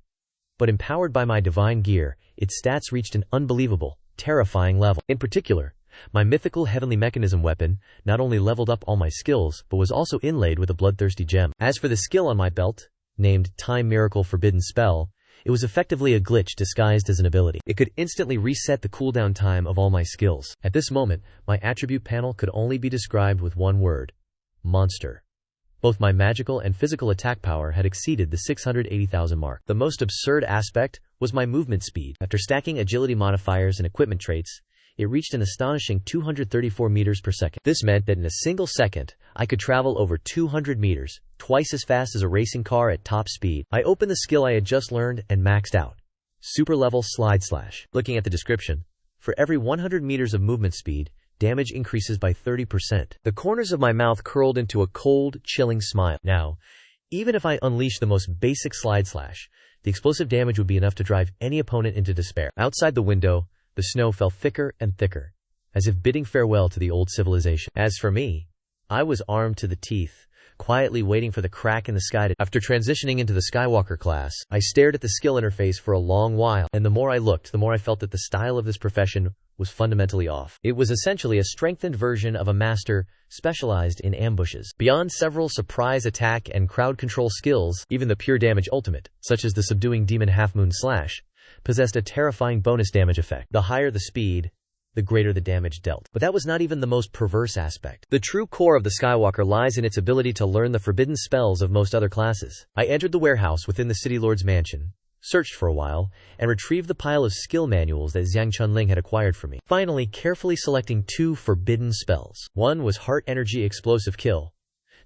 But empowered by my divine gear, its stats reached an unbelievable, terrifying level. In particular, my mythical heavenly mechanism weapon not only leveled up all my skills, but was also inlaid with a bloodthirsty gem. As for the skill on my belt, named Time Miracle Forbidden Spell, it was effectively a glitch disguised as an ability. It could instantly reset the cooldown time of all my skills. At this moment, my attribute panel could only be described with one word: monster. Both my magical and physical attack power had exceeded the 680,000 mark. The most absurd aspect was my movement speed. After stacking agility modifiers and equipment traits, it reached an astonishing 234 meters per second. This meant that in a single second, I could travel over 200 meters, twice as fast as a racing car at top speed. I opened the skill I had just learned and maxed out: Super Level Slide Slash. Looking at the description, for every 100 meters of movement speed, damage increases by 30%. The corners of my mouth curled into a cold, chilling smile. Now, even if I unleashed the most basic Slide Slash, the explosive damage would be enough to drive any opponent into despair. Outside the window, the snow fell thicker and thicker, as if bidding farewell to the old civilization. As for me, I was armed to the teeth, quietly waiting for the crack in the sky. After transitioning into the Skywalker class, I stared at the skill interface for a long while, and the more I looked, the more I felt that the style of this profession was fundamentally off. It was essentially a strengthened version of a master specialized in ambushes. Beyond several surprise attack and crowd control skills, even the pure damage ultimate, such as the subduing demon half-moon slash, possessed a terrifying bonus damage effect. The higher the speed, the greater the damage dealt. But that was not even the most perverse aspect. The true core of the Skywalker lies in its ability to learn the forbidden spells of most other classes. I entered the warehouse within the City Lord's mansion, searched for a while, and retrieved the pile of skill manuals that Zhang Chunling had acquired for me. Finally, carefully selecting 2 forbidden spells. One was Heart Energy Explosive Kill.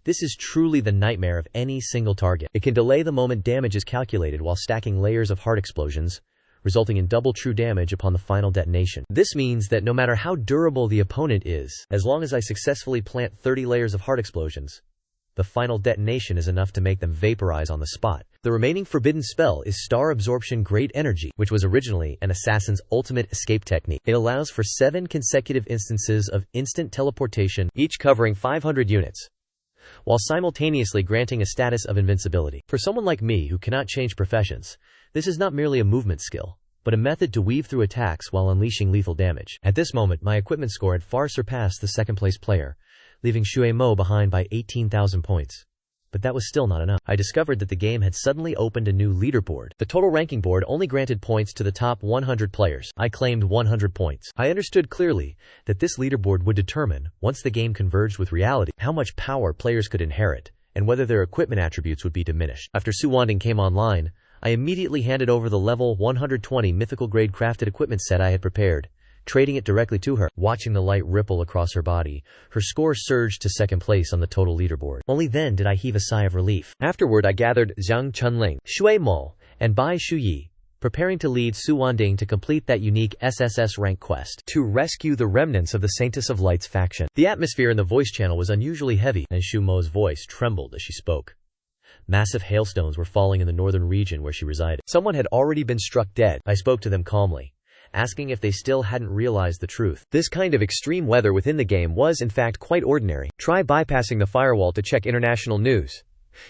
This is truly the nightmare of any single target. It can delay the moment damage is calculated while stacking layers of heart explosions, resulting in double true damage upon the final detonation. This means that no matter how durable the opponent is, as long as I successfully plant 30 layers of heart explosions, the final detonation is enough to make them vaporize on the spot. The remaining forbidden spell is Star Absorption Great Energy, which was originally an assassin's ultimate escape technique. It allows for 7 consecutive instances of instant teleportation, each covering 500 units, while simultaneously granting a status of invincibility. For someone like me who cannot change professions, this is not merely a movement skill, but a method to weave through attacks while unleashing lethal damage. At this moment, my equipment score had far surpassed the second-place player, leaving Shui Mo behind by 18,000 points. But that was still not enough. I discovered that the game had suddenly opened a new leaderboard. The total ranking board only granted points to the top 100 players. I claimed 100 points. I understood clearly that this leaderboard would determine, once the game converged with reality, how much power players could inherit, and whether their equipment attributes would be diminished. After Su Wanding came online, I immediately handed over the level 120 mythical grade crafted equipment set I had prepared, trading it directly to her. Watching the light ripple across her body, her score surged to second place on the total leaderboard. Only then did I heave a sigh of relief. Afterward, I gathered Zhang Chunling, Shui Mo, and Bai Shuyi, preparing to lead Su Wanding to complete that unique SSS rank quest to rescue the remnants of the Saintess of Light's faction. The atmosphere in the voice channel was unusually heavy, and Shu Mo's voice trembled as she spoke. Massive hailstones were falling in the northern region where she resided. Someone had already been struck dead. I spoke to them calmly, asking if they still hadn't realized the truth. This kind of extreme weather within the game was in fact quite ordinary. Try bypassing the firewall to check international news.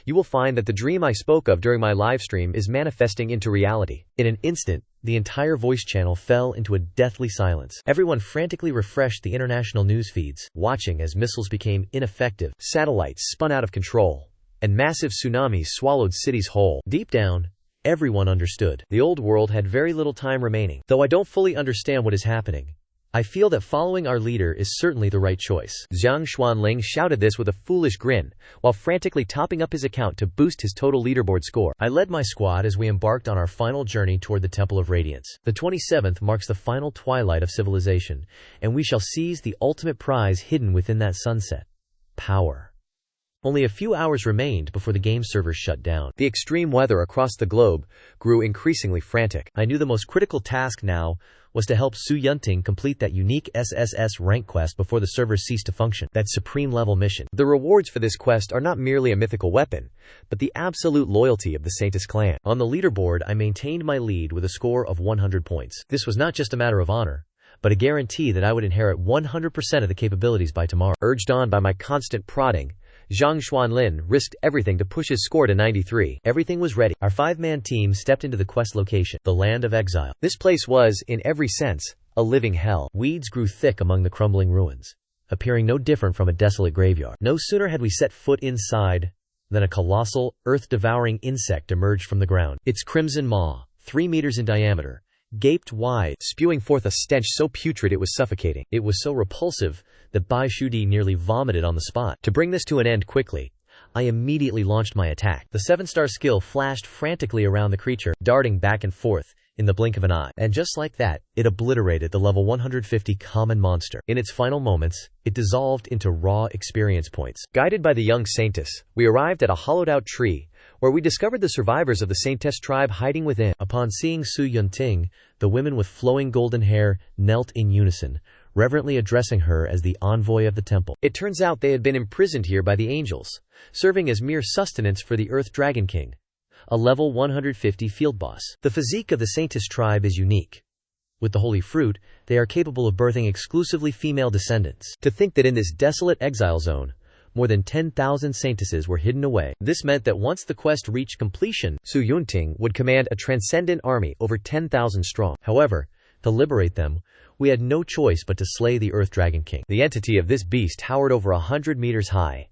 You will find that the dream I spoke of during my live stream is manifesting into reality. In an instant, the entire voice channel fell into a deathly silence. Everyone frantically refreshed the international news feeds, watching as missiles became ineffective, satellites spun out of control, and massive tsunamis swallowed cities whole. Deep down, everyone understood. The old world had very little time remaining. Though I don't fully understand what is happening, I feel that following our leader is certainly the right choice. Zhang Xuanling shouted this with a foolish grin, while frantically topping up his account to boost his total leaderboard score. I led my squad as we embarked on our final journey toward the Temple of Radiance. The 27th marks the final twilight of civilization, and we shall seize the ultimate prize hidden within that sunset: power. Only a few hours remained before the game servers shut down. The extreme weather across the globe grew increasingly frantic. I knew the most critical task now was to help Su Yunting complete that unique SSS rank quest before the servers ceased to function. That supreme level mission. The rewards for this quest are not merely a mythical weapon, but the absolute loyalty of the Saintess clan. On the leaderboard, I maintained my lead with a score of 100 points. This was not just a matter of honor, but a guarantee that I would inherit 100% of the capabilities by tomorrow. Urged on by my constant prodding, Zhang Xuanlin risked everything to push his score to 93. Everything was ready. Our 5-man team stepped into the quest location, the Land of Exile. This place was, in every sense, a living hell. Weeds grew thick among the crumbling ruins, appearing no different from a desolate graveyard. No sooner had we set foot inside than a colossal, earth-devouring insect emerged from the ground. Its crimson maw, 3 meters in diameter, gaped wide, spewing forth a stench so putrid it was suffocating. It was so repulsive that Bai Shudi nearly vomited on the spot. To bring this to an end quickly, I immediately launched my attack. The 7-star skill flashed frantically around the creature, darting back and forth in the blink of an eye. And just like that, it obliterated the level 150 common monster. In its final moments, it dissolved into raw experience points. Guided by the young Saintess, we arrived at a hollowed-out tree, where we discovered the survivors of the Saintess tribe hiding within. Upon seeing Su Yunting, the women with flowing golden hair knelt in unison, reverently addressing her as the envoy of the temple. It turns out they had been imprisoned here by the angels, serving as mere sustenance for the Earth Dragon King, a level 150 field boss. The physique of the Saintess tribe is unique. With the holy fruit, they are capable of birthing exclusively female descendants. To think that in this desolate exile zone, more than 10,000 saintesses were hidden away. This meant that once the quest reached completion, Su Yunting would command a transcendent army over 10,000 strong. However, to liberate them, we had no choice but to slay the Earth Dragon King. The entity of this beast towered over 100 meters high.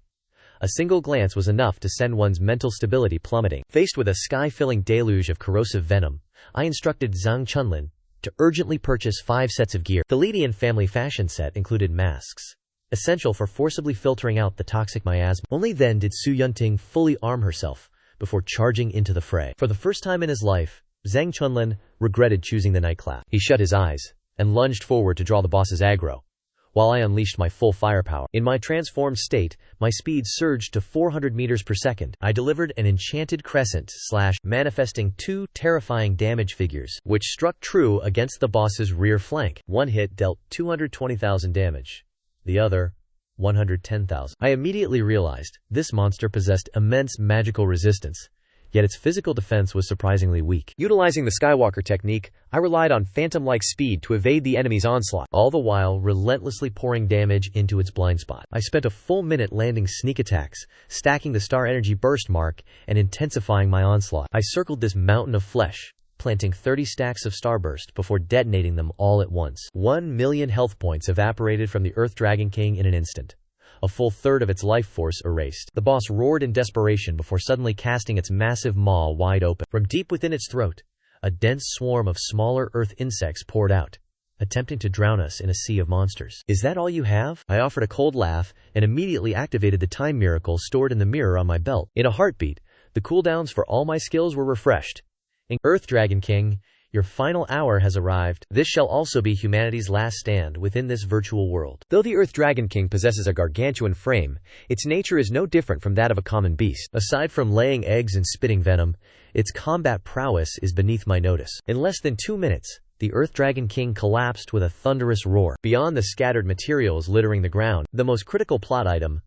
A single glance was enough to send one's mental stability plummeting. Faced with a sky-filling deluge of corrosive venom, I instructed Zhang Chunlin to urgently purchase 5 sets of gear. The Lidian family fashion set included masks, essential for forcibly filtering out the toxic miasma. Only then did Su Yunting fully arm herself before charging into the fray. For the first time in his life, Zhang Chunlin regretted choosing the night class. He shut his eyes and lunged forward to draw the boss's aggro, while I unleashed my full firepower. In my transformed state, my speed surged to 400 meters per second. I delivered an enchanted crescent / manifesting two terrifying damage figures, which struck true against the boss's rear flank. One hit dealt 220,000 damage. The other, 110,000. I immediately realized this monster possessed immense magical resistance, yet its physical defense was surprisingly weak. Utilizing the Skywalker technique, I relied on phantom-like speed to evade the enemy's onslaught, all the while relentlessly pouring damage into its blind spot. I spent a full minute landing sneak attacks, stacking the star energy burst mark, and intensifying my onslaught. I circled this mountain of flesh, planting 30 stacks of starburst before detonating them all at once. 1 million health points evaporated from the Earth Dragon King in an instant. A full third of its life force erased. The boss roared in desperation before suddenly casting its massive maw wide open. From deep within its throat, a dense swarm of smaller earth insects poured out, attempting to drown us in a sea of monsters. "Is that all you have?" I offered a cold laugh and immediately activated the time miracle stored in the mirror on my belt. In a heartbeat, the cooldowns for all my skills were refreshed. Earth Dragon King, your final hour has arrived. This shall also be humanity's last stand within this virtual world. Though the Earth Dragon King possesses a gargantuan frame, its nature is no different from that of a common beast. Aside from laying eggs and spitting venom, its combat prowess is beneath my notice. In less than 2 minutes, the Earth Dragon King collapsed with a thunderous roar. Beyond the scattered materials littering the ground, the most critical plot item,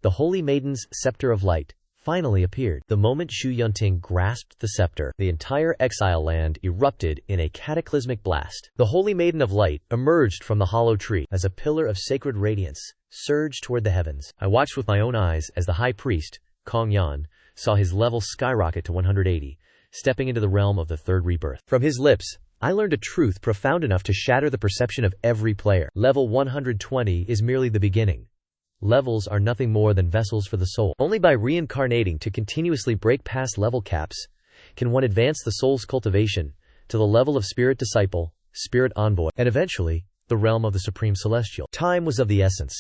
the Holy Maiden's Scepter of Light, finally appeared. The moment Shu Yunting grasped the scepter, the entire exile land erupted in a cataclysmic blast. The Holy Maiden of Light emerged from the hollow tree as a pillar of sacred radiance, surged toward the heavens. I watched with my own eyes as the high priest, Kong Yan, saw his level skyrocket to 180, stepping into the realm of the third rebirth. From his lips, I learned a truth profound enough to shatter the perception of every player. Level 120 is merely the beginning. Levels are nothing more than vessels for the soul. Only by reincarnating to continuously break past level caps can one advance the soul's cultivation to the level of spirit disciple, spirit envoy, and eventually, the realm of the supreme celestial. Time was of the essence.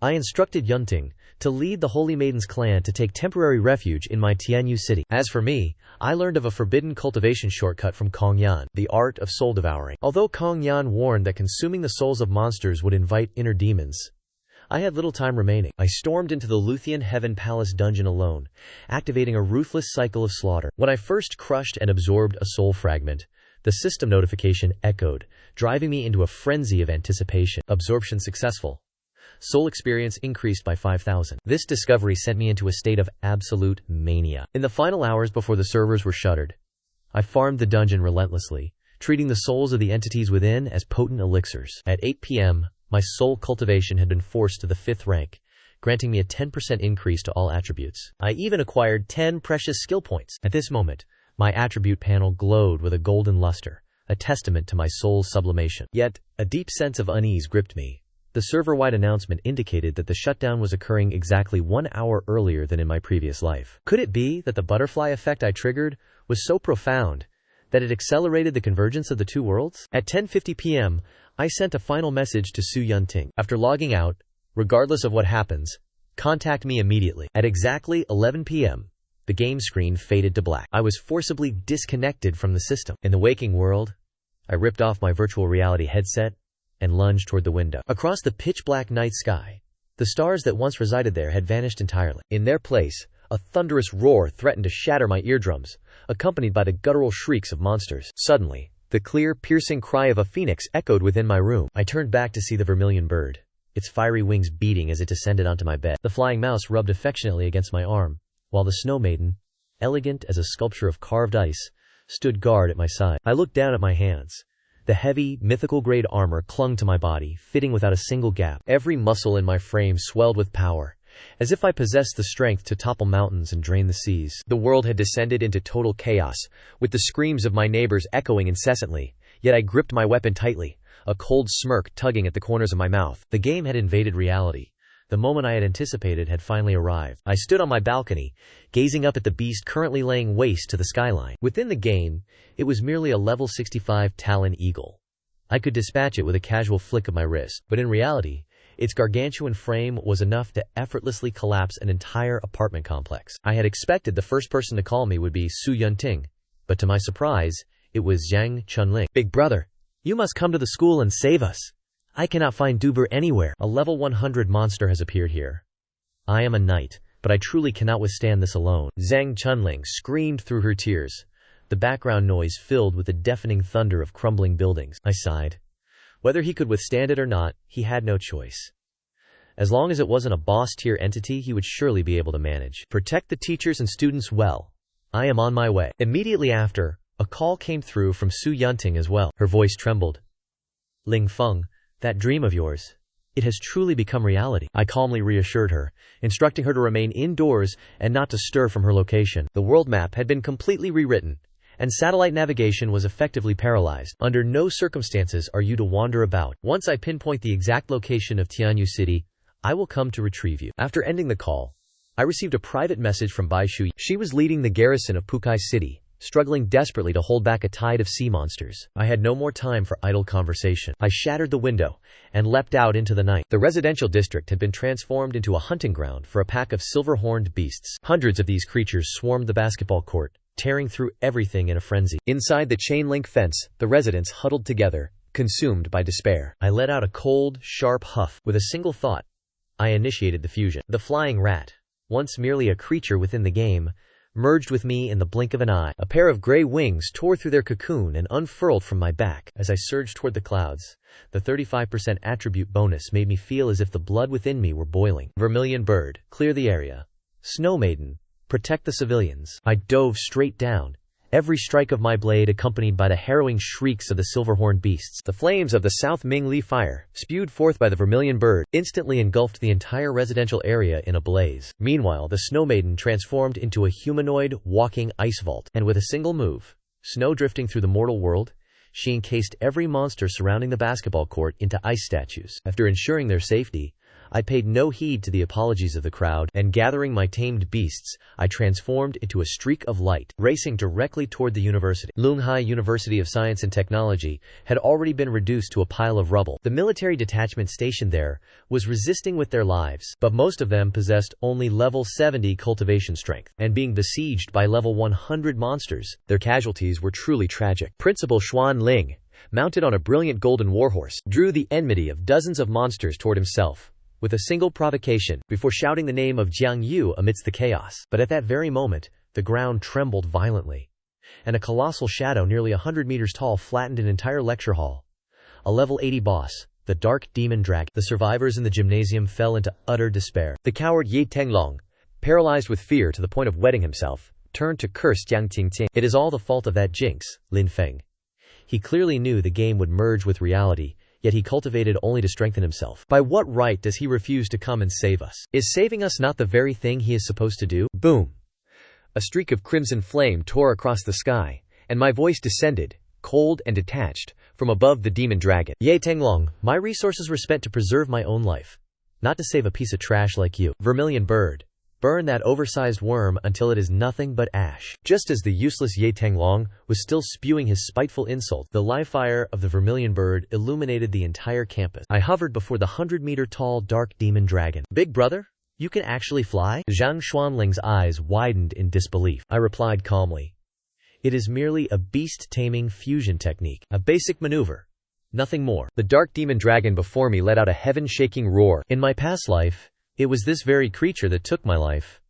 I instructed Yunting to lead the Holy Maiden's clan to take temporary refuge in my Tianyu city. As for me, I learned of a forbidden cultivation shortcut from Kong Yan, the art of soul devouring. Although Kong Yan warned that consuming the souls of monsters would invite inner demons, I had little time remaining. I stormed into the Luthian Heaven Palace dungeon alone, activating a ruthless cycle of slaughter. When I first crushed and absorbed a soul fragment, the system notification echoed, driving me into a frenzy of anticipation. Absorption successful. Soul experience increased by 5,000. This discovery sent me into a state of absolute mania. In the final hours before the servers were shuttered, I farmed the dungeon relentlessly, treating the souls of the entities within as potent elixirs. At 8 p.m., my soul cultivation had been forced to the 5th rank, granting me a 10% increase to all attributes. I even acquired 10 precious skill points. At this moment, my attribute panel glowed with a golden luster, a testament to my soul's sublimation. Yet, a deep sense of unease gripped me. The server-wide announcement indicated that the shutdown was occurring exactly 1 hour earlier than in my previous life. Could it be that the butterfly effect I triggered was so profound that it accelerated the convergence of the two worlds? At 10:50 p.m., I sent a final message to Su Yunting. After logging out, regardless of what happens, contact me immediately. At exactly 11 p.m., the game screen faded to black. I was forcibly disconnected from the system. In the waking world, I ripped off my virtual reality headset and lunged toward the window. Across the pitch-black night sky, the stars that once resided there had vanished entirely. In their place, a thunderous roar threatened to shatter my eardrums, accompanied by the guttural shrieks of monsters. Suddenly, the clear, piercing cry of a phoenix echoed within my room. I turned back to see the vermilion bird, its fiery wings beating as it descended onto my bed. The flying mouse rubbed affectionately against my arm, while the snow maiden, elegant as a sculpture of carved ice, stood guard at my side. I looked down at my hands. The heavy, mythical-grade armor clung to my body, fitting without a single gap. Every muscle in my frame swelled with power, as if I possessed the strength to topple mountains and drain the seas. The world had descended into total chaos, with the screams of my neighbors echoing incessantly, yet I gripped my weapon tightly, a cold smirk tugging at the corners of my mouth. The game had invaded reality. The moment I had anticipated had finally arrived. I stood on my balcony, gazing up at the beast currently laying waste to the skyline. Within the game, it was merely a level 65 Talon Eagle. I could dispatch it with a casual flick of my wrist, but in reality, its gargantuan frame was enough to effortlessly collapse an entire apartment complex. I had expected the first person to call me would be Su Yunting, but to my surprise, it was Zhang Chunling. "Big brother, you must come to the school and save us. I cannot find Duber anywhere. A level 100 monster has appeared here. I am a knight, but I truly cannot withstand this alone." Zhang Chunling screamed through her tears. The background noise filled with the deafening thunder of crumbling buildings. I sighed. Whether he could withstand it or not, he had no choice. As long as it wasn't a boss-tier entity, he would surely be able to manage. "Protect the teachers and students well. I am on my way." Immediately after, a call came through from Su Yunting as well. Her voice trembled. "Ling Feng, that dream of yours, it has truly become reality." I calmly reassured her, instructing her to remain indoors and not to stir from her location. The world map had been completely rewritten, and satellite navigation was effectively paralyzed. Under no circumstances are you to wander about. Once I pinpoint the exact location of Tianyu City, I will come to retrieve you. After ending the call, I received a private message from Bai Shu. She was leading the garrison of Pukai City, struggling desperately to hold back a tide of sea monsters. I had no more time for idle conversation. I shattered the window and leapt out into the night. The residential district had been transformed into a hunting ground for a pack of silver-horned beasts. Hundreds of these creatures swarmed the basketball court, tearing through everything in a frenzy. Inside the chain-link fence, the residents huddled together, consumed by despair. I let out a cold, sharp huff. With a single thought, I initiated the fusion. The flying rat, once merely a creature within the game, merged with me in the blink of an eye. A pair of gray wings tore through their cocoon and unfurled from my back. As I surged toward the clouds, the 35% attribute bonus made me feel as if the blood within me were boiling. Vermilion bird, clear the area. Snow maiden, protect the civilians. I dove straight down, every strike of my blade accompanied by the harrowing shrieks of the silver-horned beasts. The flames of the South Ming Li fire, spewed forth by the vermilion bird, instantly engulfed the entire residential area in a blaze. Meanwhile, the snow maiden transformed into a humanoid, walking ice vault, and with a single move, snow drifting through the mortal world, she encased every monster surrounding the basketball court into ice statues. After ensuring their safety, I paid no heed to the apologies of the crowd, and gathering my tamed beasts, I transformed into a streak of light, racing directly toward the university. Lunghai University of Science and Technology had already been reduced to a pile of rubble. The military detachment stationed there was resisting with their lives, but most of them possessed only level 70 cultivation strength, and being besieged by level 100 monsters, their casualties were truly tragic. Principal Xuan Ling, mounted on a brilliant golden warhorse, drew the enmity of dozens of monsters toward himself with a single provocation, before shouting the name of Jiang Yu amidst the chaos. But at that very moment, the ground trembled violently, and a colossal shadow nearly 100 meters tall flattened an entire lecture hall. A level 80 boss, the dark demon dragon. The survivors in the gymnasium fell into utter despair. The coward Ye Tenglong, paralyzed with fear to the point of wetting himself, turned to curse Jiang Tingting. "It is all the fault of that jinx, Lin Feng. He clearly knew the game would merge with reality, yet he cultivated only to strengthen himself. By what right does he refuse to come and save us? Is saving us not the very thing he is supposed to do?" Boom! A streak of crimson flame tore across the sky, and my voice descended, cold and detached, from above the demon dragon. "Ye Tenglong, my resources were spent to preserve my own life, not to save a piece of trash like you. Vermilion bird, burn that oversized worm until it is nothing but ash." Just as the useless Ye Tenglong was still spewing his spiteful insult, the live fire of the vermilion bird illuminated the entire campus. I hovered before the 100-meter-tall dark demon dragon. "Big brother, you can actually fly?" Zhang Xuanling's eyes widened in disbelief. I replied calmly, "It is merely a beast-taming fusion technique, a basic maneuver, nothing more." The dark demon dragon before me let out a heaven-shaking roar. In my past life, it was this very creature that took my life.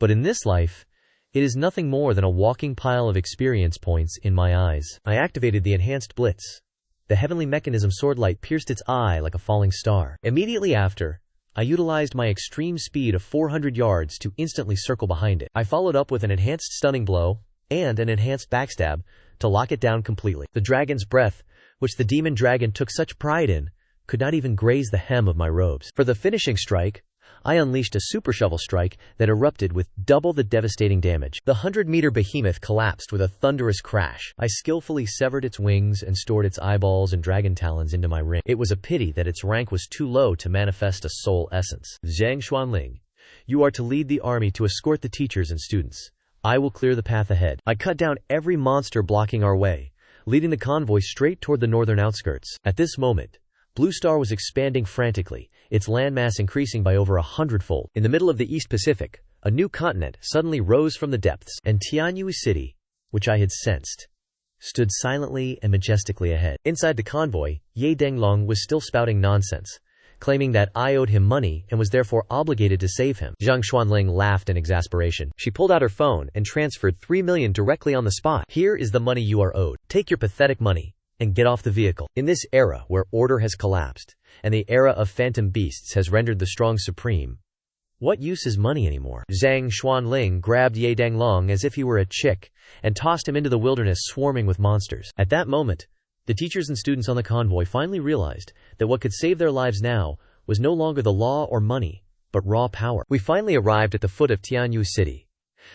But in this life, it is nothing more than a walking pile of experience points in my eyes. I activated the enhanced blitz. The heavenly mechanism swordlight pierced its eye like a falling star. Immediately after, I utilized my extreme speed of 400 yards to instantly circle behind it. I followed up with an enhanced stunning blow and an enhanced backstab to lock it down completely. The dragon's breath, which the demon dragon took such pride in, could not even graze the hem of my robes. For the finishing strike, I unleashed a super shovel strike that erupted with double the devastating damage. The 100-meter behemoth collapsed with a thunderous crash. I skillfully severed its wings and stored its eyeballs and dragon talons into my ring. It was a pity that its rank was too low to manifest a soul essence. "Zhang Xuanling, you are to lead the army to escort the teachers and students. I will clear the path ahead." I cut down every monster blocking our way, leading the convoy straight toward the northern outskirts. At this moment, Blue Star was expanding frantically, its landmass increasing by over 100-fold. In the middle of the East Pacific, a new continent suddenly rose from the depths, and Tianyu City, which I had sensed, stood silently and majestically ahead. Inside the convoy, Ye Denglong was still spouting nonsense, claiming that I owed him money and was therefore obligated to save him. Zhang Xuanling laughed in exasperation. She pulled out her phone and transferred 3 million directly on the spot. Here is the money you are owed. Take your pathetic money and get off the vehicle. In this era where order has collapsed and the era of phantom beasts has rendered the strong supreme, what use is money anymore? Zhang Xuanling grabbed Ye Denglong as if he were a chick and tossed him into the wilderness swarming with monsters. At that moment, the teachers and students on the convoy finally realized that what could save their lives now was no longer the law or money, but raw power. We finally arrived at the foot of Tianyu City.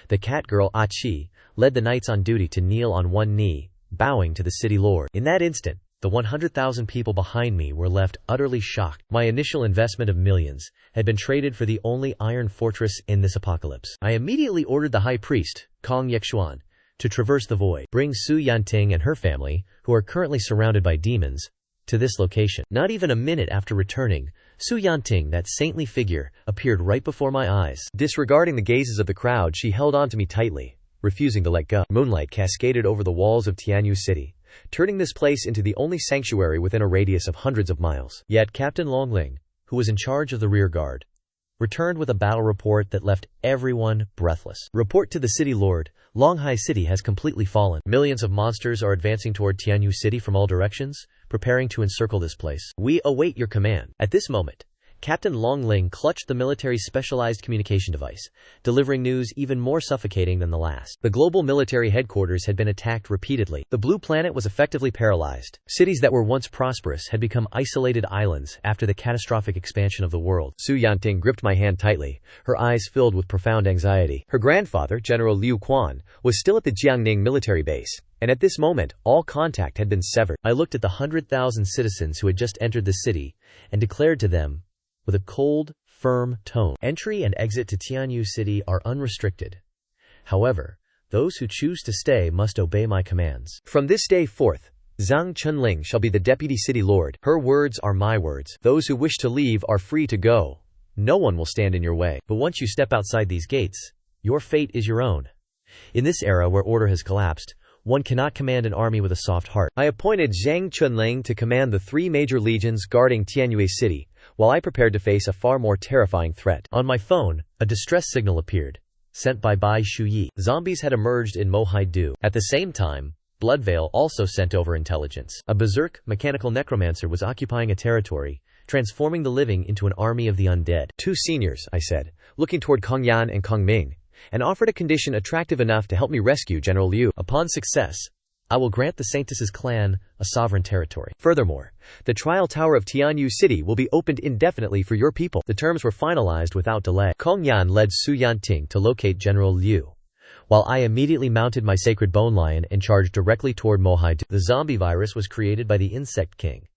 The cat girl Achi led the knights on duty to kneel on one knee, bowing to the city lord. In that instant, the 100,000 people behind me were left utterly shocked. My initial investment of millions had been traded for the only iron fortress in this apocalypse. I immediately ordered the high priest, Kong Yexuan, to traverse the void, bring Su Yanting and her family, who are currently surrounded by demons, to this location. Not even a minute after returning, Su Yanting, that saintly figure, appeared right before my eyes. Disregarding the gazes of the crowd, she held on to me tightly, refusing to let go. Moonlight cascaded over the walls of Tianyu City, turning this place into the only sanctuary within a radius of hundreds of miles. Yet Captain Longling, who was in charge of the rear guard, returned with a battle report that left everyone breathless. Report to the city lord, Longhai City has completely fallen. Millions of monsters are advancing toward Tianyu City from all directions, preparing to encircle this place. We await your command. At this moment, Captain Longling clutched the military's specialized communication device, delivering news even more suffocating than the last. The global military headquarters had been attacked repeatedly. The blue planet was effectively paralyzed. Cities that were once prosperous had become isolated islands after the catastrophic expansion of the world. Su Yanting gripped my hand tightly, her eyes filled with profound anxiety. Her grandfather, General Liu Quan, was still at the Jiangning military base, and at this moment, all contact had been severed. I looked at the 100,000 citizens who had just entered the city and declared to them, with a cold, firm tone, entry and exit to Tianyu City are unrestricted. However, those who choose to stay must obey my commands. From this day forth, Zhang Chunling shall be the deputy city lord. Her words are my words. Those who wish to leave are free to go. No one will stand in your way. But once you step outside these gates, your fate is your own. In this era where order has collapsed, one cannot command an army with a soft heart. I appointed Zhang Chunling to command the 3 major legions guarding Tianyu City, while I prepared to face a far more terrifying threat. On my phone, a distress signal appeared, sent by Bai Shuyi. Zombies had emerged in Mohai-do. At the same time, Bloodveil also sent over intelligence. A berserk, mechanical necromancer was occupying a territory, transforming the living into an army of the undead. 2 seniors, I said, looking toward Kong Yan and Kong Ming, and offered a condition attractive enough to help me rescue General Liu. Upon success, I will grant the Sanctus's clan a sovereign territory. Furthermore, the trial tower of Tianyu City will be opened indefinitely for your people. The terms were finalized without delay. Kong Yan led Su Yanting to locate General Liu, while I immediately mounted my sacred bone lion and charged directly toward Mohai-do. The zombie virus was created by the Insect King.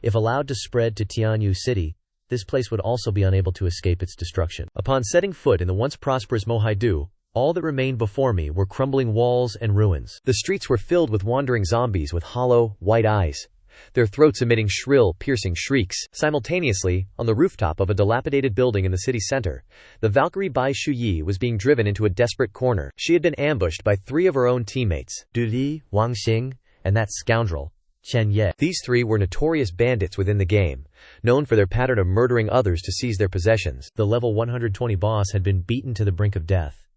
If allowed to spread to Tianyu City, this place would also be unable to escape its destruction. Upon setting foot in the once prosperous Mohai-do, all that remained before me were crumbling walls and ruins. The streets were filled with wandering zombies with hollow, white eyes, their throats emitting shrill, piercing shrieks. Simultaneously, on the rooftop of a dilapidated building in the city center, the Valkyrie Bai Shuyi was being driven into a desperate corner. She had been ambushed by 3 of her own teammates, Du Li, Wang Xing, and that scoundrel, Chen Ye. These 3 were notorious bandits within the game, known for their pattern of murdering others to seize their possessions. The level 120 boss had been beaten to the brink of death,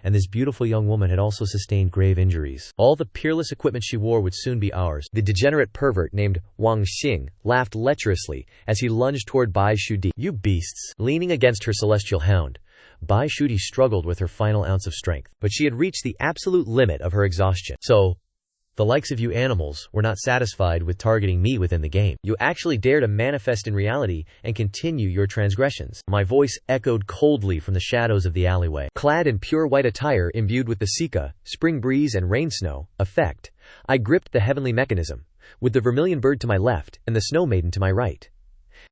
and this beautiful young woman had also sustained grave injuries. All the peerless equipment she wore would soon be ours. The degenerate pervert named Wang Xing laughed lecherously as he lunged toward Bai Shudi. You beasts! Leaning against her celestial hound, Bai Shudi struggled with her final ounce of strength, but she had reached the absolute limit of her exhaustion. So, the likes of you animals were not satisfied with targeting me within the game. You actually dare to manifest in reality and continue your transgressions. My voice echoed coldly from the shadows of the alleyway. Clad in pure white attire imbued with the Sika, spring breeze and rain snow effect, I gripped the heavenly mechanism, with the vermilion bird to my left and the snow maiden to my right.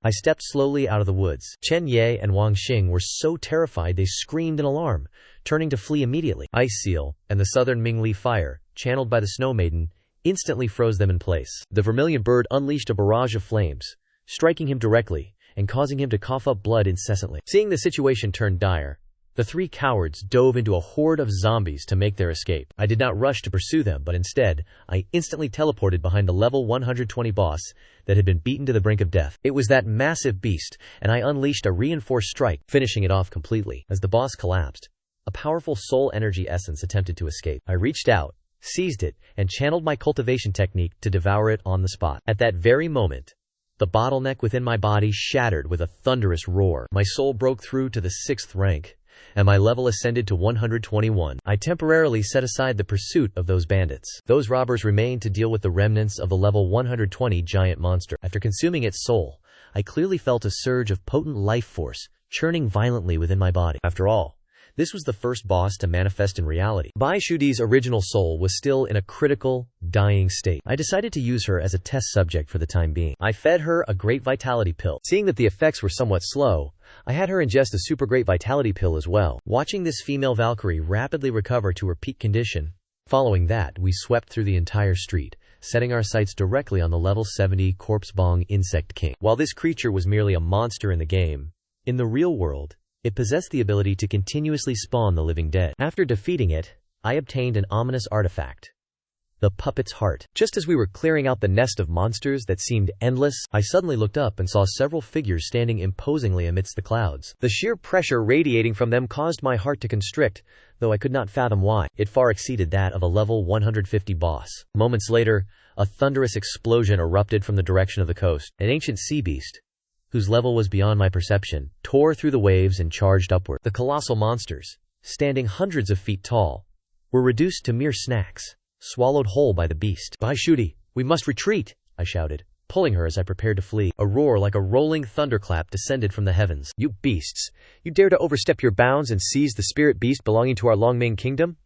I stepped slowly out of the woods. Chen Ye and Wang Xing were so terrified they screamed in alarm, turning to flee immediately. Ice Seal and the southern Mingli fire, channeled by the Snow Maiden, instantly froze them in place. The vermilion bird unleashed a barrage of flames, striking him directly and causing him to cough up blood incessantly. Seeing the situation turn dire, The three cowards dove into a horde of zombies to make their escape. I did not rush to pursue them, but instead, I instantly teleported behind the level 120 boss that had been beaten to the brink of death. It was that massive beast, and I unleashed a reinforced strike, finishing it off completely. As the boss collapsed, a powerful soul energy essence attempted to escape. I reached out, seized it, and channeled my cultivation technique to devour it on the spot. At that very moment, the bottleneck within my body shattered with a thunderous roar. My soul broke through to the 6th rank, and my level ascended to 121. I temporarily set aside the pursuit of those bandits. Those robbers remained to deal with the remnants of the level 120 giant monster. After consuming its soul, I clearly felt a surge of potent life force churning violently within my body. After all, this was the first boss to manifest in reality. Bai Shudi's original soul was still in a critical, dying state. I decided to use her as a test subject for the time being. I fed her a great vitality pill. Seeing that the effects were somewhat slow, I had her ingest a super great vitality pill as well. Watching this female Valkyrie rapidly recover to her peak condition, following that, we swept through the entire street, setting our sights directly on the level 70 Corpse Bong Insect King. While this creature was merely a monster in the game, in the real world, it possessed the ability to continuously spawn the living dead. After defeating it, I obtained an ominous artifact, the puppet's heart. Just as we were clearing out the nest of monsters that seemed endless, I suddenly looked up and saw several figures standing imposingly amidst the clouds. The sheer pressure radiating from them caused my heart to constrict, though I could not fathom why. It far exceeded that of a level 150 boss. Moments later, a thunderous explosion erupted from the direction of the coast. An ancient sea beast, whose level was beyond my perception, tore through the waves and charged upward. The colossal monsters, standing hundreds of feet tall, were reduced to mere snacks, swallowed whole by the beast. "Bai Shudi, we must retreat!" I shouted, pulling her as I prepared to flee. A roar like a rolling thunderclap descended from the heavens. "You beasts! You dare to overstep your bounds and seize the spirit beast belonging to our Longming kingdom?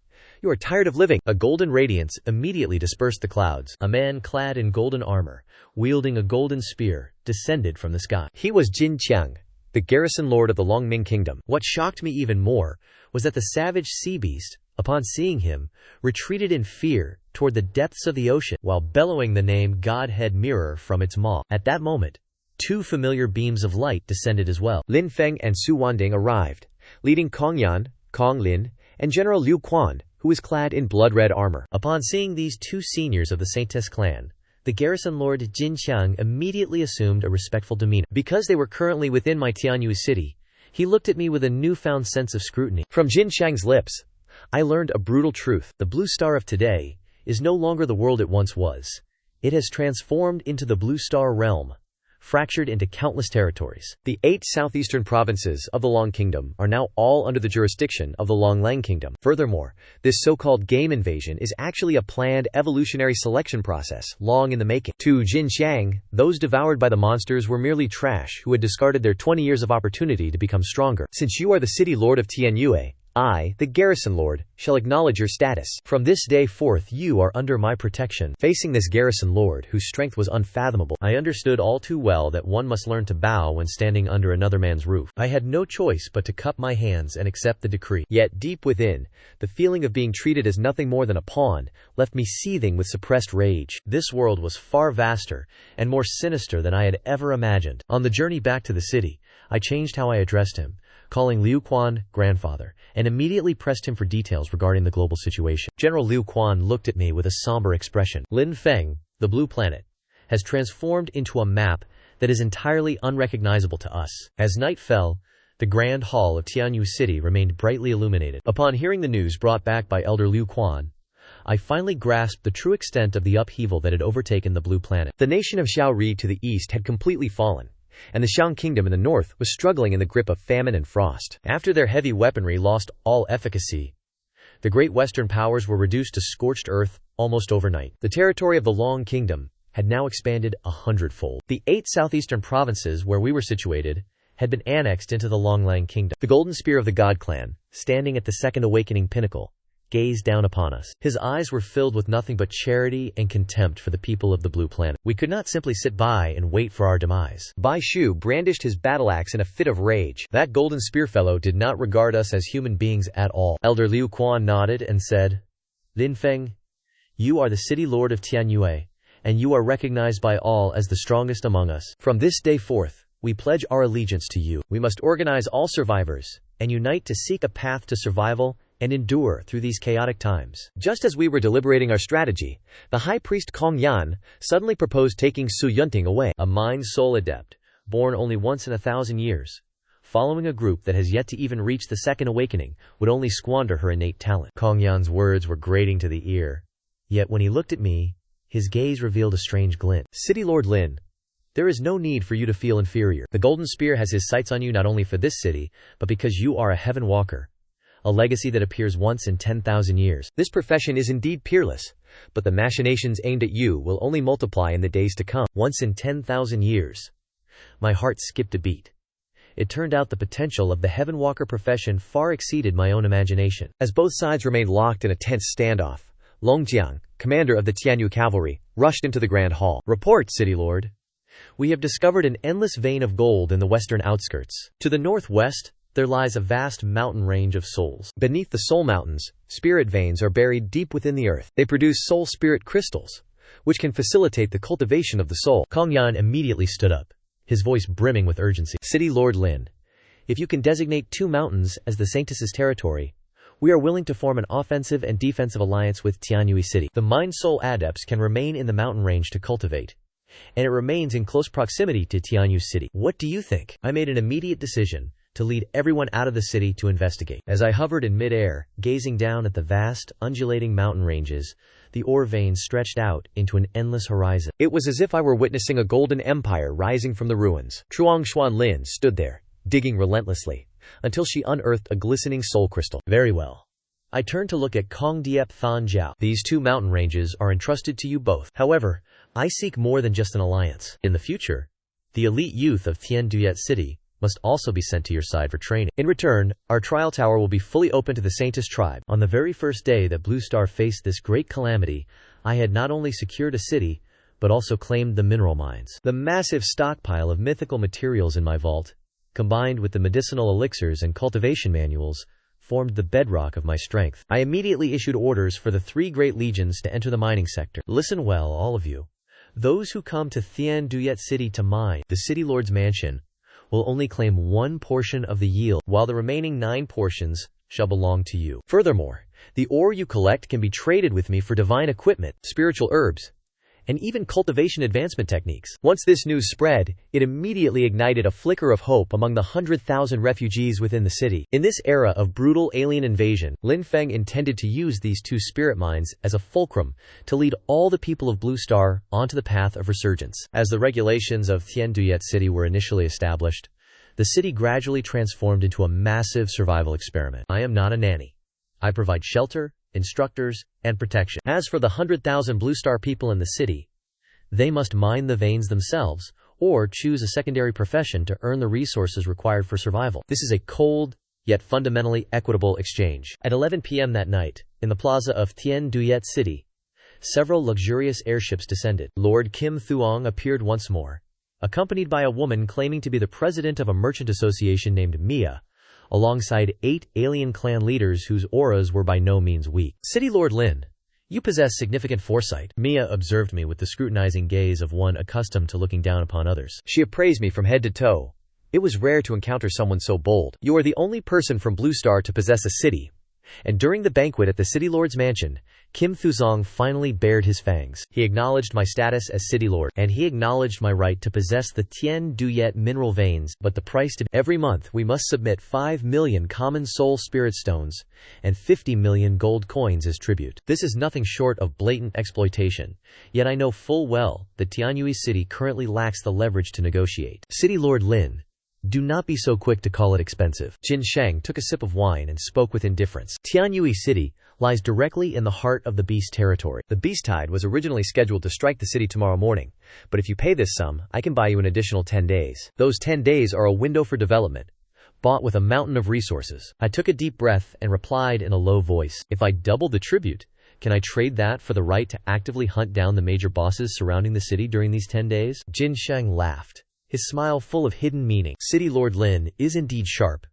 You are tired of living!" A golden radiance immediately dispersed the clouds. A man clad in golden armor, wielding a golden spear, descended from the sky. He was Jin Qiang, the garrison lord of the Longming kingdom. What shocked me even more was that the savage sea beast, upon seeing him, retreated in fear toward the depths of the ocean, while bellowing the name Godhead Mirror from its maw. At that moment, two familiar beams of light descended as well. Lin Feng and Su Wanding arrived, leading Kong Yan, Kong Lin, and General Liu Quan, who was clad in blood-red armor. Upon seeing these two seniors of the Saintess clan, the garrison lord Jin Qiang immediately assumed a respectful demeanor. Because they were currently within my Tianyu city, he looked at me with a newfound sense of scrutiny. From Jin Qiang's lips, I learned a brutal truth. The blue star of today is no longer the world it once was. It has transformed into the blue star realm, fractured into countless territories. The 8 southeastern provinces of the Long Kingdom are now all under the jurisdiction of the Longlang Kingdom. Furthermore, this so-called game invasion is actually a planned evolutionary selection process, long in the making. To Jin Qiang, those devoured by the monsters were merely trash who had discarded their 20 years of opportunity to become stronger. Since you are the city lord of Tianyue, I, the garrison lord, shall acknowledge your status. From this day forth you are under my protection. Facing this garrison lord, whose strength was unfathomable, I understood all too well that one must learn to bow when standing under another man's roof. I had no choice but to cup my hands and accept the decree. Yet deep within, the feeling of being treated as nothing more than a pawn left me seething with suppressed rage. This world was far vaster and more sinister than I had ever imagined. On the journey back to the city, I changed how I addressed him, calling Liu Quan grandfather, and immediately pressed him for details regarding the global situation. General Liu Quan looked at me with a somber expression. Lin Feng, the blue planet, has transformed into a map that is entirely unrecognizable to us. As night fell, the grand hall of Tianyu City remained brightly illuminated. Upon hearing the news brought back by Elder Liu Quan, I finally grasped the true extent of the upheaval that had overtaken the blue planet. The nation of Xiaori to the east had completely fallen, and the Xiang Kingdom in the north was struggling in the grip of famine and frost. After their heavy weaponry lost all efficacy, the great Western powers were reduced to scorched earth almost overnight. The territory of the Long Kingdom had now expanded 100-fold. The 8 southeastern provinces where we were situated had been annexed into the Longlang Kingdom. The golden spear of the God Clan, standing at the second awakening pinnacle, gazed down upon us. His eyes were filled with nothing but charity and contempt for the people of the blue planet. We could not simply sit by and wait for our demise. Bai Shu brandished his battle axe in a fit of rage. That golden spear fellow did not regard us as human beings at all. Elder Liu Quan nodded and said, Lin Feng, you are the city lord of Tianyue, and you are recognized by all as the strongest among us. From this day forth, we pledge our allegiance to you. We must organize all survivors and unite to seek a path to survival and endure through these chaotic times. Just as we were deliberating our strategy, the high priest Kong Yan suddenly proposed taking Su Yunting away, a mind-soul adept, born only once in 1,000 years. Following a group that has yet to even reach the second awakening would only squander her innate talent. Kong Yan's words were grating to the ear. Yet when he looked at me, his gaze revealed a strange glint. City Lord Lin, there is no need for you to feel inferior. The Golden Spear has his sights on you not only for this city, but because you are a heaven walker. A legacy that appears once in 10,000 years. This profession is indeed peerless, but the machinations aimed at you will only multiply in the days to come. Once in 10,000 years. My heart skipped a beat. It turned out the potential of the Heaven Walker profession far exceeded my own imagination. As both sides remained locked in a tense standoff, Longjiang, commander of the Tianyu cavalry, rushed into the Grand Hall. Report, City Lord. We have discovered an endless vein of gold in the western outskirts. To the northwest, there lies a vast mountain range of souls. Beneath the soul mountains, spirit veins are buried deep within the earth. They produce soul spirit crystals, which can facilitate the cultivation of the soul. Kong Yan immediately stood up, his voice brimming with urgency. City Lord Lin, if you can designate 2 mountains as the Sanctus's territory, we are willing to form an offensive and defensive alliance with Tianyu City. The mind-soul adepts can remain in the mountain range to cultivate, and it remains in close proximity to Tianyu City. What do you think? I made an immediate decision to lead everyone out of the city to investigate. As I hovered in mid-air, gazing down at the vast, undulating mountain ranges, the ore veins stretched out into an endless horizon. It was as if I were witnessing a golden empire rising from the ruins. Truong Xuan Lin stood there, digging relentlessly, until she unearthed a glistening soul crystal. Very well. I turned to look at Kong Diep Than Jiao. These 2 mountain ranges are entrusted to you both. However, I seek more than just an alliance. In the future, the elite youth of Tien Duyet City must also be sent to your side for training. In return, our trial tower will be fully open to the Sanctus tribe. On the very first day that Blue Star faced this great calamity, I had not only secured a city, but also claimed the mineral mines. The massive stockpile of mythical materials in my vault, combined with the medicinal elixirs and cultivation manuals, formed the bedrock of my strength. I immediately issued orders for the 3 great legions to enter the mining sector. Listen well, all of you. Those who come to Tien Duyet City to mine, the City Lord's mansion, will only claim 1 portion of the yield, while the remaining 9 portions shall belong to you. Furthermore, the ore you collect can be traded with me for divine equipment, spiritual herbs, and even cultivation advancement techniques. Once this news spread, it immediately ignited a flicker of hope among the 100,000 refugees within the city. In this era of brutal alien invasion, Lin Feng intended to use these 2 spirit mines as a fulcrum to lead all the people of Blue Star onto the path of resurgence. As the regulations of Tien Duyet City were initially established, the city gradually transformed into a massive survival experiment. I am not a nanny. I provide shelter, instructors, and protection. As for the 100,000 Blue Star people in the city, they must mine the veins themselves, or choose a secondary profession to earn the resources required for survival. This is a cold, yet fundamentally equitable exchange. At 11 p.m. that night, in the plaza of Tien Duyet City, several luxurious airships descended. Lord Kim Thuong appeared once more, accompanied by a woman claiming to be the president of a merchant association named Mia, alongside 8 alien clan leaders whose auras were by no means weak. City Lord Lin, you possess significant foresight. Mia observed me with the scrutinizing gaze of one accustomed to looking down upon others. She appraised me from head to toe. It was rare to encounter someone so bold. You are the only person from Blue Star to possess a city. And during the banquet at the City Lord's mansion, Kim Thuzong finally bared his fangs. He acknowledged my status as City Lord, and he acknowledged my right to possess the Tien Duyet mineral veins, but the price to every month we must submit 5 million common soul spirit stones and 50 million gold coins as tribute. This is nothing short of blatant exploitation, yet I know full well that Tianyui City currently lacks the leverage to negotiate. City Lord Lin, do not be so quick to call it expensive. Jin Sheng took a sip of wine and spoke with indifference. Tianyui City lies directly in the heart of the Beast territory. The Beast Tide was originally scheduled to strike the city tomorrow morning, but if you pay this sum, I can buy you an additional 10 days. Those 10 days are a window for development, bought with a mountain of resources. I took a deep breath and replied in a low voice, if I double the tribute, can I trade that for the right to actively hunt down the major bosses surrounding the city during these 10 days? Jin Sheng laughed, his smile full of hidden meaning. City Lord Lin is indeed sharp.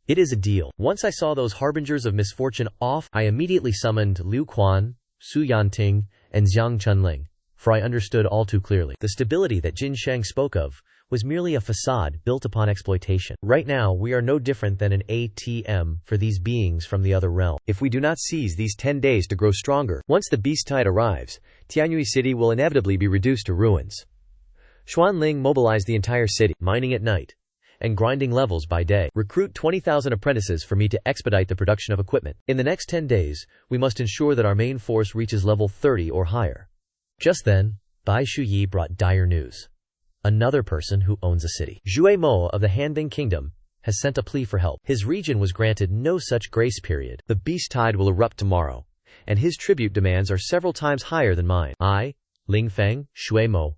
It is a deal. Once I saw those harbingers of misfortune off, I immediately summoned Liu Quan, Su Yanting, and Zhang Chunling, for I understood all too clearly. The stability that Jin Sheng spoke of was merely a facade built upon exploitation. Right now, we are no different than an ATM for these beings from the other realm. If we do not seize these 10 days to grow stronger, once the beast tide arrives, Tianyui City will inevitably be reduced to ruins. Xuanling mobilized the entire city, mining at night and grinding levels by day. Recruit 20,000 apprentices for me to expedite the production of equipment. In the next 10 days, we must ensure that our main force reaches level 30 or higher. Just then, Bai Shuyi brought dire news. Another person who owns a city, Zhui Mo of the Hanbing Kingdom, has sent a plea for help. His region was granted no such grace period. The beast tide will erupt tomorrow, and his tribute demands are several times higher than mine. I, Ling Feng, Zhui Mo.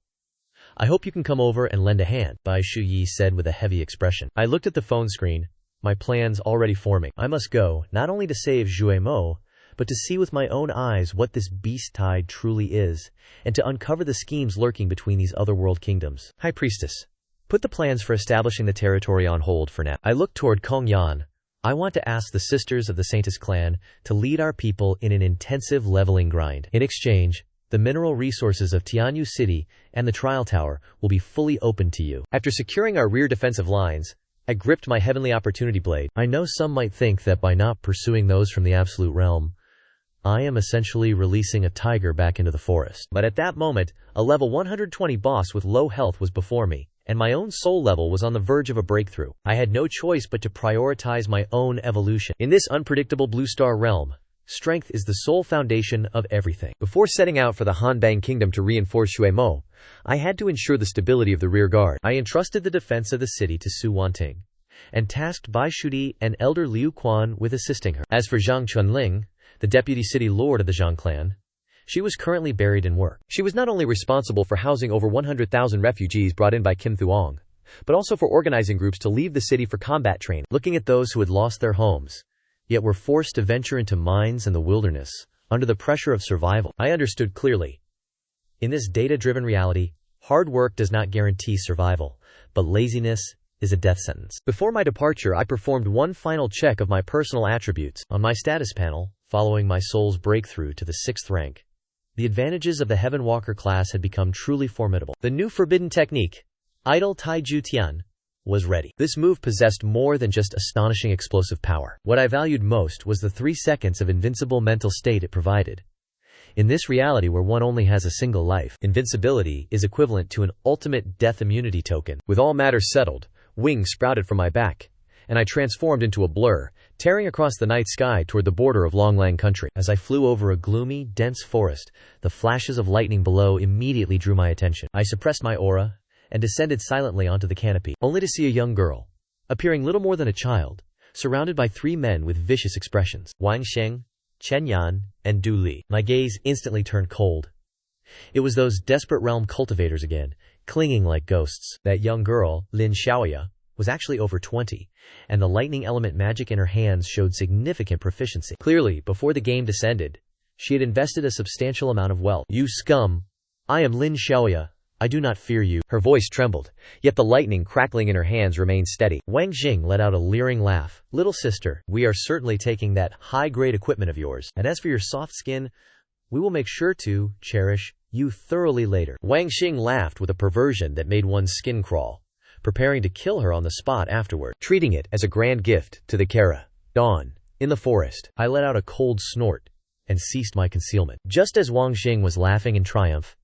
I hope you can come over and lend a hand, Bai Shuyi said with a heavy expression. I looked at the phone screen, my plans already forming. I must go, not only to save Zhui Mo, but to see with my own eyes what this beast tide truly is, and to uncover the schemes lurking between these otherworld kingdoms. High Priestess, put the plans for establishing the territory on hold for now. I looked toward Kong Yan. I want to ask the sisters of the Saintis clan to lead our people in an intensive leveling grind. In exchange, the mineral resources of Tianyu City and the Trial Tower will be fully open to you. After securing our rear defensive lines, I gripped my heavenly opportunity blade. I know some might think that by not pursuing those from the absolute realm, I am essentially releasing a tiger back into the forest. But at that moment, a level 120 boss with low health was before me, and my own soul level was on the verge of a breakthrough. I had no choice but to prioritize my own evolution. In this unpredictable blue star realm, strength is the sole foundation of everything. Before setting out for the Hanbang Kingdom to reinforce Zhui Mo, I had to ensure the stability of the rear guard. I entrusted the defense of the city to Su Wanting, and tasked Bai Shudi and Elder Liu Quan with assisting her. As for Zhang Chunling, the deputy city lord of the Zhang clan, she was currently buried in work. She was not only responsible for housing over 100,000 refugees brought in by Kim Thuong, but also for organizing groups to leave the city for combat training. Looking at those who had lost their homes, yet were forced to venture into mines and the wilderness, under the pressure of survival, I understood clearly. In this data-driven reality, hard work does not guarantee survival, but laziness is a death sentence. Before my departure, I performed one final check of my personal attributes. On my status panel, following my soul's breakthrough to the 6th rank, the advantages of the Heaven Walker class had become truly formidable. The new forbidden technique, Idle Taiju Tian, was ready. This move possessed more than just astonishing explosive power. What I valued most was the 3 seconds of invincible mental state it provided. In this reality where one only has a single life, invincibility is equivalent to an ultimate death immunity token. With all matters settled, wings sprouted from my back, and I transformed into a blur, tearing across the night sky toward the border of Longlang country. As I flew over a gloomy, dense forest, the flashes of lightning below immediately drew my attention. I suppressed my aura and descended silently onto the canopy, only to see a young girl, appearing little more than a child, surrounded by 3 men with vicious expressions, Wang Sheng, Chen Yan, and Du Li. My gaze instantly turned cold. It was those desperate realm cultivators again, clinging like ghosts. That young girl, Lin Xiaoya, was actually over 20, and the lightning element magic in her hands showed significant proficiency. Clearly, before the game descended, she had invested a substantial amount of wealth. You scum! I am Lin Xiaoya. I do not fear you. Her voice trembled, yet the lightning crackling in her hands remained steady. Wang Jing let out a leering laugh. Little sister, we are certainly taking that high-grade equipment of yours, and as for your soft skin, we will make sure to cherish you thoroughly later. Wang Xing laughed with a perversion that made one's skin crawl, preparing to kill her on the spot afterward, treating it as a grand gift to the Kara. Dawn. In the forest, I let out a cold snort and ceased my concealment. Just as Wang Xing was laughing in triumph,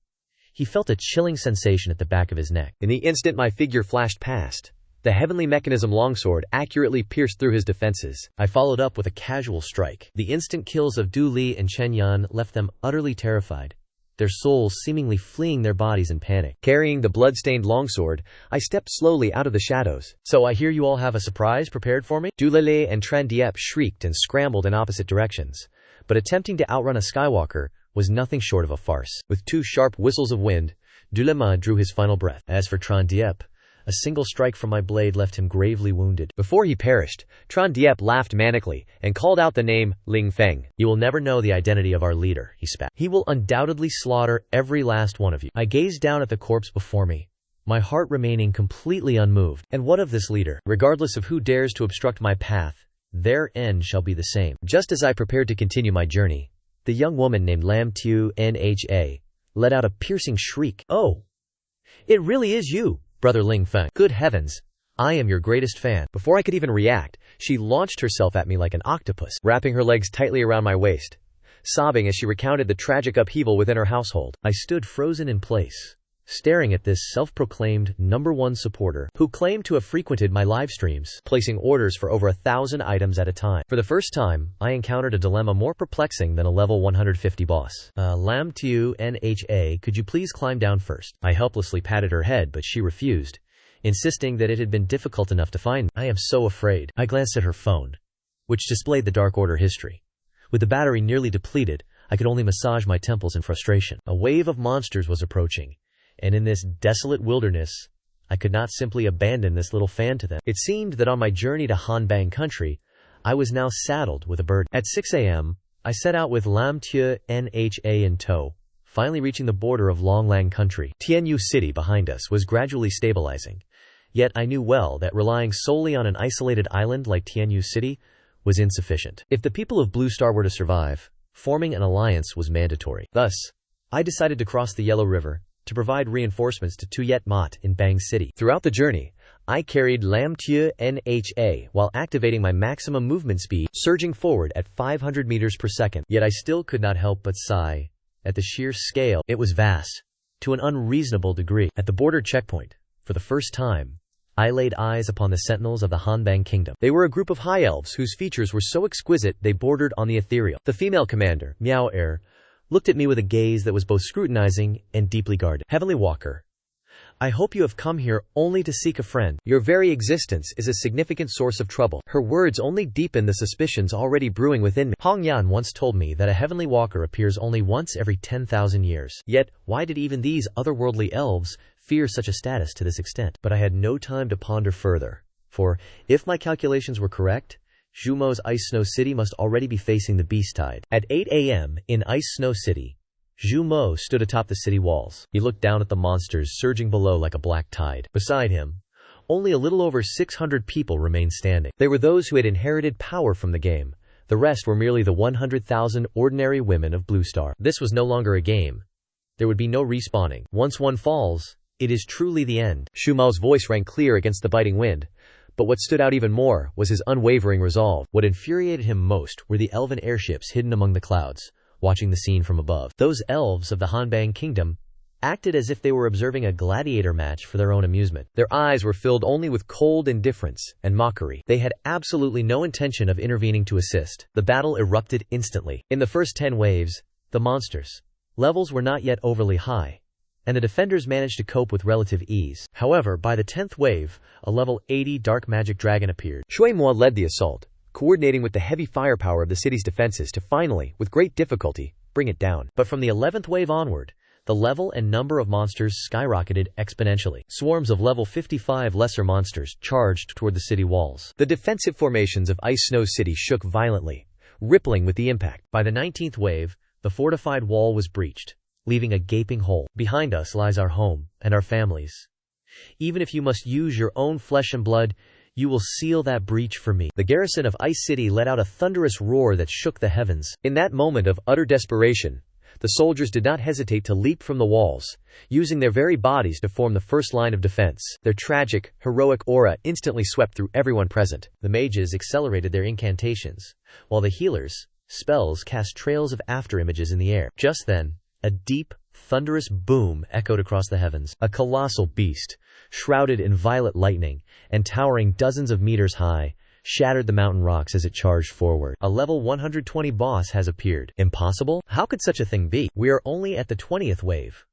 he felt a chilling sensation at the back of his neck. In the instant my figure flashed past, the heavenly mechanism longsword accurately pierced through his defenses. I followed up with a casual strike. The instant kills of Du Li and Chen Yan left them utterly terrified, their souls seemingly fleeing their bodies in panic. Carrying the blood-stained longsword, I stepped slowly out of the shadows. So I hear you all have a surprise prepared for me? Du Lele and Tran Diep shrieked and scrambled in opposite directions, but attempting to outrun a Skywalker was nothing short of a farce. With 2 sharp whistles of wind, Dulema drew his final breath. As for Tran Diep, a single strike from my blade left him gravely wounded. Before he perished, Tran Diep laughed manically and called out the name Ling Feng. You will never know the identity of our leader, he spat. He will undoubtedly slaughter every last one of you. I gazed down at the corpse before me, my heart remaining completely unmoved. And what of this leader? Regardless of who dares to obstruct my path, their end shall be the same. Just as I prepared to continue my journey, the young woman named Lam Tu Nha let out a piercing shriek. Oh! It really is you! Brother Ling Feng. Good heavens. I am your greatest fan. Before I could even react, she launched herself at me like an octopus, wrapping her legs tightly around my waist, sobbing as she recounted the tragic upheaval within her household. I stood frozen in place, staring at this self-proclaimed #1 supporter who claimed to have frequented my live streams, placing orders for over 1,000 items at a time. For the first time, I encountered a dilemma more perplexing than a level 150 boss. Lam Tu Nha, could you please climb down first? I helplessly patted her head, but she refused, insisting that it had been difficult enough to find me. I am so afraid. I glanced at her phone, which displayed the Dark Order history. With the battery nearly depleted, I could only massage my temples in frustration. A wave of monsters was approaching, and in this desolate wilderness, I could not simply abandon this little fan to them. It seemed that on my journey to Hanbang country, I was now saddled with a burden. At 6 a.m., I set out with Lam Tu Nha in tow, finally reaching the border of Longlang country. Tianyu City behind us was gradually stabilizing. Yet I knew well that relying solely on an isolated island like Tianyu City was insufficient. If the people of Blue Star were to survive, forming an alliance was mandatory. Thus, I decided to cross the Yellow River to provide reinforcements to Tuyet Mot in Bang City. Throughout the journey, I carried Lam Tu Nha while activating my maximum movement speed, surging forward at 500 meters per second. Yet I still could not help but sigh at the sheer scale. It was vast, to an unreasonable degree. At the border checkpoint, for the first time, I laid eyes upon the sentinels of the Hanbang kingdom. They were a group of high elves whose features were so exquisite they bordered on the ethereal. The female commander, Miao Er, looked at me with a gaze that was both scrutinizing and deeply guarded. Heavenly Walker, I hope you have come here only to seek a friend. Your very existence is a significant source of trouble. Her words only deepened the suspicions already brewing within me. Hong Yan once told me that a Heavenly Walker appears only once every 10,000 years. Yet, why did even these otherworldly elves fear such a status to this extent? But I had no time to ponder further, for, if my calculations were correct, Zhumo's Ice Snow City must already be facing the beast tide. At 8 a.m. in Ice Snow City, Zhumo stood atop the city walls. He looked down at the monsters surging below like a black tide. Beside him, only a little over 600 people remained standing. They were those who had inherited power from the game. The rest were merely the 100,000 ordinary women of Blue Star. This was no longer a game. There would be no respawning. Once one falls, it is truly the end. Shumao's voice rang clear against the biting wind. But what stood out even more was his unwavering resolve. What infuriated him most were the elven airships hidden among the clouds, watching the scene from above. Those elves of the Hanbang kingdom acted as if they were observing a gladiator match for their own amusement. Their eyes were filled only with cold indifference and mockery. They had absolutely no intention of intervening to assist. The battle erupted instantly. In the first 10 waves, the monsters' levels were not yet overly high, and the defenders managed to cope with relative ease. However, by the 10th wave, a level 80 dark magic dragon appeared. Shui Mo led the assault, coordinating with the heavy firepower of the city's defenses to finally, with great difficulty, bring it down. But from the 11th wave onward, the level and number of monsters skyrocketed exponentially. Swarms of level 55 lesser monsters charged toward the city walls. The defensive formations of Ice Snow City shook violently, rippling with the impact. By the 19th wave, the fortified wall was breached, leaving a gaping hole. Behind us lies our home and our families. Even if you must use your own flesh and blood, you will seal that breach for me. The garrison of Ice City let out a thunderous roar that shook the heavens. In that moment of utter desperation, the soldiers did not hesitate to leap from the walls, using their very bodies to form the first line of defense. Their tragic, heroic aura instantly swept through everyone present. The mages accelerated their incantations, while the healers' spells cast trails of afterimages in the air. Just then, a deep, thunderous boom echoed across the heavens. A colossal beast, shrouded in violet lightning and towering dozens of meters high, shattered the mountain rocks as it charged forward. A level 120 boss has appeared. Impossible? How could such a thing be? We are only at the 20th wave.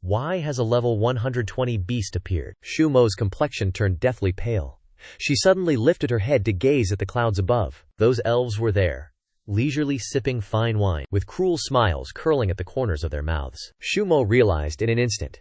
Why has a level 120 beast appeared? Shumo's complexion turned deathly pale. She suddenly lifted her head to gaze at the clouds above. Those elves were there, leisurely sipping fine wine, with cruel smiles curling at the corners of their mouths. Shumo realized in an instant.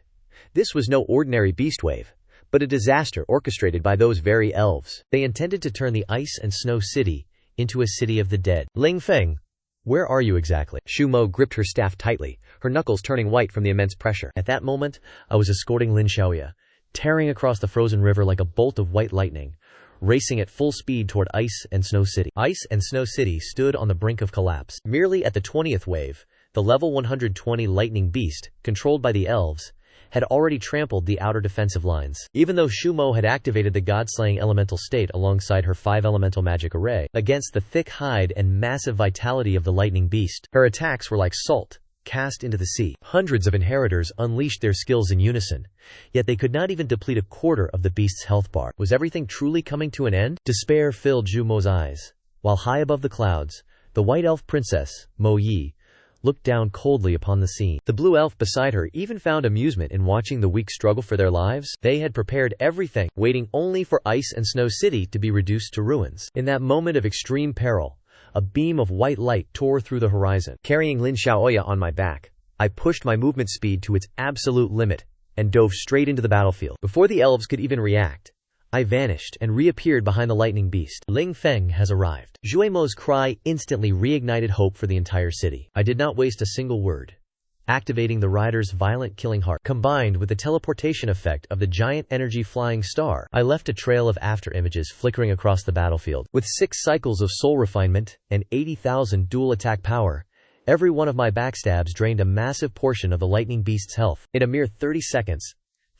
This was no ordinary beast wave, but a disaster orchestrated by those very elves. They intended to turn the Ice and Snow City into a city of the dead. Ling Feng, where are you exactly? Shumo gripped her staff tightly, her knuckles turning white from the immense pressure. At that moment, I was escorting Lin Xiaoya, tearing across the frozen river like a bolt of white lightning, racing at full speed toward Ice and Snow City. Ice and Snow City stood on the brink of collapse. Merely at the 20th wave, the level 120 lightning beast, controlled by the elves, had already trampled the outer defensive lines. Even though Shumo had activated the god-slaying elemental state alongside her 5-elemental magic array, against the thick hide and massive vitality of the lightning beast, her attacks were like salt cast into the sea. Hundreds of inheritors unleashed their skills in unison, yet they could not even deplete a quarter of the beast's health bar. Was everything truly coming to an end? Despair filled Jumo's eyes. While high above the clouds, the white elf princess, Mo Yi, looked down coldly upon the scene. The blue elf beside her even found amusement in watching the weak struggle for their lives. They had prepared everything, waiting only for Ice and Snow City to be reduced to ruins. In that moment of extreme peril, a beam of white light tore through the horizon. Carrying Lin Xiaoya on my back, I pushed my movement speed to its absolute limit and dove straight into the battlefield. Before the elves could even react, I vanished and reappeared behind the lightning beast. Ling Feng has arrived. Zhui Mo's cry instantly reignited hope for the entire city. I did not waste a single word. Activating the rider's violent killing heart, combined with the teleportation effect of the giant energy flying star, I left a trail of after-images flickering across the battlefield. With 6 cycles of soul refinement and 80,000 dual attack power, every one of my backstabs drained a massive portion of the lightning beast's health. In a mere 30 seconds,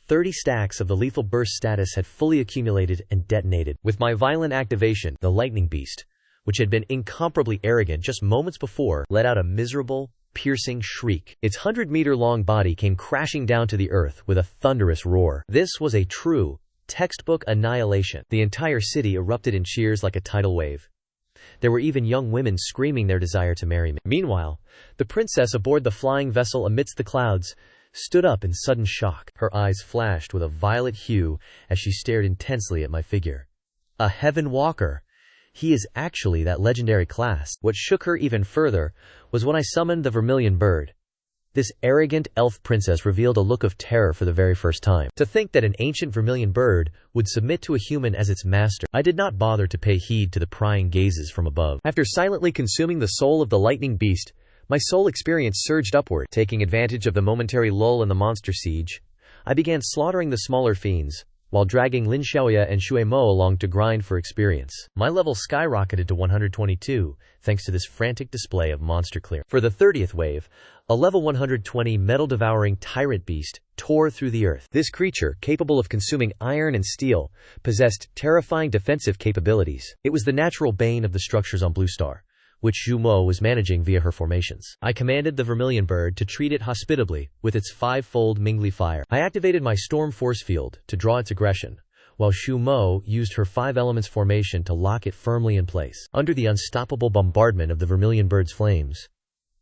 30 stacks of the lethal burst status had fully accumulated and detonated. With my violent activation, the lightning beast, which had been incomparably arrogant just moments before, let out a miserable, piercing shriek. Its 100-meter-long body came crashing down to the earth with a thunderous roar. This was a true, textbook annihilation. The entire city erupted in cheers like a tidal wave. There were even young women screaming their desire to marry me. Meanwhile, the princess aboard the flying vessel amidst the clouds stood up in sudden shock. Her eyes flashed with a violet hue as she stared intensely at my figure. A heaven walker! He is actually that legendary class. What shook her even further was when I summoned the vermilion bird. This arrogant elf princess revealed a look of terror for the very first time. To think that an ancient vermilion bird would submit to a human as its master. I did not bother to pay heed to the prying gazes from above. After silently consuming the soul of the lightning beast, my soul experience surged upward. Taking advantage of the momentary lull in the monster siege, I began slaughtering the smaller fiends, while dragging Lin Xiaoya and Shui Mo along to grind for experience. My level skyrocketed to 122, thanks to this frantic display of monster clear. For the 30th wave, a level 120 metal-devouring tyrant beast tore through the earth. This creature, capable of consuming iron and steel, possessed terrifying defensive capabilities. It was the natural bane of the structures on Blue Star, which Zhu Mo was managing via her formations. I commanded the vermilion bird to treat it hospitably with its 5-fold Mingli fire. I activated my storm force field to draw its aggression, while Zhu Mo used her 5 elements formation to lock it firmly in place. Under the unstoppable bombardment of the vermilion bird's flames,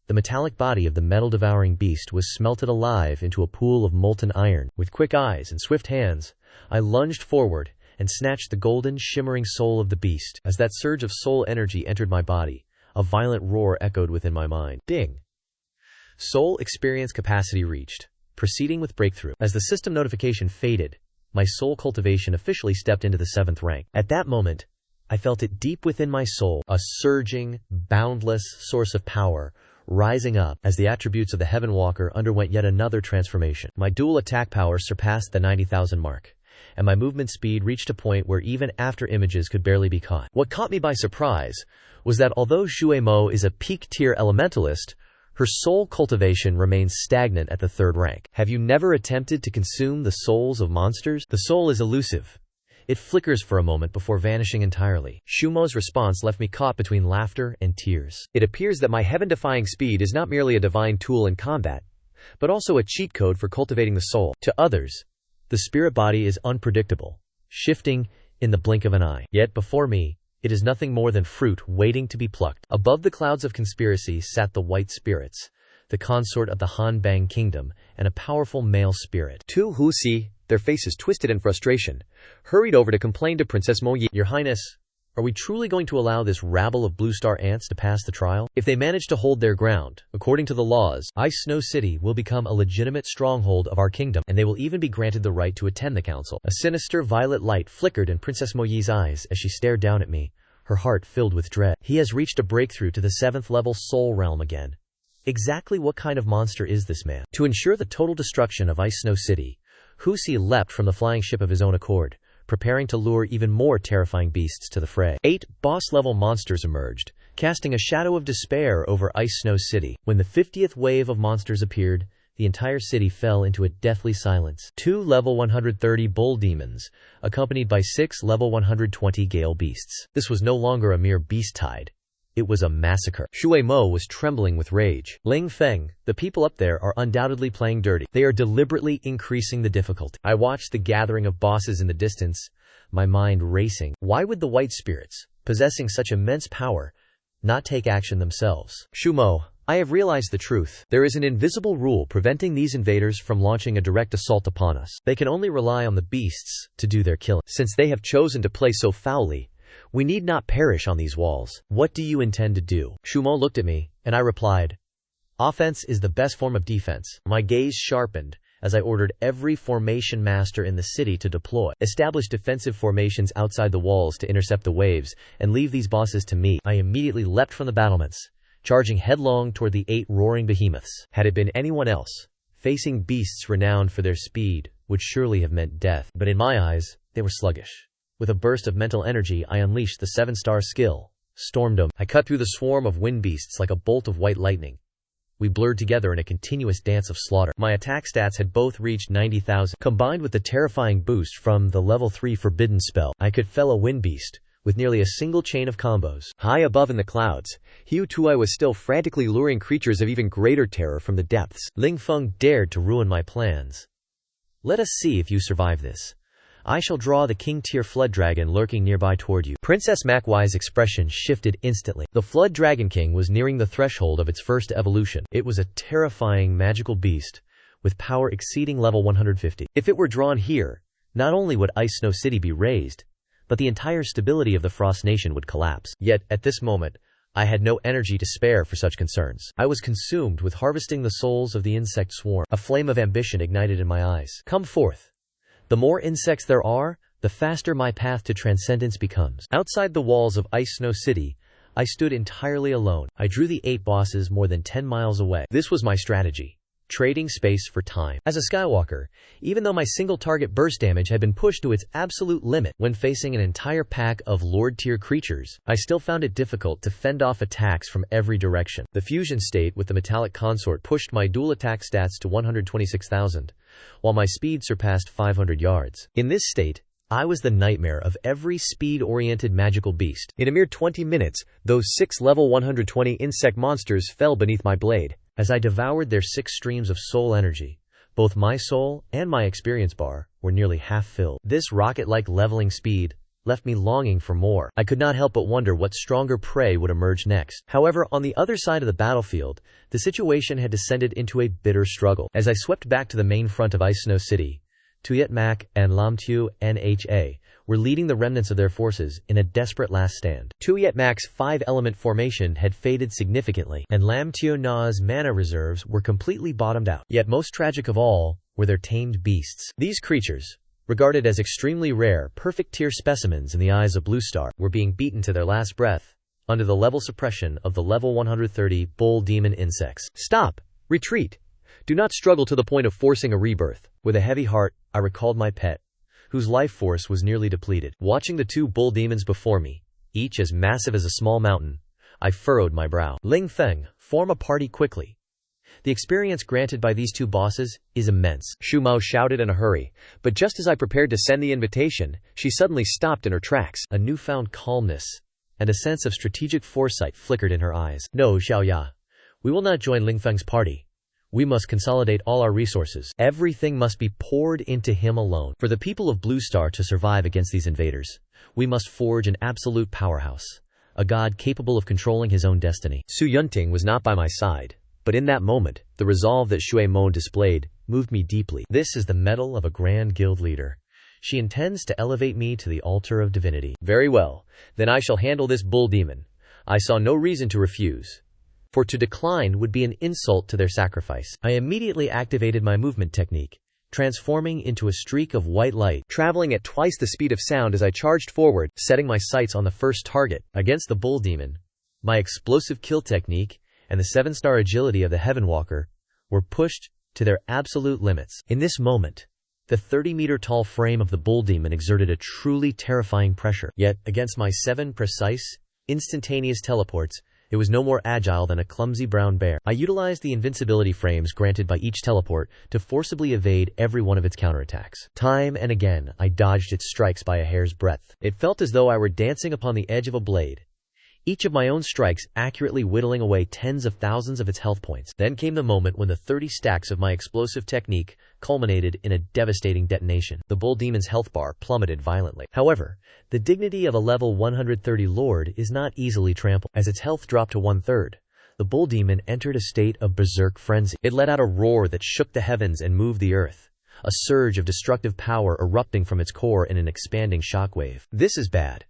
the metallic body of the metal-devouring beast was smelted alive into a pool of molten iron. With quick eyes and swift hands, I lunged forward and snatched the golden, shimmering soul of the beast. As that surge of soul energy entered my body, a violent roar echoed within my mind. Ding! Soul experience capacity reached. Proceeding with breakthrough. As the system notification faded, my soul cultivation officially stepped into the 7th rank. At that moment, I felt it deep within my soul, a surging, boundless source of power, rising up as the attributes of the Heaven Walker underwent yet another transformation. My dual attack power surpassed the 90,000 mark, and my movement speed reached a point where even after images could barely be caught. What caught me by surprise was that although Shui Mo is a peak-tier elementalist, her soul cultivation remains stagnant at the 3rd rank. Have you never attempted to consume the souls of monsters? The soul is elusive. It flickers for a moment before vanishing entirely. Shu Mo's response left me caught between laughter and tears. It appears that my heaven-defying speed is not merely a divine tool in combat, but also a cheat code for cultivating the soul. To others, the spirit body is unpredictable, shifting in the blink of an eye. Yet before me, it is nothing more than fruit waiting to be plucked. Above the clouds of conspiracy sat the white spirits, the consort of the Han Bang kingdom, and a powerful male spirit. Tu Husi, their faces twisted in frustration, hurried over to complain to Princess Mo Yi. Your Highness, are we truly going to allow this rabble of Blue Star ants to pass the trial? If they manage to hold their ground, according to the laws, Ice Snow City will become a legitimate stronghold of our kingdom, and they will even be granted the right to attend the council. A sinister violet light flickered in Princess Mo Yi's eyes as she stared down at me, her heart filled with dread. He has reached a breakthrough to the 7th level soul realm again. Exactly what kind of monster is this man? To ensure the total destruction of Ice Snow City, Husi leapt from the flying ship of his own accord, preparing to lure even more terrifying beasts to the fray. 8 boss-level monsters emerged, casting a shadow of despair over Ice Snow City. When the 50th wave of monsters appeared, the entire city fell into a deathly silence. 2 level 130 bull demons, accompanied by 6 level 120 gale beasts. This was no longer a mere beast tide. It was a massacre. Shui Mo was trembling with rage. Ling Feng, the people up there are undoubtedly playing dirty. They are deliberately increasing the difficulty. I watched the gathering of bosses in the distance, my mind racing. Why would the white spirits, possessing such immense power, not take action themselves? Shumo, I have realized the truth. There is an invisible rule preventing these invaders from launching a direct assault upon us. They can only rely on the beasts to do their killing. Since they have chosen to play so foully, we need not perish on these walls. What do you intend to do? Shumo looked at me, and I replied, offense is the best form of defense. My gaze sharpened as I ordered every formation master in the city to deploy. Establish defensive formations outside the walls to intercept the waves, and leave these bosses to me. I immediately leapt from the battlements, charging headlong toward the 8 roaring behemoths. Had it been anyone else, facing beasts renowned for their speed would surely have meant death. But in my eyes, they were sluggish. With a burst of mental energy, I unleashed the 7-star skill, Stormdome. I cut through the swarm of wind beasts like a bolt of white lightning. We blurred together in a continuous dance of slaughter. My attack stats had both reached 90,000. Combined with the terrifying boost from the level 3 forbidden spell, I could fell a wind beast with nearly a single chain of combos. High above in the clouds, Hiu Tuai was still frantically luring creatures of even greater terror from the depths. Ling Feng dared to ruin my plans. Let us see if you survive this. I shall draw the king-tier flood dragon lurking nearby toward you. Princess Makwai's expression shifted instantly. The flood dragon king was nearing the threshold of its first evolution. It was a terrifying magical beast, with power exceeding level 150. If it were drawn here, not only would Ice Snow City be razed, but the entire stability of the Frost Nation would collapse. Yet, at this moment, I had no energy to spare for such concerns. I was consumed with harvesting the souls of the insect swarm. A flame of ambition ignited in my eyes. Come forth. The more insects there are, the faster my path to transcendence becomes. Outside the walls of Ice Snow City, I stood entirely alone. I drew the 8 bosses more than 10 miles away. This was my strategy. Trading space for time. As a Skywalker, even though my single target burst damage had been pushed to its absolute limit when facing an entire pack of Lord-tier creatures, I still found it difficult to fend off attacks from every direction. The fusion state with the metallic consort pushed my dual attack stats to 126,000, while my speed surpassed 500 yards. In this state, I was the nightmare of every speed-oriented magical beast. In a mere 20 minutes, those 6 level 120 insect monsters fell beneath my blade. As I devoured their 6 streams of soul energy, both my soul and my experience bar were nearly half filled. This rocket-like leveling speed left me longing for more. I could not help but wonder what stronger prey would emerge next. However, on the other side of the battlefield, the situation had descended into a bitter struggle. As I swept back to the main front of Ice Snow City, Tuyet Mak and Lamtu Nha were leading the remnants of their forces in a desperate last stand. Tuyet Mak's 5-element formation had faded significantly, and Lamtu Na's mana reserves were completely bottomed out. Yet most tragic of all were their tamed beasts. These creatures, regarded as extremely rare, perfect-tier specimens in the eyes of Blue Star, were being beaten to their last breath under the level suppression of the level 130 bull demon insects. Stop! Retreat! Do not struggle to the point of forcing a rebirth. With a heavy heart, I recalled my pet, whose life force was nearly depleted. Watching the 2 bull demons before me, each as massive as a small mountain, I furrowed my brow. Ling Feng, form a party quickly. The experience granted by these 2 bosses is immense. Shu Mao shouted in a hurry, but just as I prepared to send the invitation, she suddenly stopped in her tracks. A newfound calmness and a sense of strategic foresight flickered in her eyes. No, Xiaoya. We will not join Ling Feng's party. We must consolidate all our resources. Everything must be poured into him alone. For the people of Blue Star to survive against these invaders, we must forge an absolute powerhouse, a god capable of controlling his own destiny. Su Yunting was not by my side, but in that moment, the resolve that Shui Mon displayed moved me deeply. This is the mettle of a grand guild leader. She intends to elevate me to the altar of divinity. Very well, then I shall handle this bull demon. I saw no reason to refuse, for to decline would be an insult to their sacrifice. I immediately activated my movement technique, transforming into a streak of white light, traveling at twice the speed of sound as I charged forward, setting my sights on the first target. Against the bull demon, my explosive kill technique and the 7-star agility of the Heaven Walker were pushed to their absolute limits. In this moment, the 30-meter-tall frame of the bull demon exerted a truly terrifying pressure. Yet, against my 7 precise, instantaneous teleports It was no more agile than a clumsy brown bear. I utilized the invincibility frames granted by each teleport to forcibly evade every one of its counterattacks. Time and again, I dodged its strikes by a hair's breadth. It felt as though I were dancing upon the edge of a blade, each of my own strikes accurately whittling away tens of thousands of its health points. Then came the moment when the 30 stacks of my explosive technique culminated in a devastating detonation. The bull demon's health bar plummeted violently. However, the dignity of a level 130 lord is not easily trampled. As its health dropped to 1/3, the bull demon entered a state of berserk frenzy. It let out a roar that shook the heavens and moved the earth, a surge of destructive power erupting from its core in an expanding shockwave. This is bad.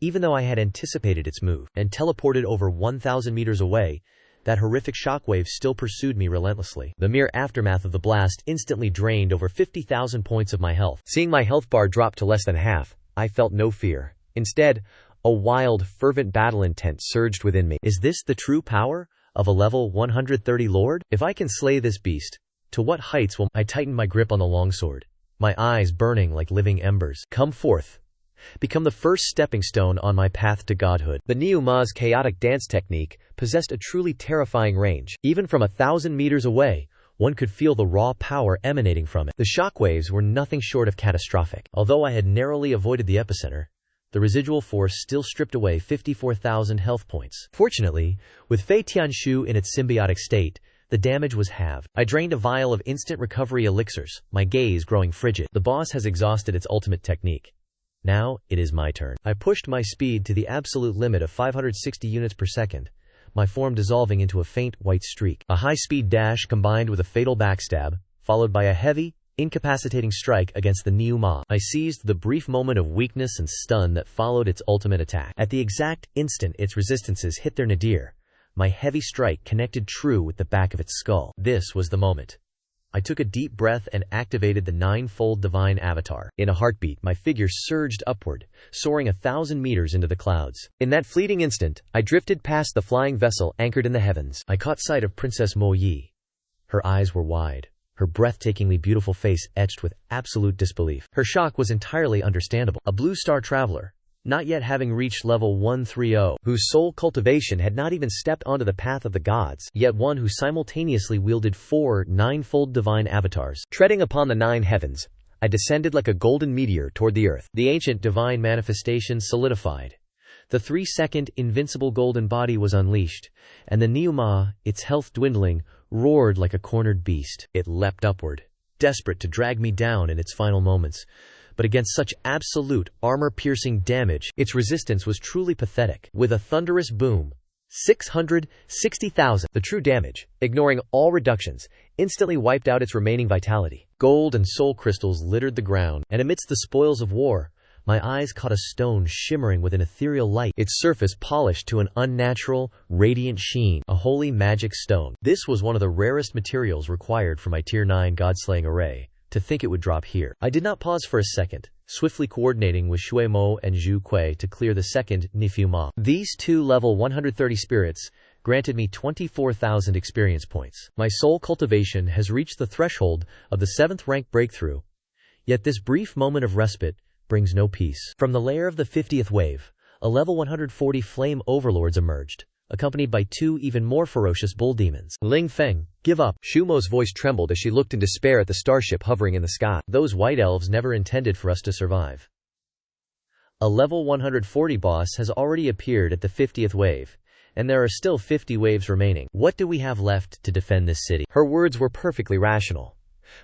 Even though I had anticipated its move and teleported over 1,000 meters away, that horrific shockwave still pursued me relentlessly. The mere aftermath of the blast instantly drained over 50,000 points of my health. Seeing my health bar drop to less than half, I felt no fear. Instead, a wild, fervent battle intent surged within me. Is this the true power of a level 130 lord? If I can slay this beast, to what heights will I tighten my grip on the longsword, my eyes burning like living embers. Come forth. Become the first stepping stone on my path to godhood. The Nyuma's chaotic dance technique possessed a truly terrifying range. Even from 1,000 meters away, one could feel the raw power emanating from it. The shockwaves were nothing short of catastrophic. Although I had narrowly avoided the epicenter, the residual force still stripped away 54,000 health points. Fortunately, with Fei Tianshu in its symbiotic state, the damage was halved. I drained a vial of instant recovery elixirs, my gaze growing frigid. The boss has exhausted its ultimate technique. Now, it is my turn. I pushed my speed to the absolute limit of 560 units per second, my form dissolving into a faint white streak. A high-speed dash combined with a fatal backstab, followed by a heavy, incapacitating strike against the Nyuma. I seized the brief moment of weakness and stun that followed its ultimate attack. At the exact instant its resistances hit their nadir, my heavy strike connected true with the back of its skull. This was the moment. I took a deep breath and activated the 9-fold divine avatar. In a heartbeat, my figure surged upward, soaring 1,000 meters into the clouds. In that fleeting instant, I drifted past the flying vessel anchored in the heavens. I caught sight of Princess Mo Yi. Her eyes were wide, her breathtakingly beautiful face etched with absolute disbelief. Her shock was entirely understandable. A blue star traveler, not yet having reached level 130, whose soul cultivation had not even stepped onto the path of the gods, yet one who simultaneously wielded 4 9-fold divine avatars. Treading upon the 9 heavens, I descended like a golden meteor toward the earth. The ancient divine manifestation solidified. The 3-second invincible golden body was unleashed, and the Nyuma, its health dwindling, roared like a cornered beast. It leapt upward, desperate to drag me down in its final moments. But against such absolute, armor-piercing damage, its resistance was truly pathetic. With a thunderous boom, 660,000, the true damage, ignoring all reductions, instantly wiped out its remaining vitality. Gold and soul crystals littered the ground, and amidst the spoils of war, my eyes caught a stone shimmering with an ethereal light, its surface polished to an unnatural, radiant sheen, a holy magic stone. This was one of the rarest materials required for my Tier 9 God-slaying array. To think it would drop here. I did not pause for a second, swiftly coordinating with Shui Mo and Zhu Kui to clear the second Nifu Ma. These 2 level 130 spirits granted me 24,000 experience points. My soul cultivation has reached the threshold of the 7th rank breakthrough, yet this brief moment of respite brings no peace. From the lair of the 50th wave, a level 140 flame overlords emerged, accompanied by 2 even more ferocious bull demons. Ling Feng, give up. Shumo's voice trembled as she looked in despair at the starship hovering in the sky. Those white elves never intended for us to survive. A level 140 boss has already appeared at the 50th wave, and there are still 50 waves remaining. What do we have left to defend this city? Her words were perfectly rational.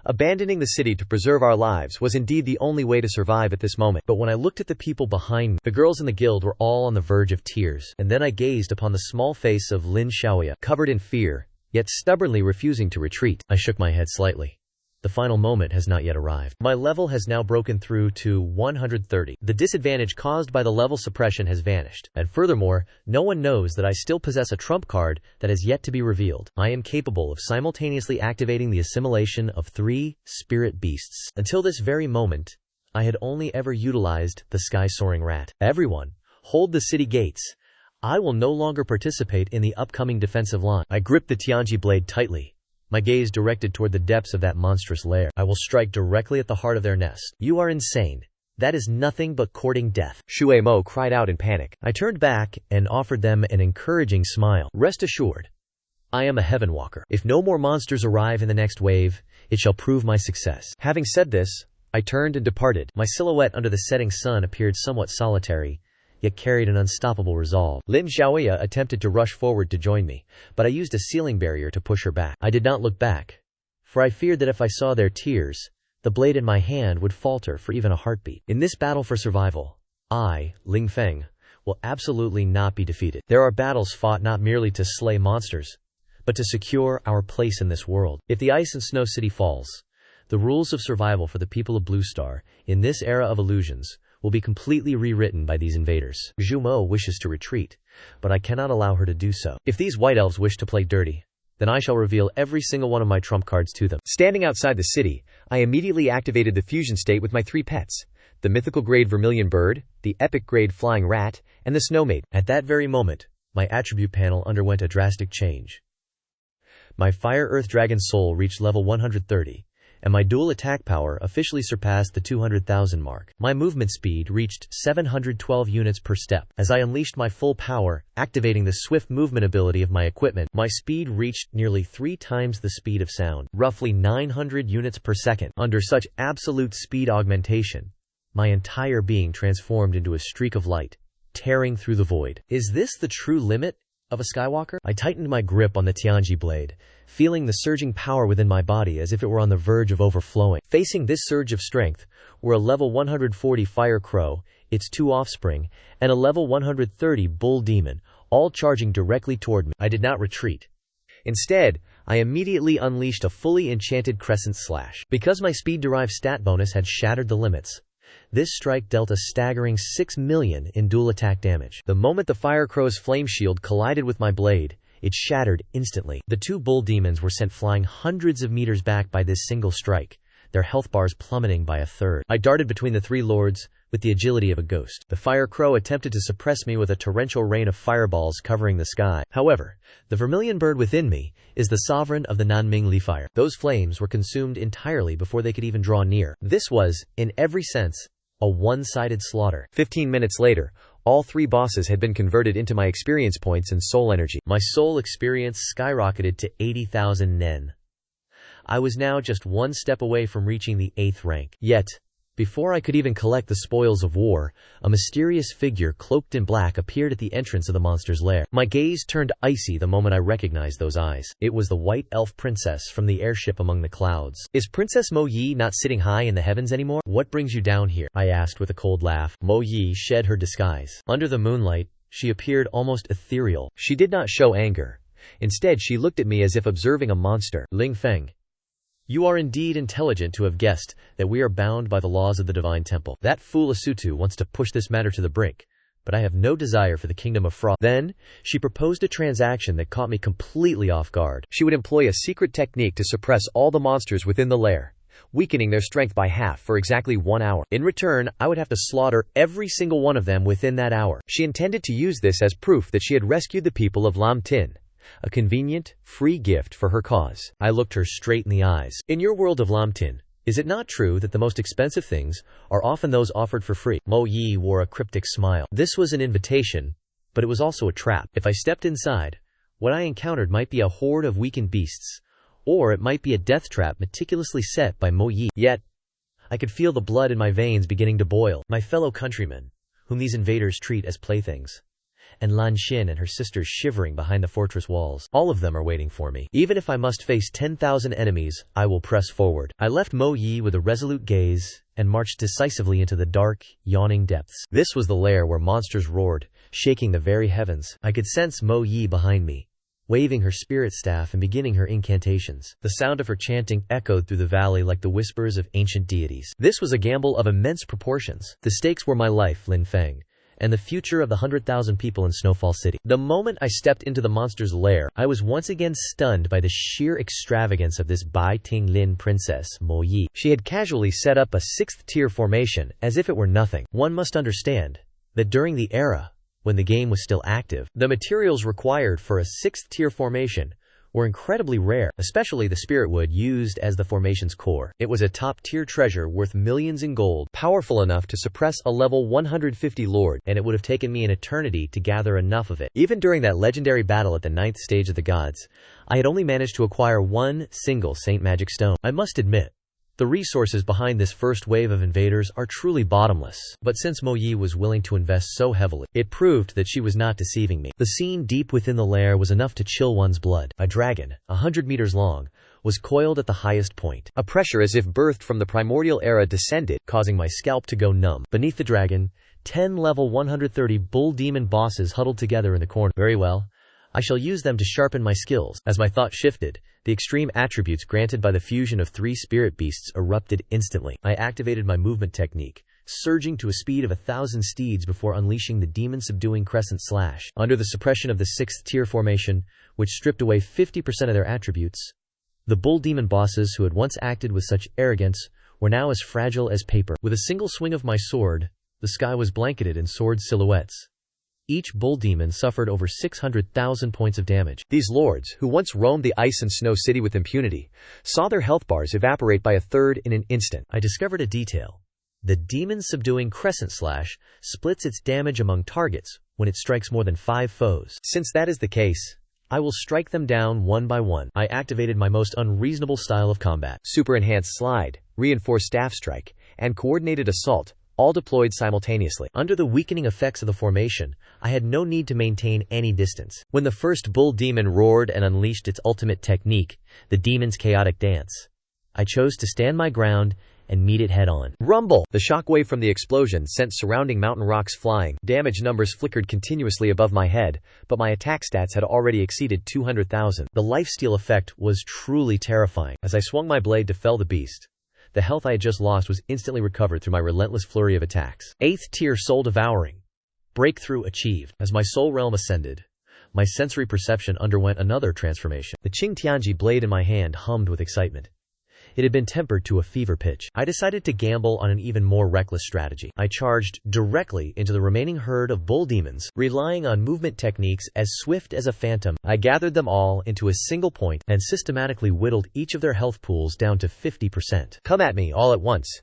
Abandoning the city to preserve our lives was indeed the only way to survive at this moment. But when I looked at the people behind me, the girls in the guild were all on the verge of tears. And then I gazed upon the small face of Lin Xiaoya, covered in fear, yet stubbornly refusing to retreat. I shook my head slightly. The final moment has not yet arrived. My level has now broken through to 130. The disadvantage caused by the level suppression has vanished. And furthermore, no one knows that I still possess a trump card that has yet to be revealed. I am capable of simultaneously activating the assimilation of 3 spirit beasts. Until this very moment, I had only ever utilized the sky-soaring rat. Everyone, hold the city gates. I will no longer participate in the upcoming defensive line. I gripped the Tianji blade tightly, my gaze directed toward the depths of that monstrous lair. I will strike directly at the heart of their nest. You are insane. That is nothing but courting death," Shui Mo cried out in panic. I turned back and offered them an encouraging smile. "Rest assured, I am a heaven walker. If no more monsters arrive in the next wave, it shall prove my success." Having said this, I turned and departed. My silhouette under the setting sun appeared somewhat solitary, yet carried an unstoppable resolve. Lin Xiaoya attempted to rush forward to join me, but I used a ceiling barrier to push her back. I did not look back, for I feared that if I saw their tears, the blade in my hand would falter for even a heartbeat. In this battle for survival, I, Ling Feng, will absolutely not be defeated. There are battles fought not merely to slay monsters, but to secure our place in this world. If the Ice and Snow City falls, the rules of survival for the people of Blue Star, in this era of illusions, will be completely rewritten by these invaders. Zhu Mo wishes to retreat, but I cannot allow her to do so. If these White Elves wish to play dirty, then I shall reveal every single one of my trump cards to them. Standing outside the city, I immediately activated the fusion state with my 3 pets, the mythical grade vermilion bird, the epic grade flying rat, and the snow maiden. At that very moment, my attribute panel underwent a drastic change. My Fire Earth Dragon Soul reached level 130, and my dual attack power officially surpassed the 200,000 mark. My movement speed reached 712 units per step. As I unleashed my full power, activating the swift movement ability of my equipment, my speed reached nearly 3 times the speed of sound, roughly 900 units per second. Under such absolute speed augmentation, my entire being transformed into a streak of light, tearing through the void. Is this the true limit of a Skywalker? I tightened my grip on the Tianji blade, feeling the surging power within my body as if it were on the verge of overflowing. Facing this surge of strength were a level 140 Fire Crow, its 2 offspring, and a level 130 Bull Demon, all charging directly toward me. I did not retreat. Instead, I immediately unleashed a fully enchanted Crescent Slash. Because my speed-derived stat bonus had shattered the limits, this strike dealt a staggering 6 million in dual attack damage. The moment the Fire Crow's flame shield collided with my blade, it shattered instantly. The 2 bull demons were sent flying hundreds of meters back by this single strike, their health bars plummeting by a third. I darted between the 3 lords with the agility of a ghost. The Fire Crow attempted to suppress me with a torrential rain of fireballs covering the sky. However, the vermilion bird within me is the sovereign of the Nanming Li Fire. Those flames were consumed entirely before they could even draw near. This was, in every sense, a one-sided slaughter. 15 minutes later, all 3 bosses had been converted into my experience points and soul energy. My soul experience skyrocketed to 80,000 nen. I was now just 1 step away from reaching the 8th rank. Yet, before I could even collect the spoils of war, a mysterious figure cloaked in black appeared at the entrance of the monster's lair. My gaze turned icy the moment I recognized those eyes. It was the white elf princess from the airship among the clouds. Is Princess Mo Yi not sitting high in the heavens anymore? What brings you down here? I asked with a cold laugh. Mo Yi shed her disguise. Under the moonlight, she appeared almost ethereal. She did not show anger. Instead, she looked at me as if observing a monster. Ling Feng, you are indeed intelligent to have guessed that we are bound by the laws of the Divine Temple. That fool Asutu wants to push this matter to the brink, but I have no desire for the Kingdom of Frost. Then, she proposed a transaction that caught me completely off guard. She would employ a secret technique to suppress all the monsters within the lair, weakening their strength by half for exactly 1 hour. In return, I would have to slaughter every single one of them within that hour. She intended to use this as proof that she had rescued the people of Lam Tin, a convenient, free gift for her cause. I looked her straight in the eyes. In your world of Lam Tin, is it not true that the most expensive things are often those offered for free? Mo Yi wore a cryptic smile. This was an invitation, but it was also a trap. If I stepped inside, what I encountered might be a horde of weakened beasts, or it might be a death trap meticulously set by Mo Yi. Yet, I could feel the blood in my veins beginning to boil. My fellow countrymen, whom these invaders treat as playthings, and Lan Xin and her sisters shivering behind the fortress walls. All of them are waiting for me. Even if I must face 10,000 enemies, I will press forward. I left Mo Yi with a resolute gaze and marched decisively into the dark, yawning depths. This was the lair where monsters roared, shaking the very heavens. I could sense Mo Yi behind me, waving her spirit staff and beginning her incantations. The sound of her chanting echoed through the valley like the whispers of ancient deities. This was a gamble of immense proportions. The stakes were my life, Lin Feng, and the future of the 100,000 people in Snowfall City. The moment I stepped into the monster's lair, I was once again stunned by the sheer extravagance of this Bai Ting Lin princess, Mo Yi. She had casually set up a 6th-tier formation, as if it were nothing. One must understand that during the era when the game was still active, the materials required for a 6th-tier formation were incredibly rare, especially the spirit wood used as the formation's core. It was a top-tier treasure worth millions in gold, powerful enough to suppress a level 150 lord, and it would have taken me an eternity to gather enough of it. Even during that legendary battle at the 9th stage of the gods, I had only managed to acquire one single Saint Magic Stone. I must admit, the resources behind this first wave of invaders are truly bottomless, but since Mo Yi was willing to invest so heavily, it proved that she was not deceiving me. The scene deep within the lair was enough to chill one's blood. A dragon, 100 meters long, was coiled at the highest point. A pressure as if birthed from the primordial era descended, causing my scalp to go numb. Beneath the dragon, 10 level 130 bull demon bosses huddled together in the corner. Very well. I shall use them to sharpen my skills. As my thought shifted, the extreme attributes granted by the fusion of 3 spirit beasts erupted instantly. I activated my movement technique, surging to a speed of 1,000 steeds before unleashing the demon-subduing crescent slash. Under the suppression of the 6th tier formation, which stripped away 50% of their attributes, the bull demon bosses who had once acted with such arrogance were now as fragile as paper. With a single swing of my sword, the sky was blanketed in sword silhouettes. Each bull demon suffered over 600,000 points of damage. These lords, who once roamed the ice and snow city with impunity, saw their health bars evaporate by a third in an instant. I discovered a detail. The demon-subduing crescent slash splits its damage among targets when it strikes more than 5 foes. Since that is the case, I will strike them down one by one. I activated my most unreasonable style of combat. Super enhanced slide, reinforced staff strike, and coordinated assault, all deployed simultaneously. Under the weakening effects of the formation, I had no need to maintain any distance. When the first bull demon roared and unleashed its ultimate technique, the demon's chaotic dance, I chose to stand my ground and meet it head-on. Rumble! The shockwave from the explosion sent surrounding mountain rocks flying. Damage numbers flickered continuously above my head, but my attack stats had already exceeded 200,000. The lifesteal effect was truly terrifying. As I swung my blade to fell the beast, the health I had just lost was instantly recovered through my relentless flurry of attacks. 8th tier soul devouring. Breakthrough achieved. As my soul realm ascended, my sensory perception underwent another transformation. The Qing Tianji blade in my hand hummed with excitement. It had been tempered to a fever pitch. I decided to gamble on an even more reckless strategy. I charged directly into the remaining herd of bull demons, relying on movement techniques as swift as a phantom. I gathered them all into a single point and systematically whittled each of their health pools down to 50%. Come at me all at once.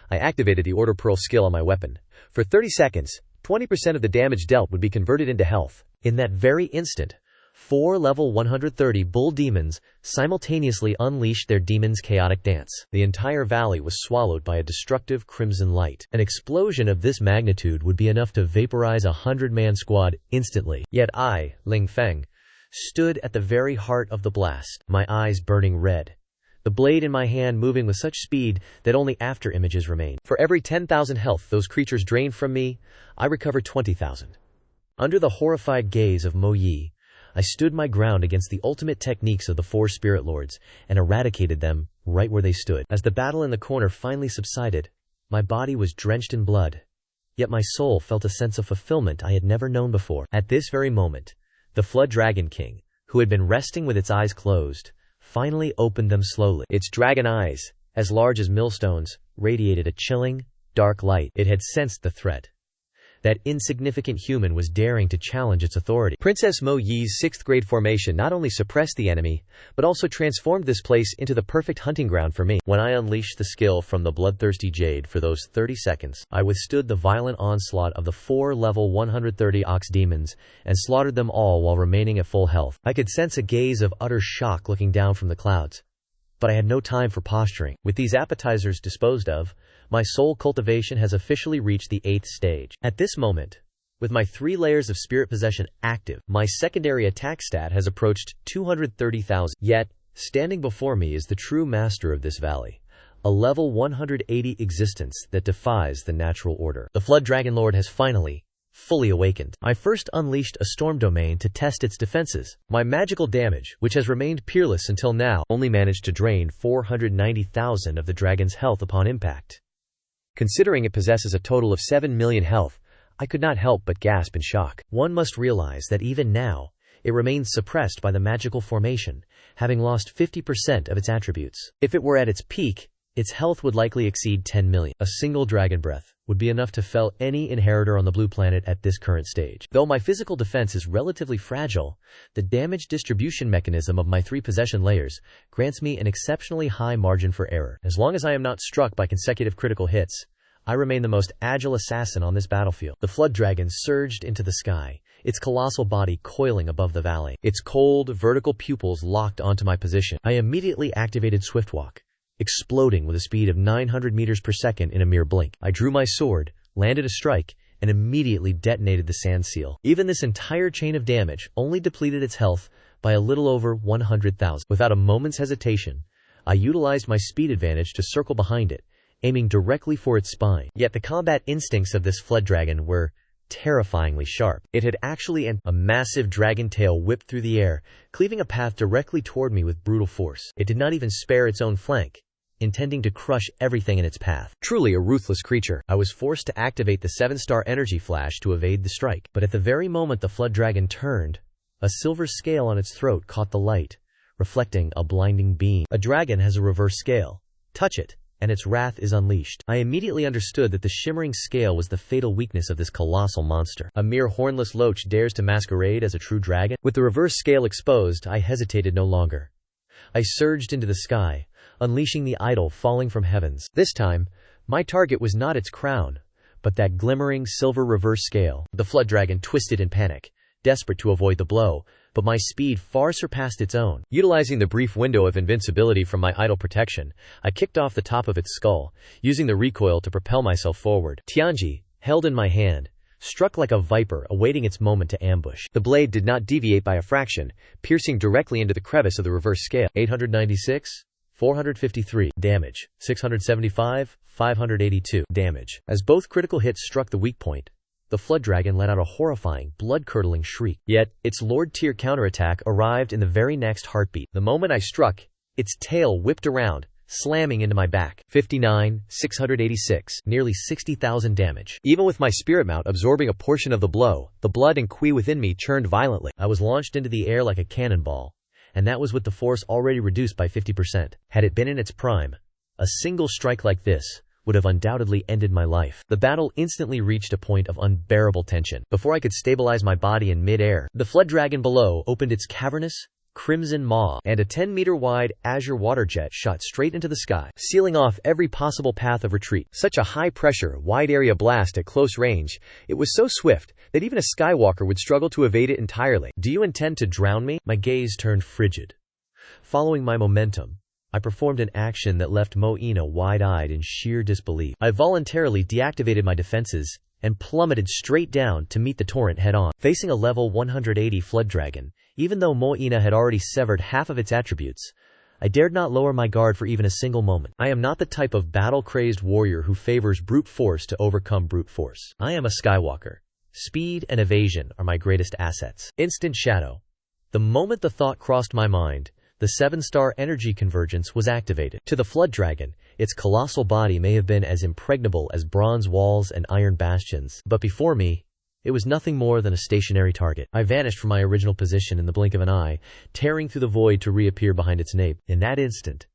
I activated the Order Pearl skill on my weapon. For 30 seconds, 20% of the damage dealt would be converted into health. In that very instant, 4 level 130 bull demons simultaneously unleashed their demon's chaotic dance. The entire valley was swallowed by a destructive crimson light. An explosion of this magnitude would be enough to vaporize a 100-man squad instantly. Yet I, Ling Feng, stood at the very heart of the blast, my eyes burning red, the blade in my hand moving with such speed that only after images remained. For every 10,000 health those creatures drained from me, I recovered 20,000. Under the horrified gaze of Mo Yi, I stood my ground against the ultimate techniques of the 4 spirit lords and eradicated them right where they stood. As the battle in the corner finally subsided, my body was drenched in blood, yet my soul felt a sense of fulfillment I had never known before. At this very moment, the Flood Dragon King, who had been resting with its eyes closed, finally opened them slowly. Its dragon eyes, as large as millstones, radiated a chilling, dark light. It had sensed the threat. That insignificant human was daring to challenge its authority. Princess Mo Yi's 6th grade formation not only suppressed the enemy, but also transformed this place into the perfect hunting ground for me. When I unleashed the skill from the bloodthirsty jade for those 30 seconds, I withstood the violent onslaught of the 4 level 130 ox demons and slaughtered them all while remaining at full health. I could sense a gaze of utter shock looking down from the clouds, but I had no time for posturing. With these appetizers disposed of, my soul cultivation has officially reached the 8th stage. At this moment, with my 3 layers of spirit possession active, my secondary attack stat has approached 230,000. Yet, standing before me is the true master of this valley, a level 180 existence that defies the natural order. The Flood Dragon Lord has finally, fully awakened. I first unleashed a storm domain to test its defenses. My magical damage, which has remained peerless until now, only managed to drain 490,000 of the dragon's health upon impact. Considering it possesses a total of 7 million health, I could not help but gasp in shock. One must realize that even now, it remains suppressed by the magical formation, having lost 50% of its attributes. If it were at its peak, its health would likely exceed 10 million. A single dragon breath would be enough to fell any inheritor on the blue planet at this current stage. Though my physical defense is relatively fragile, the damage distribution mechanism of my 3 possession layers grants me an exceptionally high margin for error. As long as I am not struck by consecutive critical hits, I remain the most agile assassin on this battlefield. The flood dragon surged into the sky, its colossal body coiling above the valley. Its cold, vertical pupils locked onto my position. I immediately activated Swiftwalk, exploding with a speed of 900 meters per second in a mere blink. I drew my sword, landed a strike, and immediately detonated the sand seal. Even this entire chain of damage only depleted its health by a little over 100,000. Without a moment's hesitation, I utilized my speed advantage to circle behind it, aiming directly for its spine. Yet the combat instincts of this flood dragon were terrifyingly sharp. It had actually a massive dragon tail whipped through the air, cleaving a path directly toward me with brutal force. It did not even spare its own flank, intending to crush everything in its path. Truly a ruthless creature. I was forced to activate the 7-star energy flash to evade the strike. But at the very moment the flood dragon turned, a silver scale on its throat caught the light, reflecting a blinding beam. A dragon has a reverse scale. Touch it, and its wrath is unleashed. I immediately understood that the shimmering scale was the fatal weakness of this colossal monster. A mere hornless loach dares to masquerade as a true dragon? With the reverse scale exposed, I hesitated no longer. I surged into the sky, unleashing the idol falling from heavens. This time, my target was not its crown, but that glimmering silver reverse scale. The flood dragon twisted in panic, desperate to avoid the blow, but my speed far surpassed its own. Utilizing the brief window of invincibility from my idol protection, I kicked off the top of its skull, using the recoil to propel myself forward. Tianji, held in my hand, struck like a viper awaiting its moment to ambush. The blade did not deviate by a fraction, piercing directly into the crevice of the reverse scale. 896, 453 damage, 675, 582 damage. As both critical hits struck the weak point, the flood dragon let out a horrifying, blood-curdling shriek. Yet, its Lord-tier counterattack arrived in the very next heartbeat. The moment I struck, its tail whipped around, slamming into my back. 59, 686, nearly 60,000 damage. Even with my spirit mount absorbing a portion of the blow, the blood and qi within me churned violently. I was launched into the air like a cannonball, and that was with the force already reduced by 50%. Had it been in its prime, a single strike like this would have undoubtedly ended my life. The battle instantly reached a point of unbearable tension. Before I could stabilize my body in mid-air, the flood dragon below opened its cavernous, crimson maw, and a 10-meter-wide azure water jet shot straight into the sky, sealing off every possible path of retreat. Such a high-pressure, wide-area blast at close range, it was so swift that even a skywalker would struggle to evade it entirely. "Do you intend to drown me?" My gaze turned frigid. Following my momentum, I performed an action that left Moina wide-eyed in sheer disbelief. I voluntarily deactivated my defenses and plummeted straight down to meet the torrent head-on. Facing a level 180 flood dragon, even though Moina had already severed half of its attributes, I dared not lower my guard for even a single moment. I am not the type of battle-crazed warrior who favors brute force to overcome brute force. I am a Skywalker. Speed and evasion are my greatest assets. Instant shadow. The moment the thought crossed my mind, the 7-star energy convergence was activated. To the flood dragon, its colossal body may have been as impregnable as bronze walls and iron bastions, but before me, it was nothing more than a stationary target. I vanished from my original position in the blink of an eye, tearing through the void to reappear behind its nape. In that instant,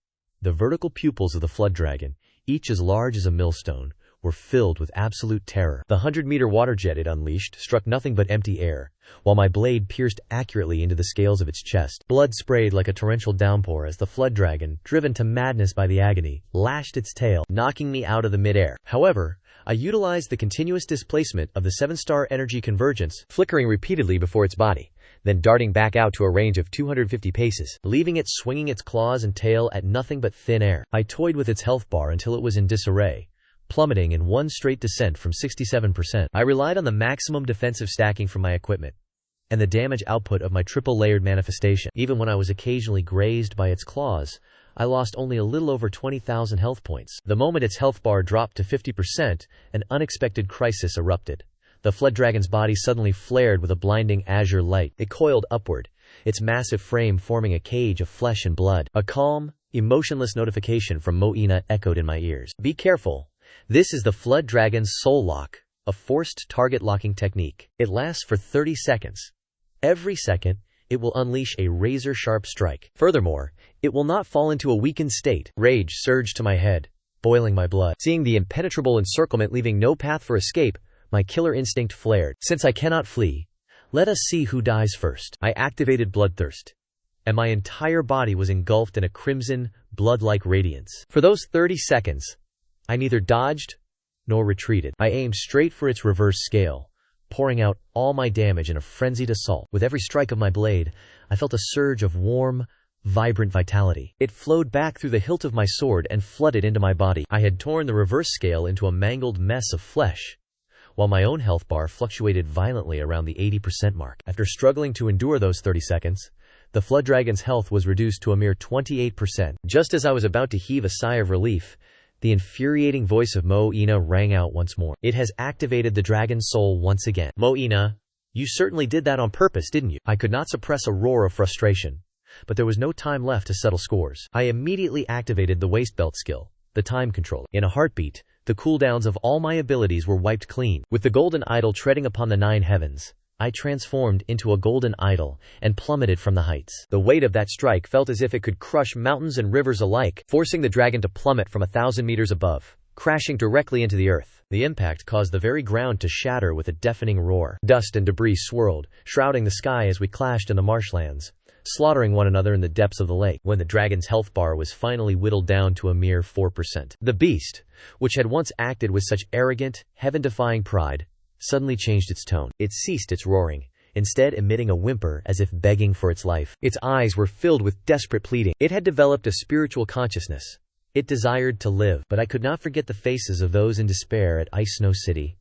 the vertical pupils of the flood dragon, each as large as a millstone, were filled with absolute terror. The 100-meter water jet it unleashed struck nothing but empty air, while my blade pierced accurately into the scales of its chest. Blood sprayed like a torrential downpour as the flood dragon, driven to madness by the agony, lashed its tail, knocking me out of the mid-air. However, I utilized the continuous displacement of the 7-star energy convergence, flickering repeatedly before its body, then darting back out to a range of 250 paces, leaving it swinging its claws and tail at nothing but thin air. I toyed with its health bar until it was in disarray, plummeting in one straight descent from 67%. I relied on the maximum defensive stacking from my equipment and the damage output of my triple-layered manifestation. Even when I was occasionally grazed by its claws, I lost only a little over 20,000 health points. The moment its health bar dropped to 50%, an unexpected crisis erupted. The flood dragon's body suddenly flared with a blinding azure light. It coiled upward, its massive frame forming a cage of flesh and blood. A calm, emotionless notification from Moina echoed in my ears. "Be careful. This is the flood dragon's soul lock, a forced target locking technique. It lasts for 30 seconds. Every second, it will unleash a razor-sharp strike. Furthermore, it will not fall into a weakened state." Rage surged to my head, boiling my blood. Seeing the impenetrable encirclement leaving no path for escape, my killer instinct flared. Since I cannot flee, let us see who dies first. I activated bloodthirst, and my entire body was engulfed in a crimson, blood-like radiance. For those 30 seconds, I neither dodged nor retreated. I aimed straight for its reverse scale, pouring out all my damage in a frenzied assault. With every strike of my blade, I felt a surge of warm, vibrant vitality. It flowed back through the hilt of my sword and flooded into my body. I had torn the reverse scale into a mangled mess of flesh, while my own health bar fluctuated violently around the 80% mark. After struggling to endure those 30 seconds, the Flood Dragon's health was reduced to a mere 28%. Just as I was about to heave a sigh of relief, the infuriating voice of Mo-ina rang out once more. It has activated the dragon's soul once again. Mo-ina, you certainly did that on purpose, didn't you? I could not suppress a roar of frustration, but there was no time left to settle scores. I immediately activated the waist belt skill, the time controller. In a heartbeat, the cooldowns of all my abilities were wiped clean. With the golden idol treading upon the 9 heavens, I transformed into a golden idol and plummeted from the heights. The weight of that strike felt as if it could crush mountains and rivers alike, forcing the dragon to plummet from 1,000 meters above, crashing directly into the earth. The impact caused the very ground to shatter with a deafening roar. Dust and debris swirled, shrouding the sky as we clashed in the marshlands, slaughtering one another in the depths of the lake. When the dragon's health bar was finally whittled down to a mere 4%, the beast, which had once acted with such arrogant, heaven-defying pride, suddenly changed its tone. It ceased its roaring, instead emitting a whimper as if begging for its life. Its eyes were filled with desperate pleading. It had developed a spiritual consciousness. It desired to live, but I could not forget the faces of those in despair at Ice Snow City,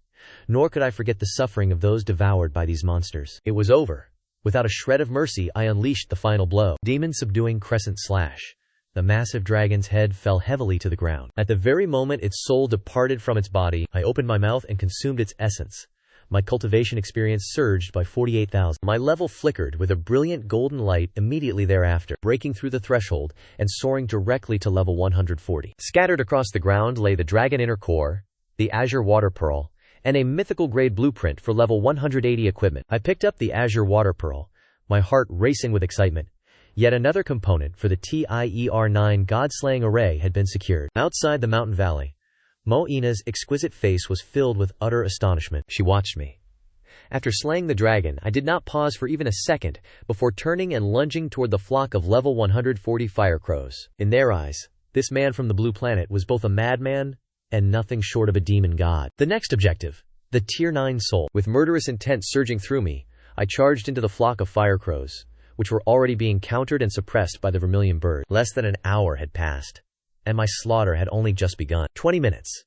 nor could I forget the suffering of those devoured by these monsters. It was over. Without a shred of mercy, I unleashed the final blow. Demon-subduing crescent slash. The massive dragon's head fell heavily to the ground. At the very moment its soul departed from its body, I opened my mouth and consumed its essence. My cultivation experience surged by 48,000. My level flickered with a brilliant golden light immediately thereafter, breaking through the threshold and soaring directly to level 140. Scattered across the ground lay the dragon inner core, the azure water pearl, and a mythical grade blueprint for level 180 equipment. I picked up the azure water pearl, my heart racing with excitement. Yet another component for the TIER9 God-slaying array had been secured. Outside the mountain valley, Mo-ina's exquisite face was filled with utter astonishment. She watched me. After slaying the dragon, I did not pause for even a second before turning and lunging toward the flock of level 140 fire crows. In their eyes, this man from the blue planet was both a madman and nothing short of a demon god. The next objective, the Tier 9 soul. With murderous intent surging through me, I charged into the flock of fire crows, which were already being countered and suppressed by the vermilion bird. Less than an hour had passed, and my slaughter had only just begun. 20 minutes.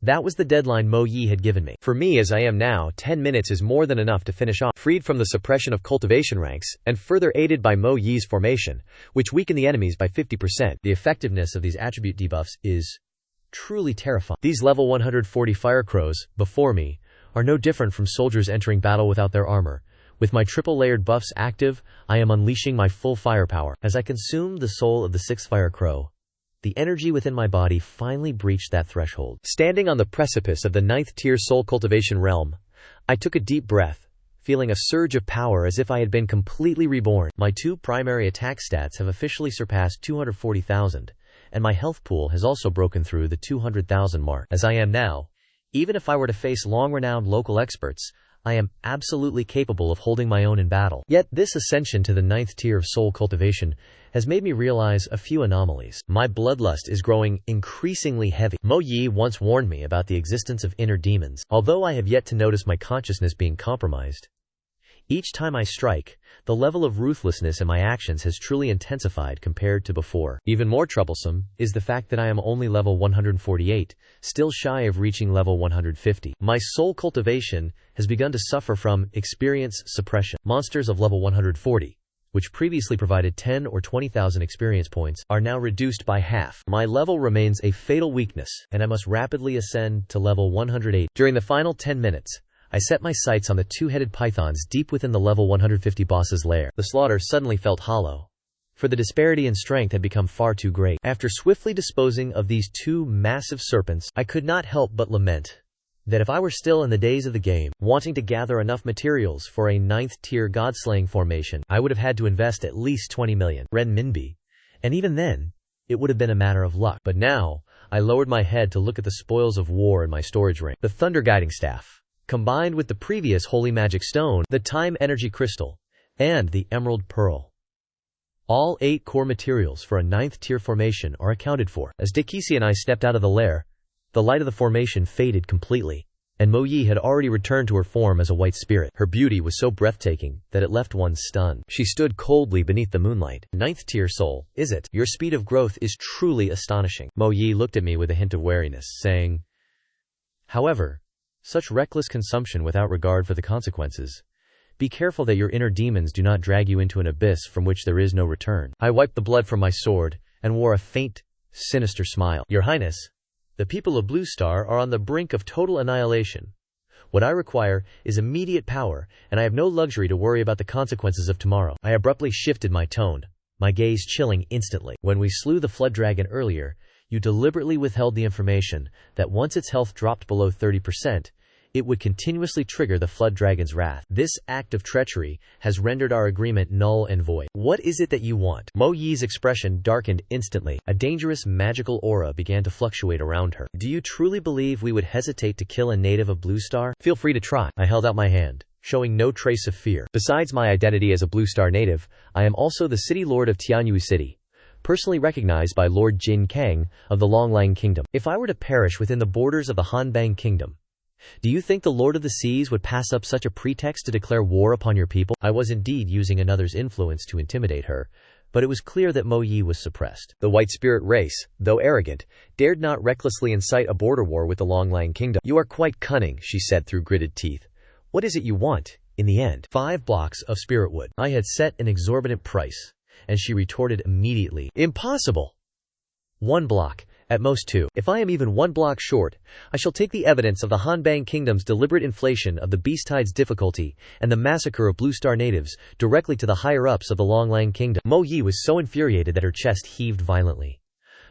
That was the deadline Mo Yi had given me. For me as I am now, 10 minutes is more than enough to finish off. Freed from the suppression of cultivation ranks, and further aided by Mo Yi's formation, which weakened the enemies by 50%, the effectiveness of these attribute debuffs is truly terrifying. These level 140 fire crows, before me, are no different from soldiers entering battle without their armor. With my triple-layered buffs active, I am unleashing my full firepower. As I consumed the soul of the 6th fire crow, the energy within my body finally breached that threshold. Standing on the precipice of the 9th tier soul cultivation realm, I took a deep breath, feeling a surge of power as if I had been completely reborn. My 2 primary attack stats have officially surpassed 240,000, and my health pool has also broken through the 200,000 mark. As I am now, even if I were to face long-renowned local experts, I am absolutely capable of holding my own in battle. Yet this ascension to the 9th tier of soul cultivation has made me realize a few anomalies. My bloodlust is growing increasingly heavy. Mo Yi once warned me about the existence of inner demons, although I have yet to notice my consciousness being compromised. Each time I strike, the level of ruthlessness in my actions has truly intensified compared to before. Even more troublesome is the fact that I am only level 148, still shy of reaching level 150. My soul cultivation has begun to suffer from experience suppression. Monsters of level 140, which previously provided 10 or 20,000 experience points, are now reduced by half. My level remains a fatal weakness, and I must rapidly ascend to level 108. During the final 10 minutes, I set my sights on the 2-headed pythons deep within the level 150 boss's lair. The slaughter suddenly felt hollow, for the disparity in strength had become far too great. After swiftly disposing of these 2 massive serpents, I could not help but lament that if I were still in the days of the game, wanting to gather enough materials for a 9th tier god-slaying formation, I would have had to invest at least 20 million renminbi, and even then, it would have been a matter of luck. But now, I lowered my head to look at the spoils of war in my storage ring. The thunder guiding staff, combined with the previous holy magic stone, the time energy crystal, and the emerald pearl. All 8 core materials for a 9th tier formation are accounted for. As Dekisi and I stepped out of the lair, the light of the formation faded completely, and Mo Yi had already returned to her form as a white spirit. Her beauty was so breathtaking that it left one stunned. She stood coldly beneath the moonlight. 9th tier soul, is it? Your speed of growth is truly astonishing. Mo Yi looked at me with a hint of wariness, saying, however, such reckless consumption without regard for the consequences. Be careful that your inner demons do not drag you into an abyss from which there is no return. I wiped the blood from my sword and wore a faint, sinister smile. Your Highness, the people of Blue Star are on the brink of total annihilation. What I require is immediate power, and I have no luxury to worry about the consequences of tomorrow. I abruptly shifted my tone, my gaze chilling instantly. When we slew the flood dragon earlier, you deliberately withheld the information that once its health dropped below 30%, it would continuously trigger the flood dragon's wrath. This act of treachery has rendered our agreement null and void. What is it that you want? Mo Yi's expression darkened instantly. A dangerous magical aura began to fluctuate around her. Do you truly believe we would hesitate to kill a native of Blue Star? Feel free to try. I held out my hand, showing no trace of fear. Besides my identity as a Blue Star native, I am also the city lord of Tianyu City, personally recognized by Lord Jin Kang of the Longlang Kingdom. If I were to perish within the borders of the Hanbang Kingdom, do you think the Lord of the Seas would pass up such a pretext to declare war upon your people? I was indeed using another's influence to intimidate her, but it was clear that Mo Yi was suppressed. The White Spirit race, though arrogant, dared not recklessly incite a border war with the Longlang Kingdom. You are quite cunning, she said through gritted teeth. What is it you want, in the end? 5 blocks of spirit wood. I had set an exorbitant price, and she retorted immediately. Impossible! 1 block. At most 2. If I am even 1 block short, I shall take the evidence of the Hanbang Kingdom's deliberate inflation of the Beast Tide's difficulty and the massacre of Blue Star natives directly to the higher-ups of the Longlang Kingdom. Mo Yi was so infuriated that her chest heaved violently.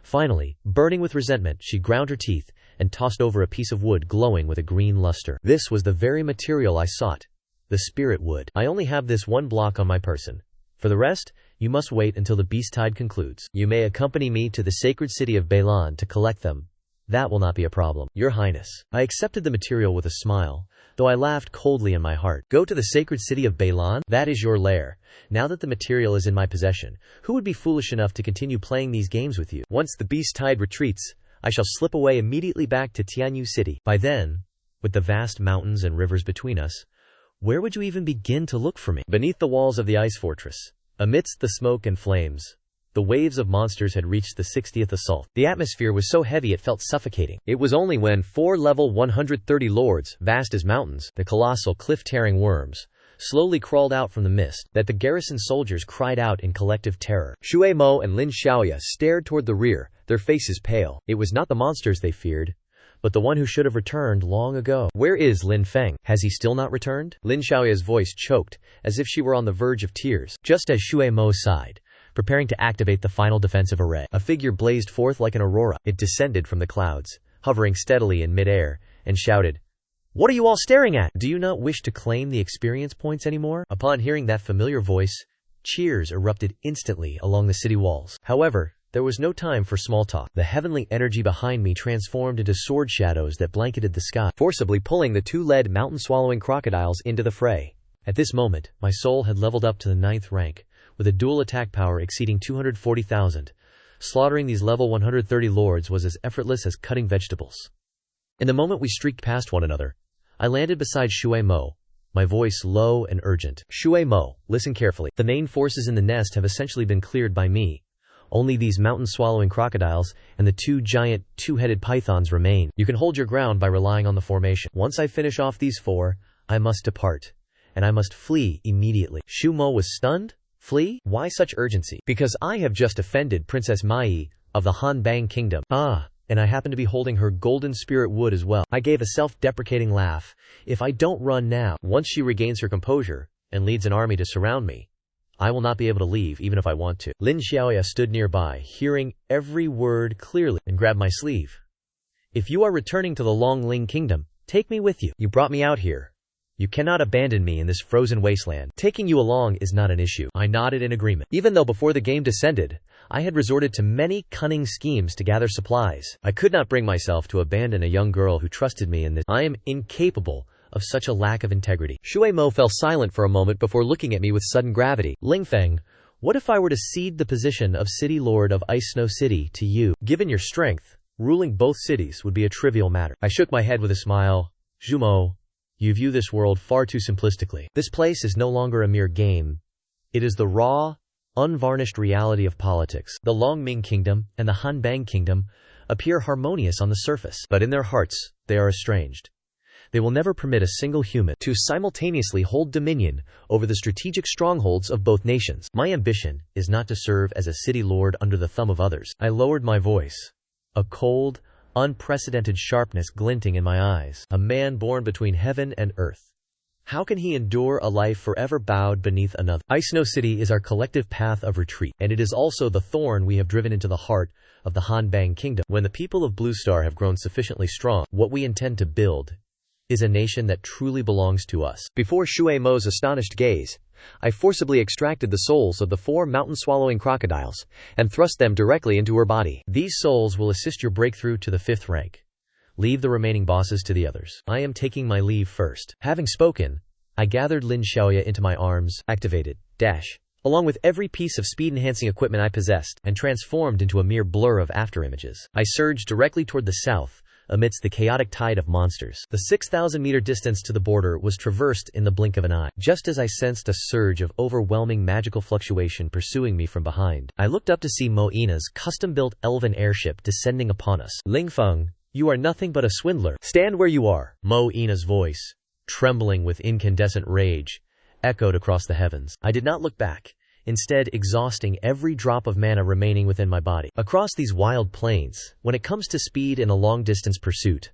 Finally, burning with resentment, she ground her teeth and tossed over a piece of wood glowing with a green luster. This was the very material I sought, the spirit wood. I only have this 1 block on my person. For the rest, you must wait until the Beast Tide concludes. You may accompany me to the sacred city of Beilan to collect them. That will not be a problem. Your Highness. I accepted the material with a smile, though I laughed coldly in my heart. Go to the sacred city of Beilan? That is your lair. Now that the material is in my possession, who would be foolish enough to continue playing these games with you? Once the Beast Tide retreats, I shall slip away immediately back to Tianyu City. By then, with the vast mountains and rivers between us, where would you even begin to look for me? Beneath the walls of the ice fortress, amidst the smoke and flames, the waves of monsters had reached the 60th assault. The atmosphere was so heavy it felt suffocating. It was only when 4 level 130 lords, vast as mountains, the colossal cliff-tearing worms, slowly crawled out from the mist, that the garrison soldiers cried out in collective terror. Shui Mo and Lin Xiaoya stared toward the rear, their faces pale. It was not the monsters they feared, but the one who should have returned long ago. Where is Lin Feng? Has he still not returned? Lin Xiaoya's voice choked, as if she were on the verge of tears. Just as Shui Mo sighed, preparing to activate the final defensive array, a figure blazed forth like an aurora. It descended from the clouds, hovering steadily in midair, and shouted, "What are you all staring at? Do you not wish to claim the experience points anymore?" Upon hearing that familiar voice, cheers erupted instantly along the city walls. However, there was no time for small talk. The heavenly energy behind me transformed into sword shadows that blanketed the sky, forcibly pulling the 2 lead mountain-swallowing crocodiles into the fray. At this moment, my soul had leveled up to the 9th rank, with a dual attack power exceeding 240,000. Slaughtering these level 130 lords was as effortless as cutting vegetables. In the moment we streaked past one another, I landed beside Shui Mo, my voice low and urgent. Shui Mo, listen carefully. The main forces in the nest have essentially been cleared by me. Only these mountain-swallowing crocodiles and the 2 giant, 2-headed pythons remain. You can hold your ground by relying on the formation. Once I finish off these 4, I must depart, and I must flee immediately. Shu Mo was stunned. Flee? Why such urgency? Because I have just offended Princess Mai of the Hanbang Kingdom. And I happen to be holding her golden spirit wood as well. I gave a self-deprecating laugh. If I don't run now, once she regains her composure and leads an army to surround me, I will not be able to leave even if I want to. Lin Xiaoya stood nearby, hearing every word clearly, and grabbed my sleeve. If you are returning to the Longling Kingdom, take me with you. You brought me out here. You cannot abandon me in this frozen wasteland. Taking you along is not an issue. I nodded in agreement. Even though before the game descended, I had resorted to many cunning schemes to gather supplies. I could not bring myself to abandon a young girl who trusted me in this. I am incapable of such a lack of integrity. Shui Mo fell silent for a moment before looking at me with sudden gravity. Ling Feng, what if I were to cede the position of City Lord of Ice Snow City to you? Given your strength, ruling both cities would be a trivial matter. I shook my head with a smile. Zhu Mo, you view this world far too simplistically. This place is no longer a mere game. It is the raw, unvarnished reality of politics. The Longming Kingdom and the Hanbang Kingdom appear harmonious on the surface, but in their hearts, they are estranged. They will never permit a single human to simultaneously hold dominion over the strategic strongholds of both nations. My ambition is not to serve as a city lord under the thumb of others. I lowered my voice, a cold, unprecedented sharpness glinting in my eyes. A man born between heaven and earth. How can he endure a life forever bowed beneath another? Ice Snow City is our collective path of retreat, and it is also the thorn we have driven into the heart of the Hanbang Kingdom. When the people of Blue Star have grown sufficiently strong, what we intend to build is a nation that truly belongs to us. Before Shui Mo's astonished gaze, I forcibly extracted the souls of the 4 mountain-swallowing crocodiles and thrust them directly into her body. These souls will assist your breakthrough to the 5th rank. Leave the remaining bosses to the others. I am taking my leave first. Having spoken, I gathered Lin Xiaoya into my arms, activated, along with every piece of speed-enhancing equipment I possessed, and transformed into a mere blur of afterimages. I surged directly toward the south, amidst the chaotic tide of monsters. The 6,000-meter distance to the border was traversed in the blink of an eye. Just as I sensed a surge of overwhelming magical fluctuation pursuing me from behind, I looked up to see Mo Ina's custom-built elven airship descending upon us. Ling Feng, you are nothing but a swindler. Stand where you are. Mo Ina's voice, trembling with incandescent rage, echoed across the heavens. I did not look back, instead exhausting every drop of mana remaining within my body. Across these wild plains, when it comes to speed in a long-distance pursuit,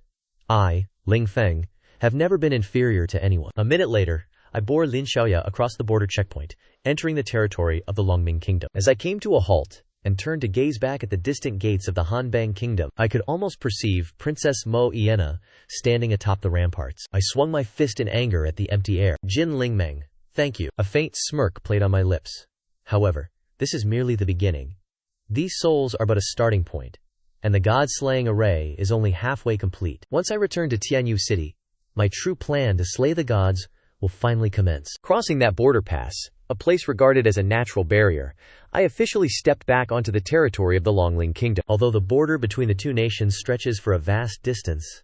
I, Ling Feng, have never been inferior to anyone. A minute later, I bore Lin Xiaoya across the border checkpoint, entering the territory of the Longming Kingdom. As I came to a halt and turned to gaze back at the distant gates of the Hanbang Kingdom, I could almost perceive Princess Mo Iena standing atop the ramparts. I swung my fist in anger at the empty air. Jin Lingmeng, thank you. A faint smirk played on my lips. However, this is merely the beginning. These souls are but a starting point, and the god-slaying array is only halfway complete. Once I return to Tianyu City, my true plan to slay the gods will finally commence. Crossing that border pass, a place regarded as a natural barrier, I officially stepped back onto the territory of the Longling Kingdom. Although the border between the two nations stretches for a vast distance,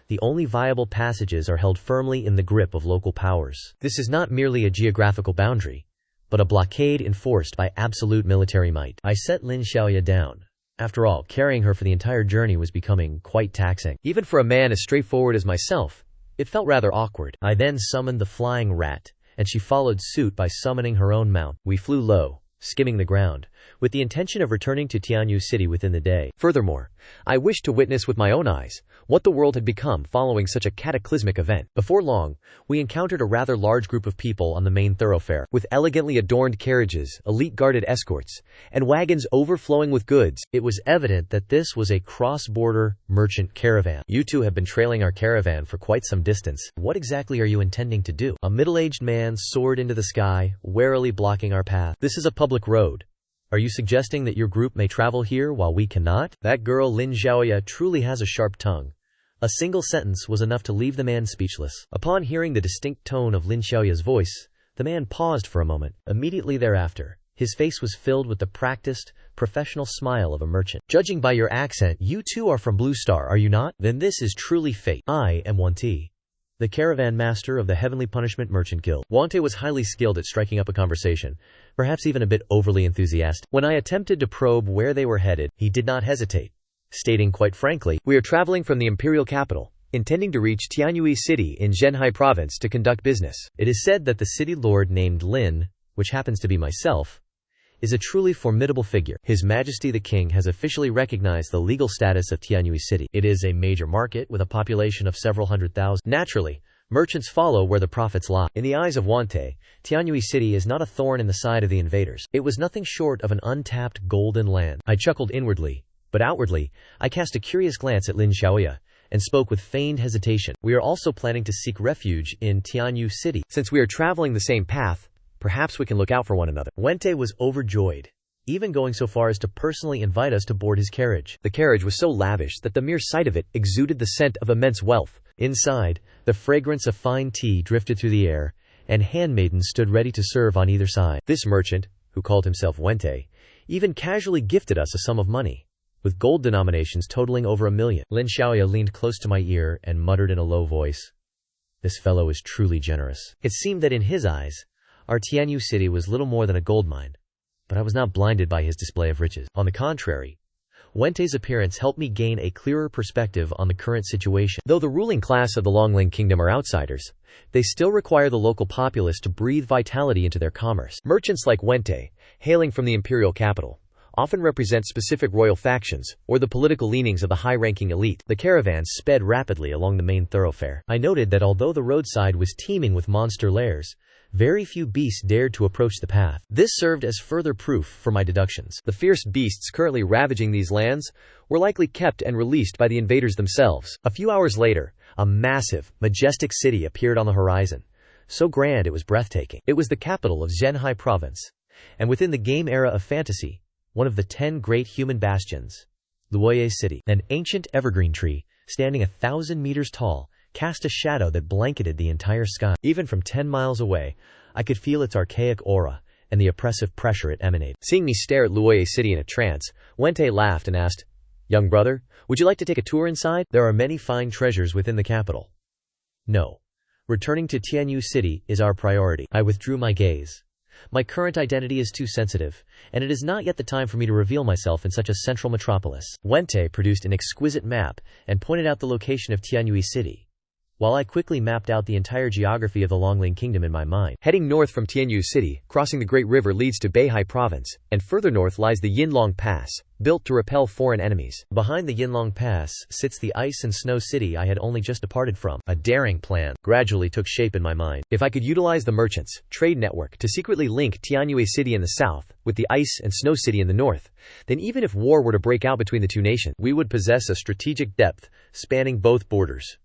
the only viable passages are held firmly in the grip of local powers. This is not merely a geographical boundary, but a blockade enforced by absolute military might. I set Lin Xiaoya down. After all, carrying her for the entire journey was becoming quite taxing. Even for a man as straightforward as myself, it felt rather awkward. I then summoned the flying rat, and she followed suit by summoning her own mount. We flew low, skimming the ground, with the intention of returning to Tianyu City within the day. Furthermore, I wished to witness with my own eyes what the world had become following such a cataclysmic event. Before long, we encountered a rather large group of people on the main thoroughfare, with elegantly adorned carriages, elite guarded escorts, and wagons overflowing with goods. It was evident that this was a cross-border merchant caravan. You two have been trailing our caravan for quite some distance. What exactly are you intending to do? A middle-aged man soared into the sky, warily blocking our path. This is a public road. Are you suggesting that your group may travel here while we cannot? That girl Lin Xiaoya truly has a sharp tongue. A single sentence was enough to leave the man speechless. Upon hearing the distinct tone of Lin Xiaoya's voice, the man paused for a moment. Immediately thereafter, his face was filled with the practiced, professional smile of a merchant. Judging by your accent, you two are from Blue Star, are you not? Then this is truly fate. I am Wante, the caravan master of the Heavenly Punishment Merchant Guild. Wante was highly skilled at striking up a conversation, perhaps even a bit overly enthusiastic. When I attempted to probe where they were headed, he did not hesitate, stating quite frankly, "We are traveling from the imperial capital, intending to reach Tianyu City in Zhenhai province to conduct business." It is said that the city lord named Lin, which happens to be myself, is a truly formidable figure. His Majesty the King has officially recognized the legal status of Tianyu City. It is a major market with a population of several hundred thousand. Naturally, merchants follow where the profits lie. In the eyes of Wante, Tianyu City is not a thorn in the side of the invaders. It was nothing short of an untapped golden land. I chuckled inwardly, but outwardly, I cast a curious glance at Lin Xiaoya and spoke with feigned hesitation. We are also planning to seek refuge in Tianyu City. Since we are traveling the same path, perhaps we can look out for one another. Wente was overjoyed. even going so far as to personally invite us to board his carriage. The carriage was so lavish that the mere sight of it exuded the scent of immense wealth. Inside, the fragrance of fine tea drifted through the air, and handmaidens stood ready to serve on either side. This merchant, who called himself Wente, even casually gifted us a sum of money, with gold denominations totaling over 1 million. Lin Xiaoya leaned close to my ear and muttered in a low voice, "This fellow is truly generous." It seemed that in his eyes, our Tianyu city was little more than a gold mine, but I was not blinded by his display of riches. On the contrary, Wente's appearance helped me gain a clearer perspective on the current situation. Though the ruling class of the Longling Kingdom are outsiders, they still require the local populace to breathe vitality into their commerce. Merchants like Wente, hailing from the imperial capital, often represent specific royal factions or the political leanings of the high-ranking elite. The caravans sped rapidly along the main thoroughfare. I noted that although the roadside was teeming with monster lairs, very few beasts dared to approach the path. This served as further proof for my deductions. The fierce beasts currently ravaging these lands were likely kept and released by the invaders themselves. A few hours later, a massive, majestic city appeared on the horizon, so grand it was breathtaking. It was the capital of Zhenhai province, and within the game era of fantasy, one of the 10 great human bastions, Luoye City. An ancient evergreen tree, standing 1,000 meters tall, cast a shadow that blanketed the entire sky. Even from 10 miles away, I could feel its archaic aura and the oppressive pressure it emanated. Seeing me stare at Luoye City in a trance, Wente laughed and asked, "Young brother, would you like to take a tour inside? There are many fine treasures within the capital." "No. Returning to Tianyu City is our priority." I withdrew my gaze. My current identity is too sensitive, and it is not yet the time for me to reveal myself in such a central metropolis. Wente produced an exquisite map and pointed out the location of Tianyu City, while I quickly mapped out the entire geography of the Longling Kingdom in my mind. Heading north from Tianyu City, crossing the Great River leads to Beihai Province, and further north lies the Yinlong Pass, built to repel foreign enemies. Behind the Yinlong Pass sits the ice and snow city I had only just departed from. A daring plan gradually took shape in my mind. If I could utilize the merchants' trade network to secretly link Tianyu City in the south with the ice and snow city in the north, then even if war were to break out between the two nations, we would possess a strategic depth spanning both borders.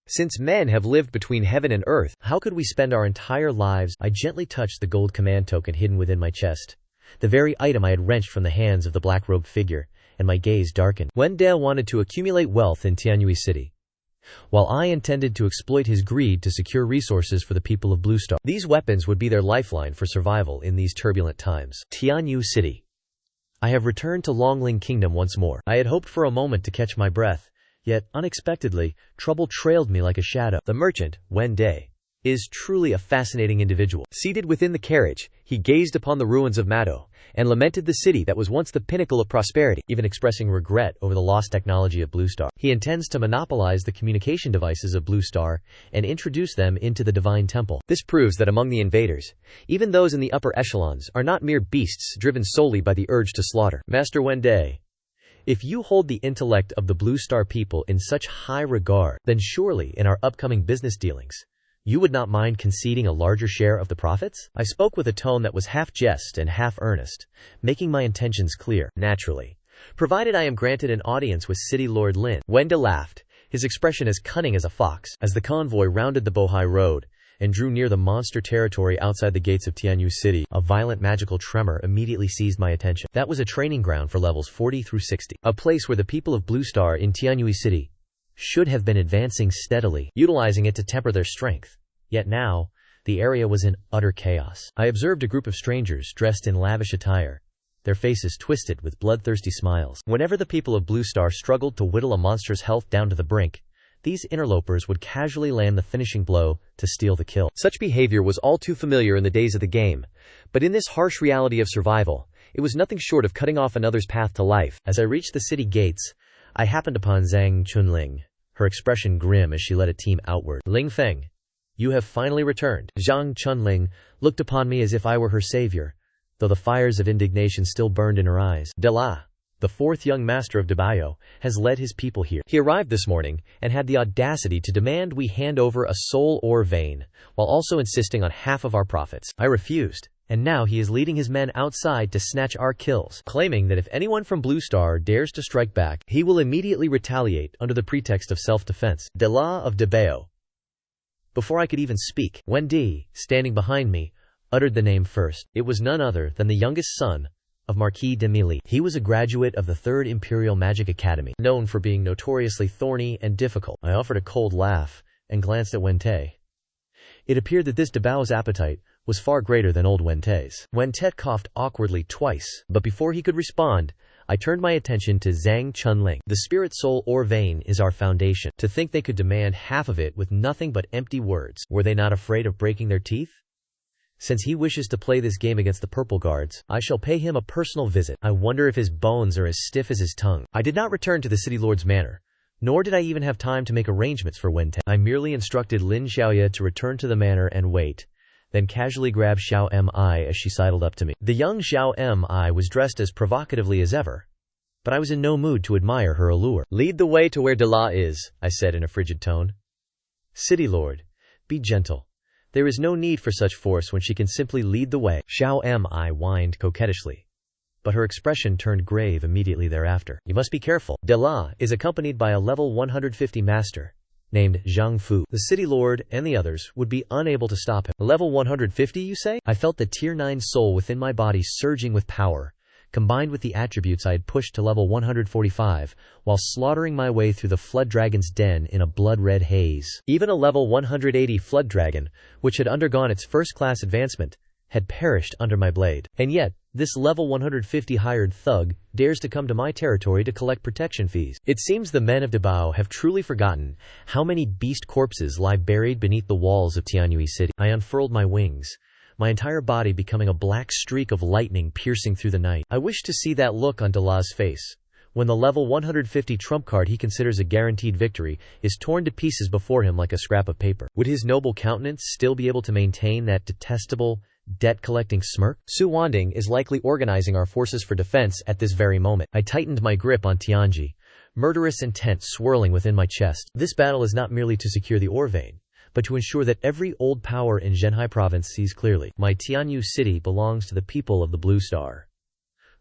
Since men have lived between heaven and earth, how could we spend our entire lives? I gently touched the gold command token hidden within my chest, the very item I had wrenched from the hands of the black-robed figure, and my gaze darkened. Wendell wanted to accumulate wealth in Tianyu City, while I intended to exploit his greed to secure resources for the people of Blue Star. These weapons would be their lifeline for survival in these turbulent times. Tianyu City. I have returned to Longling Kingdom once more. I had hoped for a moment to catch my breath, yet, unexpectedly, trouble trailed me like a shadow. The merchant, Wen Day, is truly a fascinating individual. Seated within the carriage, he gazed upon the ruins of Mado, and lamented the city that was once the pinnacle of prosperity, even expressing regret over the lost technology of Blue Star. He intends to monopolize the communication devices of Blue Star and introduce them into the Divine Temple. This proves that among the invaders, even those in the upper echelons are not mere beasts driven solely by the urge to slaughter. Master Wen Day, if you hold the intellect of the Blue Star people in such high regard, then surely in our upcoming business dealings, you would not mind conceding a larger share of the profits? I spoke with a tone that was half jest and half earnest, making my intentions clear. Naturally, provided I am granted an audience with City Lord Lin. Wenda laughed, his expression as cunning as a fox. As the convoy rounded the Bohai Road and drew near the monster territory outside the gates of Tianyu City, a violent magical tremor immediately seized my attention. That was a training ground for levels 40 through 60, a place where the people of Blue Star in Tianyu City should have been advancing steadily, utilizing it to temper their strength. Yet now, the area was in utter chaos. I observed a group of strangers dressed in lavish attire, their faces twisted with bloodthirsty smiles. Whenever the people of Blue Star struggled to whittle a monster's health down to the brink, these interlopers would casually land the finishing blow to steal the kill. Such behavior was all too familiar in the days of the game, but in this harsh reality of survival, it was nothing short of cutting off another's path to life. As I reached the city gates, I happened upon Zhang Chunling, her expression grim as she led a team outward. Ling Feng, you have finally returned. Zhang Chunling looked upon me as if I were her savior, though the fires of indignation still burned in her eyes. Dela, the fourth young master of Dabayo, has led his people here. He arrived this morning and had the audacity to demand we hand over a soul ore vein, while also insisting on half of our profits. I refused, and now he is leading his men outside to snatch our kills, claiming that if anyone from Blue Star dares to strike back, he will immediately retaliate under the pretext of self-defense. Dela of Dabayo. Before I could even speak, Wendy, standing behind me, uttered the name first. It was none other than the youngest son of Marquis de Milly. He was a graduate of the Third Imperial Magic Academy, known for being notoriously thorny and difficult. I offered a cold laugh and glanced at Wente. It appeared that this Dabao's appetite was far greater than old Wente's. Wente coughed awkwardly twice, but before he could respond, I turned my attention to Zhang Chunling. The spirit soul or vein is our foundation. To think they could demand half of it with nothing but empty words. Were they not afraid of breaking their teeth? Since he wishes to play this game against the Purple Guards, I shall pay him a personal visit. I wonder if his bones are as stiff as his tongue. I did not return to the City Lord's manor, nor did I even have time to make arrangements for Wente. I merely instructed Lin Xiaoye to return to the manor and wait, then casually grabbed Xiao Mi as she sidled up to me. The young Xiao Mi was dressed as provocatively as ever, but I was in no mood to admire her allure. "Lead the way to where Dela is," I said in a frigid tone. "City Lord, be gentle. There is no need for such force when she can simply lead the way." Xiao Mi whined coquettishly, but her expression turned grave immediately thereafter. "You must be careful. Dela is accompanied by a level 150 master named Zhang Fu. The City Lord and the others would be unable to stop him." "Level 150, you say?" I felt the Tier 9 soul within my body surging with power, combined with the attributes I had pushed to level 145, while slaughtering my way through the Flood Dragon's den in a blood-red haze. Even a level 180 Flood Dragon, which had undergone its first-class advancement, had perished under my blade. And yet, this level 150 hired thug dares to come to my territory to collect protection fees. It seems the men of Dabao have truly forgotten how many beast corpses lie buried beneath the walls of Tianyue City. I unfurled my wings, my entire body becoming a black streak of lightning piercing through the night. I wish to see that look on Dela's face, when the level 150 trump card he considers a guaranteed victory is torn to pieces before him like a scrap of paper. Would his noble countenance still be able to maintain that detestable, debt-collecting smirk? Su Wanding is likely organizing our forces for defense at this very moment. I tightened my grip on Tianji, murderous intent swirling within my chest. This battle is not merely to secure the ore vein, but to ensure that every old power in Zhenhai province sees clearly. My Tianyu city belongs to the people of the Blue Star.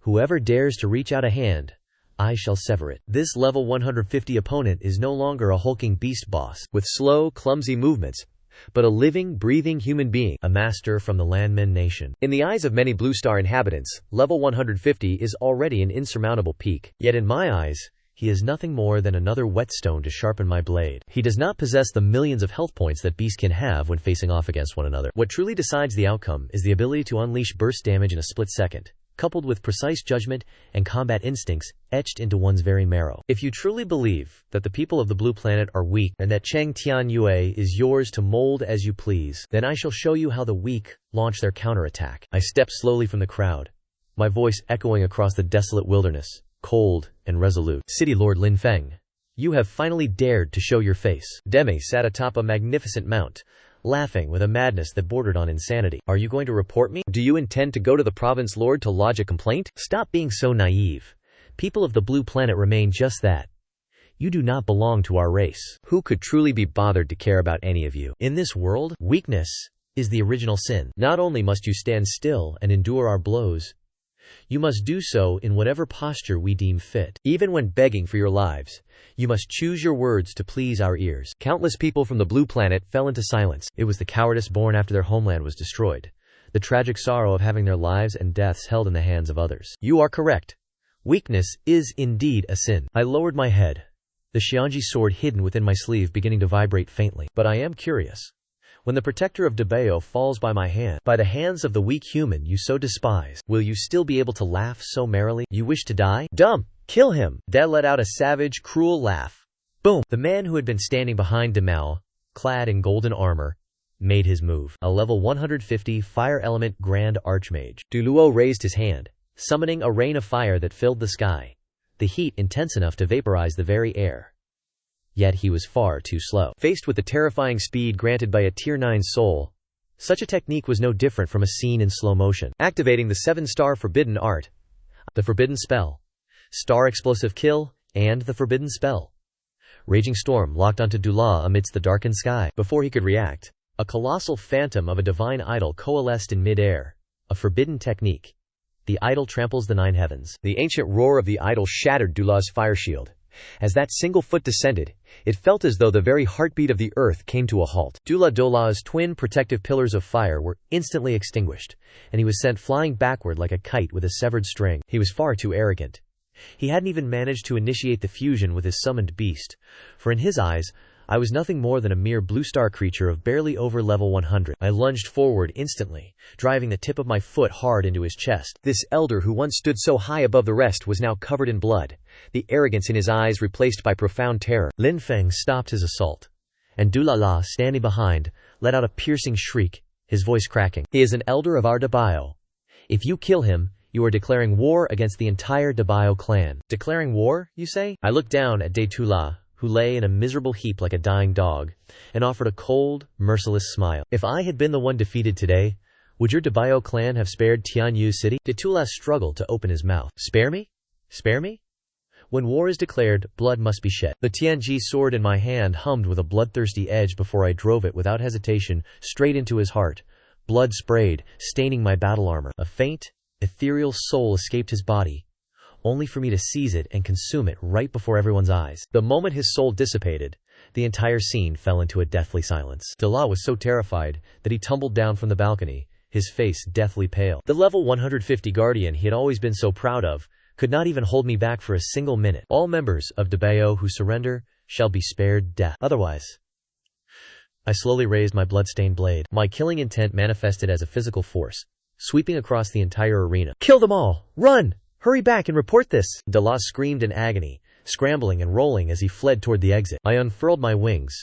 Whoever dares to reach out a hand, I shall sever it. This level 150 opponent is no longer a hulking beast boss, with slow, clumsy movements, but a living, breathing human being, a master from the Landmen nation. In the eyes of many Blue Star inhabitants, level 150 is already an insurmountable peak. Yet in my eyes, he is nothing more than another whetstone to sharpen my blade. He does not possess the millions of health points that beasts can have when facing off against one another. What truly decides the outcome is the ability to unleash burst damage in a split second, coupled with precise judgment and combat instincts etched into one's very marrow. If you truly believe that the people of the Blue Planet are weak and that Cheng Tianyue is yours to mold as you please, then I shall show you how the weak launch their counterattack. I stepped slowly from the crowd, my voice echoing across the desolate wilderness, cold and resolute. "City Lord Lin Feng, you have finally dared to show your face." Demi sat atop a magnificent mount, laughing with a madness that bordered on insanity. "Are you going to report me? Do you intend to go to the province lord to lodge a complaint?" "Stop being so naive. People of the Blue Planet remain just that. You do not belong to our race. Who could truly be bothered to care about any of you? In this world, weakness is the original sin. Not only must you stand still and endure our blows, you must do so in whatever posture we deem fit. Even when begging for your lives, you must choose your words to please our ears." Countless people from the Blue Planet fell into silence. It was the cowardice born after their homeland was destroyed, the tragic sorrow of having their lives and deaths held in the hands of others. "You are correct. Weakness is indeed a sin." I lowered my head, the Xianji sword hidden within my sleeve beginning to vibrate faintly. "But I am curious. When the protector of Dabao falls by my hand, by the hands of the weak human you so despise, will you still be able to laugh so merrily? You wish to die? Dumb! Kill him!" Dad let out a savage, cruel laugh. Boom! The man who had been standing behind Demao, clad in golden armor, made his move. A level 150 fire element Grand Archmage. Duluo raised his hand, summoning a rain of fire that filled the sky, the heat intense enough to vaporize the very air. Yet he was far too slow. Faced with the terrifying speed granted by a Tier 9 soul, such a technique was no different from a scene in slow motion. Activating the 7-star Forbidden Art, the Forbidden Spell, Star Explosive Kill, and the Forbidden Spell. Raging Storm locked onto Dula amidst the darkened sky. Before he could react, a colossal phantom of a divine idol coalesced in mid-air, a forbidden technique. The idol tramples the 9 heavens. The ancient roar of the idol shattered Dula's fire shield, As that single foot descended, it felt as though the very heartbeat of the earth came to a halt. Dula Dola's twin protective pillars of fire were instantly extinguished, and he was sent flying backward like a kite with a severed string. He was far too arrogant. He hadn't even managed to initiate the fusion with his summoned beast, for in his eyes, I was nothing more than a mere blue star creature of barely over level 100. I lunged forward instantly, driving the tip of my foot hard into his chest. This elder who once stood so high above the rest was now covered in blood, the arrogance in his eyes replaced by profound terror. Lin Feng stopped his assault, and Dulala, standing behind, let out a piercing shriek, his voice cracking. He is an elder of our Dabao. If you kill him, you are declaring war against the entire Dabao clan. Declaring war, you say? I looked down at Daetula, who lay in a miserable heap like a dying dog, and offered a cold, merciless smile. If I had been the one defeated today, would your Dabao clan have spared Tianyu City? Daetula struggled to open his mouth. Spare me? Spare me? When war is declared, blood must be shed. The Tianji sword in my hand hummed with a bloodthirsty edge before I drove it without hesitation straight into his heart. Blood sprayed, staining my battle armor. A faint, ethereal soul escaped his body, only for me to seize it and consume it right before everyone's eyes. The moment his soul dissipated, the entire scene fell into a deathly silence. Dela was so terrified that he tumbled down from the balcony, his face deathly pale. The level 150 guardian he had always been so proud of could not even hold me back for a single minute. All members of Dabao who surrender shall be spared death. Otherwise. I slowly raised my blood-stained blade. My killing intent manifested as a physical force, sweeping across the entire arena. Kill them all! Run! Hurry back and report this! Dela screamed in agony, scrambling and rolling as he fled toward the exit. I unfurled my wings,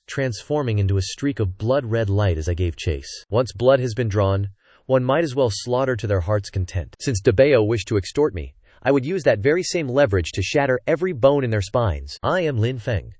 transforming into a streak of blood-red light as I gave chase. Once blood has been drawn, one might as well slaughter to their heart's content. Since Dabao wished to extort me, I would use that very same leverage to shatter every bone in their spines. I am Lin Feng.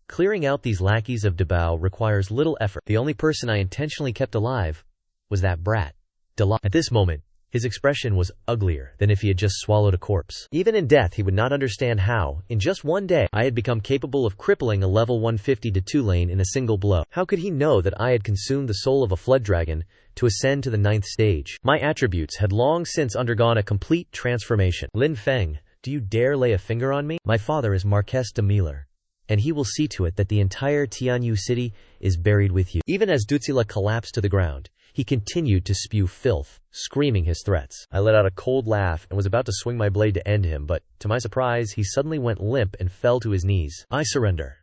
Clearing out these lackeys of Dabao requires little effort. The only person I intentionally kept alive was that brat, Dela. At this moment, his expression was uglier than if he had just swallowed a corpse. Even in death he would not understand how, in just one day, I had become capable of crippling a level 150-2 lane in a single blow. How could he know that I had consumed the soul of a flood dragon to ascend to the 9th stage? My attributes had long since undergone a complete transformation. Lin Feng, do you dare lay a finger on me? My father is Marquess de Miller, and he will see to it that the entire Tianyu city is buried with you. Even as Dutsila collapsed to the ground, he continued to spew filth, screaming his threats. I let out a cold laugh and was about to swing my blade to end him, but, to my surprise, he suddenly went limp and fell to his knees. I surrender.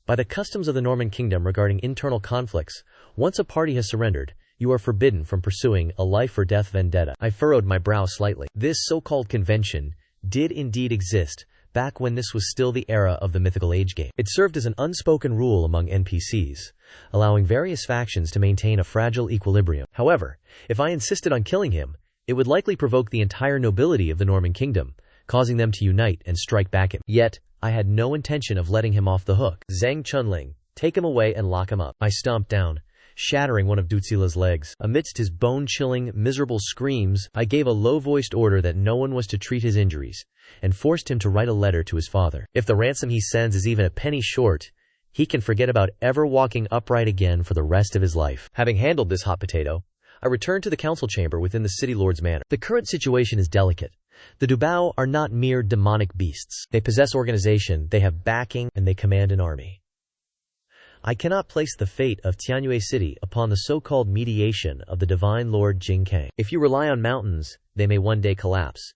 By the customs of the Norman kingdom regarding internal conflicts, once a party has surrendered, you are forbidden from pursuing a life-or-death vendetta. I furrowed my brow slightly. This so-called convention did indeed exist, back when this was still the era of the mythical age game. It served as an unspoken rule among NPCs, allowing various factions to maintain a fragile equilibrium. However, if I insisted on killing him, it would likely provoke the entire nobility of the Norman kingdom, causing them to unite and strike back at me. Yet, I had no intention of letting him off the hook. Zhang Chunling, take him away and lock him up. I stomped down, shattering one of Dutsila's legs. Amidst his bone-chilling, miserable screams, I gave a low-voiced order that no one was to treat his injuries, and forced him to write a letter to his father. If the ransom he sends is even a penny short, he can forget about ever walking upright again for the rest of his life. Having handled this hot potato, I returned to the council chamber within the city lord's manor. The current situation is delicate. The Dabao are not mere demonic beasts. They possess organization, they have backing, and they command an army. I cannot place the fate of Tianyu City upon the so-called mediation of the divine lord Jing Kang. If you rely on mountains, they may one day collapse.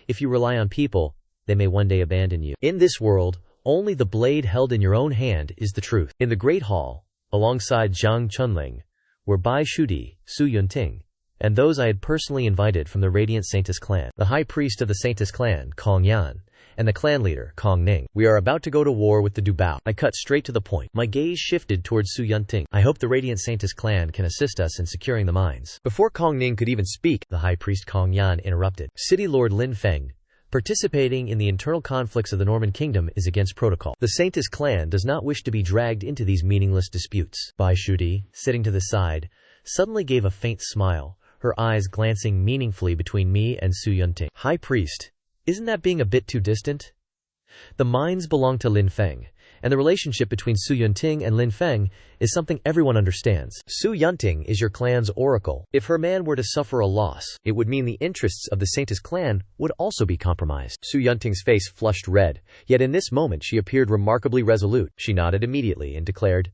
If you rely on people, they may one day abandon you. In this world, only the blade held in your own hand is the truth. In the Great Hall, alongside Zhang Chunling, were Bai Shudi, Su Yunting, and those I had personally invited from the Radiant Saintis clan, the high priest of the Saintis clan, Kong Yan, and the clan leader, Kong Ning. We are about to go to war with the Dabao. I cut straight to the point. My gaze shifted towards Su Yunting. I hope the Radiant Saintis clan can assist us in securing the mines. Before Kong Ning could even speak, the high priest Kong Yan interrupted. City Lord Lin Feng, participating in the internal conflicts of the Norman kingdom is against protocol. The Saintis clan does not wish to be dragged into these meaningless disputes. Bai Shudi, sitting to the side, suddenly gave a faint smile, her eyes glancing meaningfully between me and Su Yunting. High priest, isn't that being a bit too distant? The mines belong to Lin Feng, and the relationship between Su Yunting and Lin Feng is something everyone understands. Su Yunting is your clan's oracle. If her man were to suffer a loss, it would mean the interests of the Saintis clan would also be compromised. Su Yunting's face flushed red, yet in this moment she appeared remarkably resolute. She nodded immediately and declared,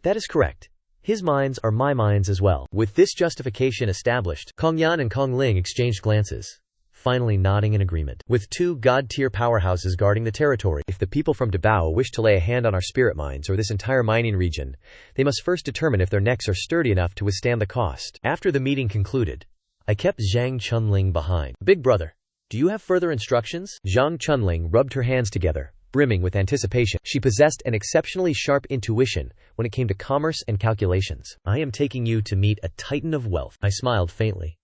"That is correct. His minds are my minds as well." With this justification established, Kong Yan and Kong Ling exchanged glances, finally nodding in agreement. With two god-tier powerhouses guarding the territory, if the people from Dabao wish to lay a hand on our spirit mines or this entire mining region, they must first determine if their necks are sturdy enough to withstand the cost. After the meeting concluded, I kept Zhang Chunling behind. "Big brother, do you have further instructions?" Zhang Chunling rubbed her hands together, brimming with anticipation. She possessed an exceptionally sharp intuition when it came to commerce and calculations. "I am taking you to meet a titan of wealth." I smiled faintly.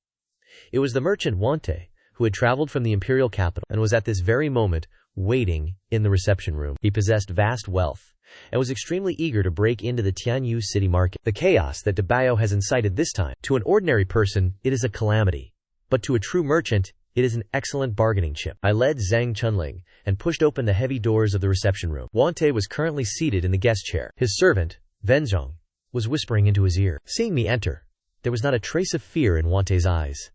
It was the merchant Wante, who had traveled from the imperial capital and was at this very moment waiting in the reception room. He possessed vast wealth and was extremely eager to break into the Tianyu city market. The chaos that Dabao has incited this time, to an ordinary person, it is a calamity. But to a true merchant, it is an excellent bargaining chip. I led Zhang Chunling and pushed open the heavy doors of the reception room. Wante was currently seated in the guest chair. His servant, Wenzhong, was whispering into his ear. Seeing me enter, there was not a trace of fear in Wante's eyes.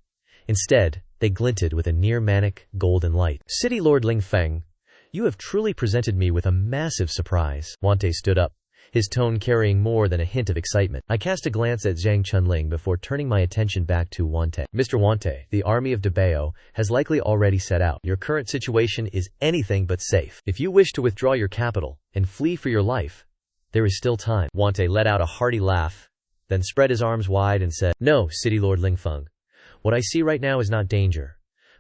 Instead, they glinted with a near-manic, golden light. "City Lord Ling Feng, you have truly presented me with a massive surprise." Wante stood up, his tone carrying more than a hint of excitement. I cast a glance at Zhang Chunling before turning my attention back to Wante. "Mr. Wante, the army of Dabao has likely already set out. Your current situation is anything but safe. If you wish to withdraw your capital and flee for your life, there is still time." Wante let out a hearty laugh, then spread his arms wide and said, "No, City Lord Ling Feng. What I see right now is not danger,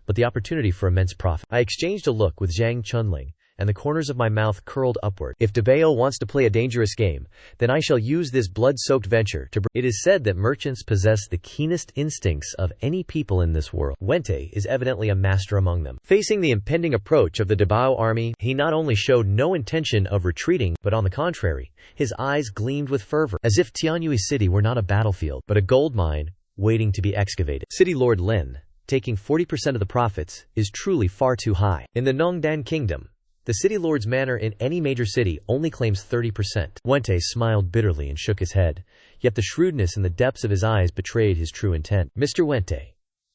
but the opportunity for immense profit." I exchanged a look with Zhang Chunling, and the corners of my mouth curled upward. If Dabao wants to play a dangerous game, then I shall use this blood-soaked venture to It is said that merchants possess the keenest instincts of any people in this world. Wente is evidently a master among them. Facing the impending approach of the Dabao army, he not only showed no intention of retreating, but on the contrary, his eyes gleamed with fervor, as if Tianyu City were not a battlefield, but a gold mine waiting to be excavated. City Lord Lin, taking 40% of the profits, is truly far too high. In the Nongdan Kingdom, the city lord's manor in any major city only claims 30%. Wente smiled bitterly and shook his head, yet the shrewdness in the depths of his eyes betrayed his true intent. "Mr. Wente,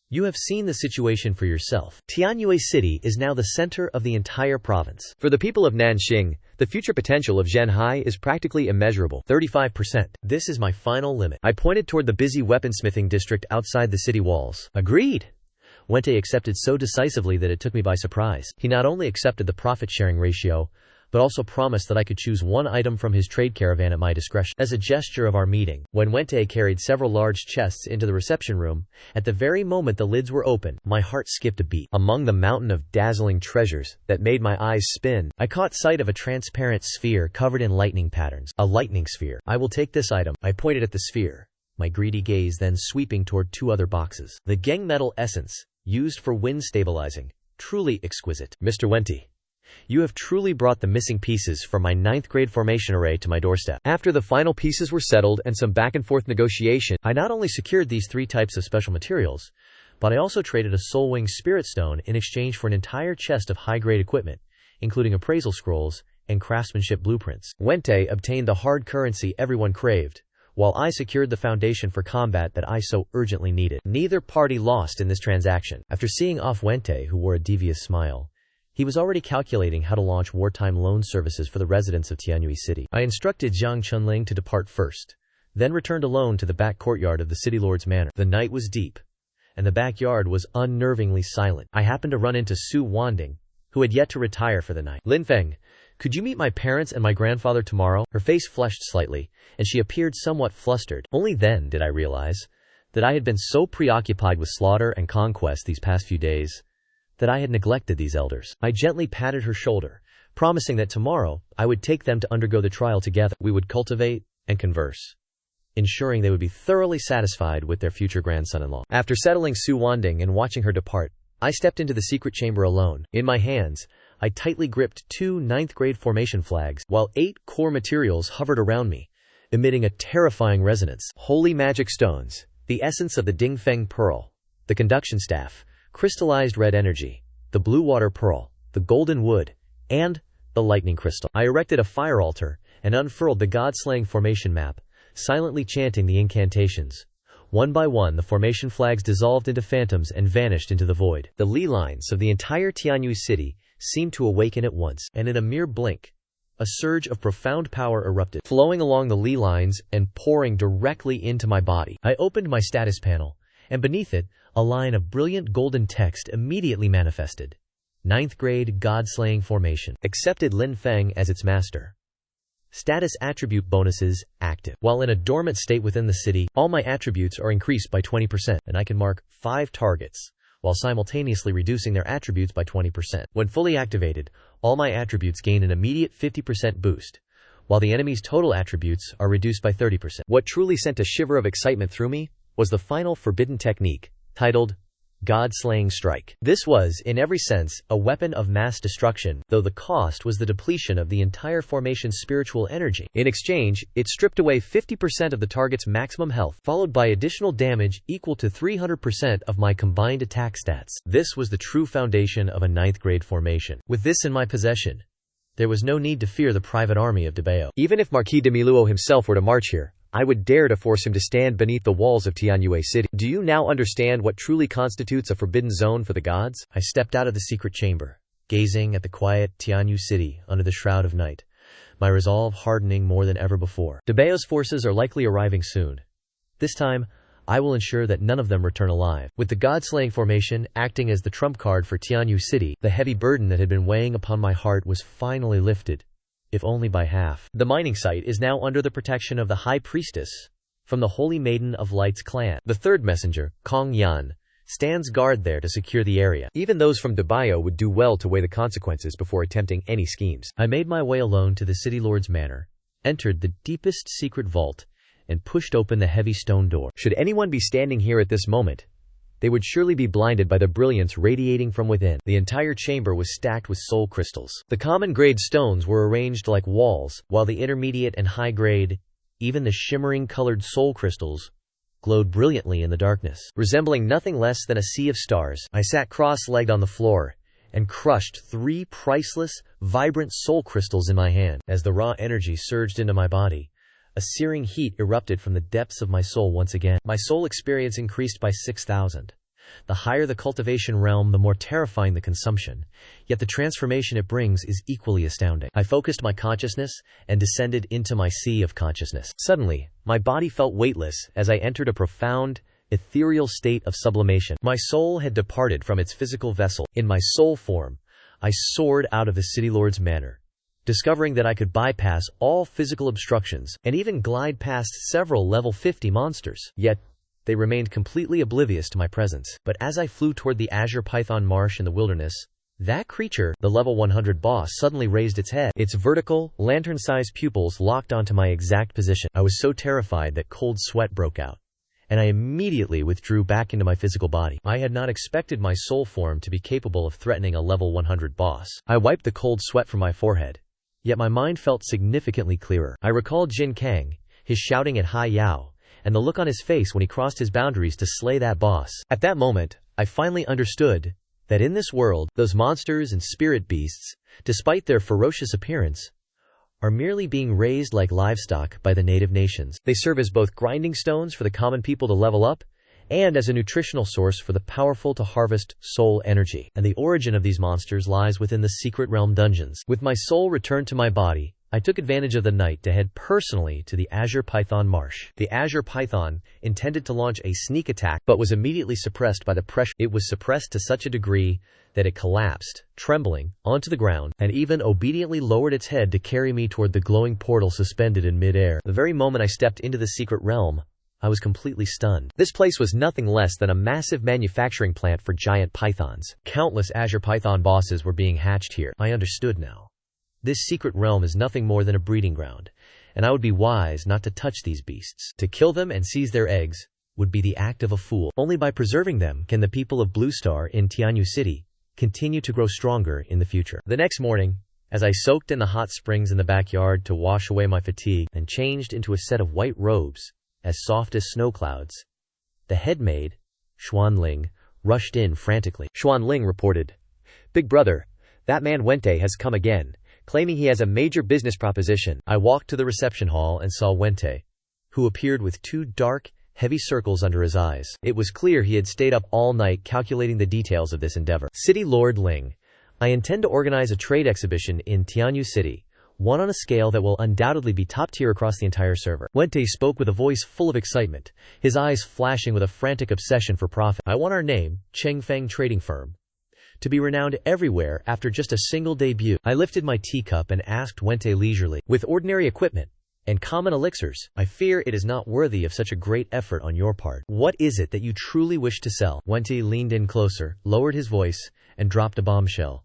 you have seen the situation for yourself. Tianyu City is now the center of the entire province. For the people of Nanxing, the future potential of Zhenhai is practically immeasurable. 35%. This is my final limit." I pointed toward the busy weaponsmithing district outside the city walls. "Agreed." Wente accepted so decisively that it took me by surprise. He not only accepted the profit-sharing ratio, but also promised that I could choose one item from his trade caravan at my discretion. As a gesture of our meeting, when Wente carried several large chests into the reception room, at the very moment the lids were open, my heart skipped a beat. Among the mountain of dazzling treasures that made my eyes spin, I caught sight of a transparent sphere covered in lightning patterns. A lightning sphere. "I will take this item." I pointed at the sphere, my greedy gaze then sweeping toward two other boxes. The Geng metal essence, used for wind stabilizing. Truly exquisite. "Mr. Wente, you have truly brought the missing pieces from my 9th grade formation array to my doorstep." After the final pieces were settled and some back-and-forth negotiation, I not only secured these 3 types of special materials, but I also traded a Soulwing Spirit Stone in exchange for an entire chest of high-grade equipment, including appraisal scrolls and craftsmanship blueprints. Wente obtained the hard currency everyone craved, while I secured the foundation for combat that I so urgently needed. Neither party lost in this transaction. After seeing off Wente, who wore a devious smile, he was already calculating how to launch wartime loan services for the residents of Tianyu City. I instructed Zhang Chunling to depart first, then returned alone to the back courtyard of the city lord's manor. The night was deep, and the backyard was unnervingly silent. I happened to run into Su Wanding, who had yet to retire for the night. "Lin Feng, could you meet my parents and my grandfather tomorrow?" Her face flushed slightly, and she appeared somewhat flustered. Only then did I realize that I had been so preoccupied with slaughter and conquest these past few days that I had neglected these elders. I gently patted her shoulder, promising that tomorrow I would take them to undergo the trial together. We would cultivate and converse, ensuring they would be thoroughly satisfied with their future grandson-in-law. After settling Su Wanding and watching her depart, I stepped into the secret chamber alone. In my hands, I tightly gripped 2 9th-grade formation flags, while 8 core materials hovered around me, emitting a terrifying resonance. Holy magic stones, the essence of the Dingfeng Pearl, the conduction staff, crystallized red energy, the blue water pearl, the golden wood, and the lightning crystal. I erected a fire altar and unfurled the god-slaying formation map, silently chanting the incantations. One by one, the formation flags dissolved into phantoms and vanished into the void. The ley lines of the entire Tianyu city seemed to awaken at once, and in a mere blink, a surge of profound power erupted, flowing along the ley lines and pouring directly into my body. I opened my status panel, and beneath it, a line of brilliant golden text immediately manifested. 9th grade God-slaying formation. Accepted Lin Feng as its master. Status attribute bonuses active. While in a dormant state within the city, all my attributes are increased by 20%, and I can mark 5 targets, while simultaneously reducing their attributes by 20%. When fully activated, all my attributes gain an immediate 50% boost, while the enemy's total attributes are reduced by 30%. What truly sent a shiver of excitement through me was the final forbidden technique, titled God-slaying strike. This was, in every sense, a weapon of mass destruction, though the cost was the depletion of the entire formation's spiritual energy. In exchange, it stripped away 50% of the target's maximum health, followed by additional damage equal to 300% of my combined attack stats. This was the true foundation of a 9th grade formation. With this in my possession, there was no need to fear the private army of Debao. Even if Marquis de Miluo himself were to march here, I would dare to force him to stand beneath the walls of Tianyue City. Do you now understand what truly constitutes a forbidden zone for the gods? I stepped out of the secret chamber, gazing at the quiet Tianyu City under the shroud of night, my resolve hardening more than ever before. Debao's forces are likely arriving soon. This time, I will ensure that none of them return alive. With the god-slaying formation acting as the trump card for Tianyu City, the heavy burden that had been weighing upon my heart was finally lifted, if only by half. The mining site is now under the protection of the High Priestess from the Holy Maiden of Light's clan. The third messenger, Kong Yan, stands guard there to secure the area. Even those from Debao would do well to weigh the consequences before attempting any schemes. I made my way alone to the city lord's manor, entered the deepest secret vault, and pushed open the heavy stone door. Should anyone be standing here at this moment, they would surely be blinded by the brilliance radiating from within. The entire chamber was stacked with soul crystals. The common grade stones were arranged like walls, while the intermediate and high grade, even the shimmering colored soul crystals, glowed brilliantly in the darkness, resembling nothing less than a sea of stars. I sat cross-legged on the floor and crushed 3 priceless, vibrant soul crystals in my hand. As the raw energy surged into my body, a searing heat erupted from the depths of my soul once again. My soul experience increased by 6,000. The higher the cultivation realm, the more terrifying the consumption, yet the transformation it brings is equally astounding. I focused my consciousness and descended into my sea of consciousness. Suddenly, my body felt weightless as I entered a profound, ethereal state of sublimation. My soul had departed from its physical vessel. In my soul form, I soared out of the city lord's manor, discovering that I could bypass all physical obstructions and even glide past several level 50 monsters. Yet, they remained completely oblivious to my presence. But as I flew toward the azure python marsh in the wilderness, that creature, the level 100 boss, suddenly raised its head. Its vertical, lantern-sized pupils locked onto my exact position. I was so terrified that cold sweat broke out, and I immediately withdrew back into my physical body. I had not expected my soul form to be capable of threatening a level 100 boss. I wiped the cold sweat from my forehead, yet my mind felt significantly clearer. I recalled Jin Kang, his shouting at Hai Yao, and the look on his face when he crossed his boundaries to slay that boss. At that moment, I finally understood that in this world, those monsters and spirit beasts, despite their ferocious appearance, are merely being raised like livestock by the native nations. They serve as both grinding stones for the common people to level up, and as a nutritional source for the powerful to harvest soul energy. And the origin of these monsters lies within the secret realm dungeons. With my soul returned to my body, I took advantage of the night to head personally to the Azure Python Marsh. The Azure Python intended to launch a sneak attack, but was immediately suppressed by the pressure. It was suppressed to such a degree that it collapsed, trembling, onto the ground, and even obediently lowered its head to carry me toward the glowing portal suspended in mid-air. The very moment I stepped into the secret realm, I was completely stunned. This place was nothing less than a massive manufacturing plant for giant pythons. Countless Azure Python bosses were being hatched here. I understood now. This secret realm is nothing more than a breeding ground, and I would be wise not to touch these beasts. To kill them and seize their eggs would be the act of a fool. Only by preserving them can the people of Blue Star in Tianyu City continue to grow stronger in the future. The next morning, as I soaked in the hot springs in the backyard to wash away my fatigue and changed into a set of white robes as soft as snow clouds, the head maid, Xuanling, rushed in frantically. Xuanling reported, "Big brother, that man Wente has come again, claiming he has a major business proposition. I walked to the reception hall and saw Wente, who appeared with two dark, heavy circles under his eyes. It was clear he had stayed up all night calculating the details of this endeavor. City Lord Ling, I intend to organize a trade exhibition in Tianyu City, one on a scale that will undoubtedly be top tier across the entire server. Wente spoke with a voice full of excitement, his eyes flashing with a frantic obsession for profit. I want our name, Chengfeng Trading Firm, to be renowned everywhere after just a single debut. I lifted my teacup and asked Wente leisurely, with ordinary equipment and common elixirs, I fear it is not worthy of such a great effort on your part. What is it that you truly wish to sell? Wente leaned in closer, lowered his voice, and dropped a bombshell.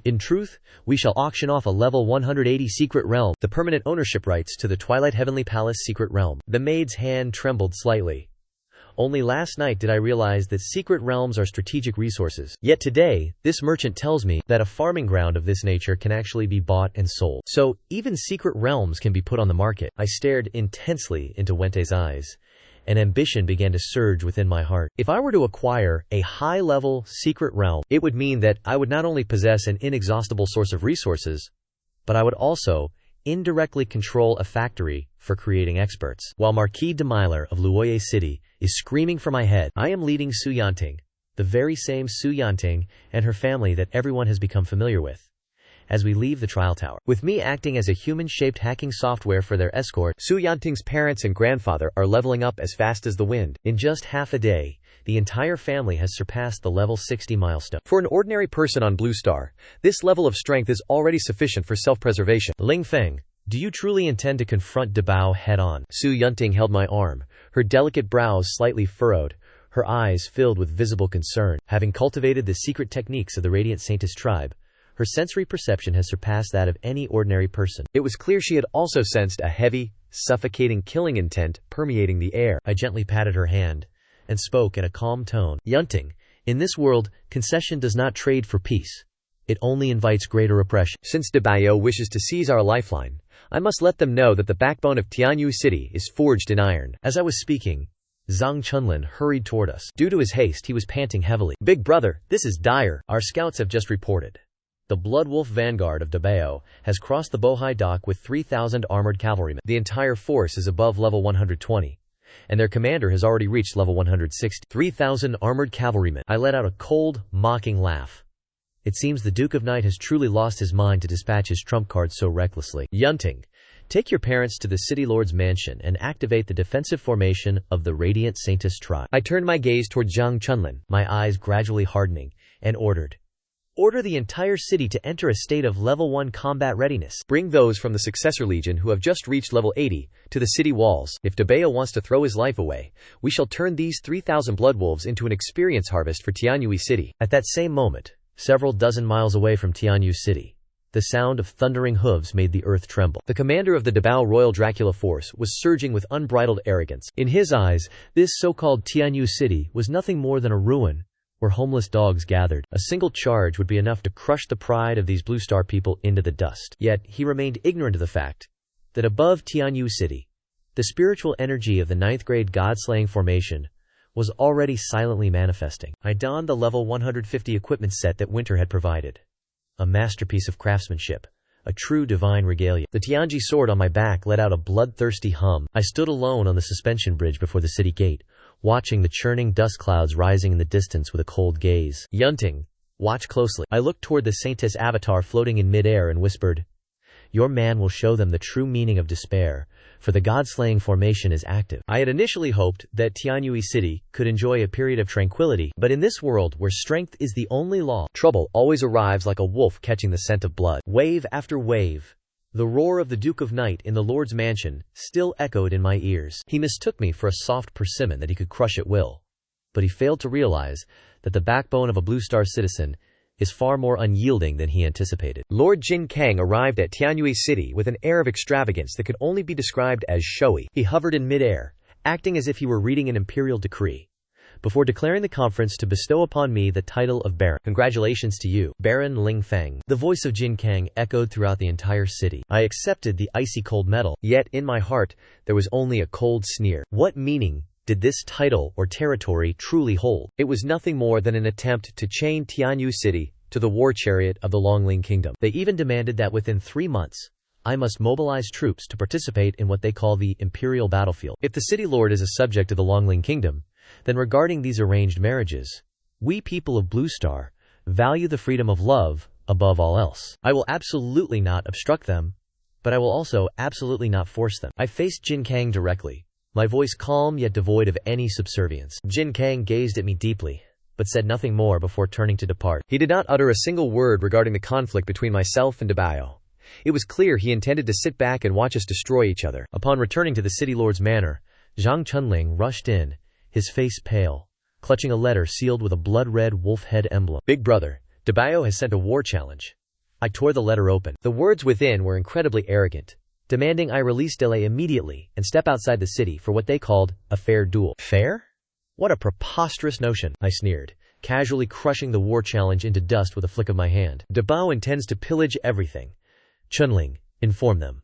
In truth, we shall auction off a level 180 secret realm, the permanent ownership rights to the Twilight Heavenly Palace secret realm. The maid's hand trembled slightly. Only last night did I realize that secret realms are strategic resources. Yet today, this merchant tells me that a farming ground of this nature can actually be bought and sold. So, even secret realms can be put on the market. I stared intensely into Wente's eyes, and ambition began to surge within my heart. If I were to acquire a high-level secret realm, it would mean that I would not only possess an inexhaustible source of resources, but I would also indirectly control a factory for creating experts. While Marquis de Myler of Luoye City is screaming for my head, I am leading Su Yanting, the very same Su Yanting and her family that everyone has become familiar with, as we leave the trial tower. With me acting as a human-shaped hacking software for their escort, Su Yanting's parents and grandfather are leveling up as fast as the wind. In just half a day, the entire family has surpassed the level 60 milestone. For an ordinary person on Blue Star, this level of strength is already sufficient for self-preservation. Ling Feng, do you truly intend to confront De Bao head-on? Su Yanting held my arm, her delicate brows slightly furrowed, her eyes filled with visible concern. Having cultivated the secret techniques of the Radiant Saintess tribe, her sensory perception has surpassed that of any ordinary person. It was clear she had also sensed a heavy, suffocating killing intent permeating the air. I gently patted her hand and spoke in a calm tone. Yanting, in this world, concession does not trade for peace. It only invites greater oppression. Since De Bao wishes to seize our lifeline, I must let them know that the backbone of Tianyu City is forged in iron. As I was speaking, Zhang Chunlin hurried toward us. Due to his haste, he was panting heavily. Big brother, this is dire. Our scouts have just reported. The Blood Wolf vanguard of De Bao has crossed the Bohai dock with 3,000 armored cavalrymen. The entire force is above level 120, and their commander has already reached level 160. 3,000 armored cavalrymen. I let out a cold, mocking laugh. It seems the Duke of Night has truly lost his mind to dispatch his trump card so recklessly. Yanting, take your parents to the City Lord's mansion and activate the defensive formation of the Radiant Saintess tribe. I turned my gaze toward Zhang Chunlin, my eyes gradually hardening, and ordered the entire city to enter a state of level 1 combat readiness. Bring those from the Successor Legion who have just reached level 80 to the city walls. If De Bao wants to throw his life away, we shall turn these 3,000 blood wolves into an experience harvest for Tianyu City. At that same moment, several dozen miles away from Tianyu City, the sound of thundering hooves made the earth tremble. The commander of the De Bao Royal Dracula force was surging with unbridled arrogance. In his eyes, this so-called Tianyu City was nothing more than a ruin where homeless dogs gathered. A single charge would be enough to crush the pride of these Blue Star people into the dust. Yet, he remained ignorant of the fact that above Tianyu City, the spiritual energy of the 9th grade god-slaying formation was already silently manifesting. I donned the level 150 equipment set that Winter had provided. A masterpiece of craftsmanship. A true divine regalia. The Tianji sword on my back let out a bloodthirsty hum. I stood alone on the suspension bridge before the city gate, watching the churning dust clouds rising in the distance with a cold gaze. Yanting, watch closely. I looked toward the Saintess avatar floating in midair and whispered, your man will show them the true meaning of despair, for the god-slaying formation is active. I had initially hoped that Tianyu City could enjoy a period of tranquility, but in this world where strength is the only law, trouble always arrives like a wolf catching the scent of blood. Wave after wave, the roar of the Duke of Night in the Lord's mansion still echoed in my ears. He mistook me for a soft persimmon that he could crush at will, but he failed to realize that the backbone of a Blue Star citizen is far more unyielding than he anticipated. Lord Jin Kang arrived at Tianyu City with an air of extravagance that could only be described as showy. He hovered in midair, acting as if he were reading an imperial decree, before declaring the conference to bestow upon me the title of Baron. Congratulations to you, Baron Ling Feng. The voice of Jin Kang echoed throughout the entire city. I accepted the icy cold medal, yet in my heart there was only a cold sneer. What meaning did this title or territory truly hold? It was nothing more than an attempt to chain Tianyu City to the war chariot of the Longling Kingdom. They even demanded that within 3 months, I must mobilize troops to participate in what they call the imperial battlefield. If the city lord is a subject of the Longling Kingdom, then regarding these arranged marriages, we people of Blue Star value the freedom of love above all else. I will absolutely not obstruct them, but I will also absolutely not force them. I faced Jin Kang directly, my voice calm yet devoid of any subservience. Jin Kang gazed at me deeply, but said nothing more before turning to depart. He did not utter a single word regarding the conflict between myself and Dabayo. It was clear he intended to sit back and watch us destroy each other. Upon returning to the city lord's manor, Zhang Chunling rushed in, his face pale, clutching a letter sealed with a blood-red wolf head emblem. Big brother, Dabayo has sent a war challenge. I tore the letter open. The words within were incredibly arrogant, demanding I release Delay immediately and step outside the city for what they called a fair duel. Fair? What a preposterous notion, I sneered, casually crushing the war challenge into dust with a flick of my hand. Dabao intends to pillage everything. Chunling, inform them.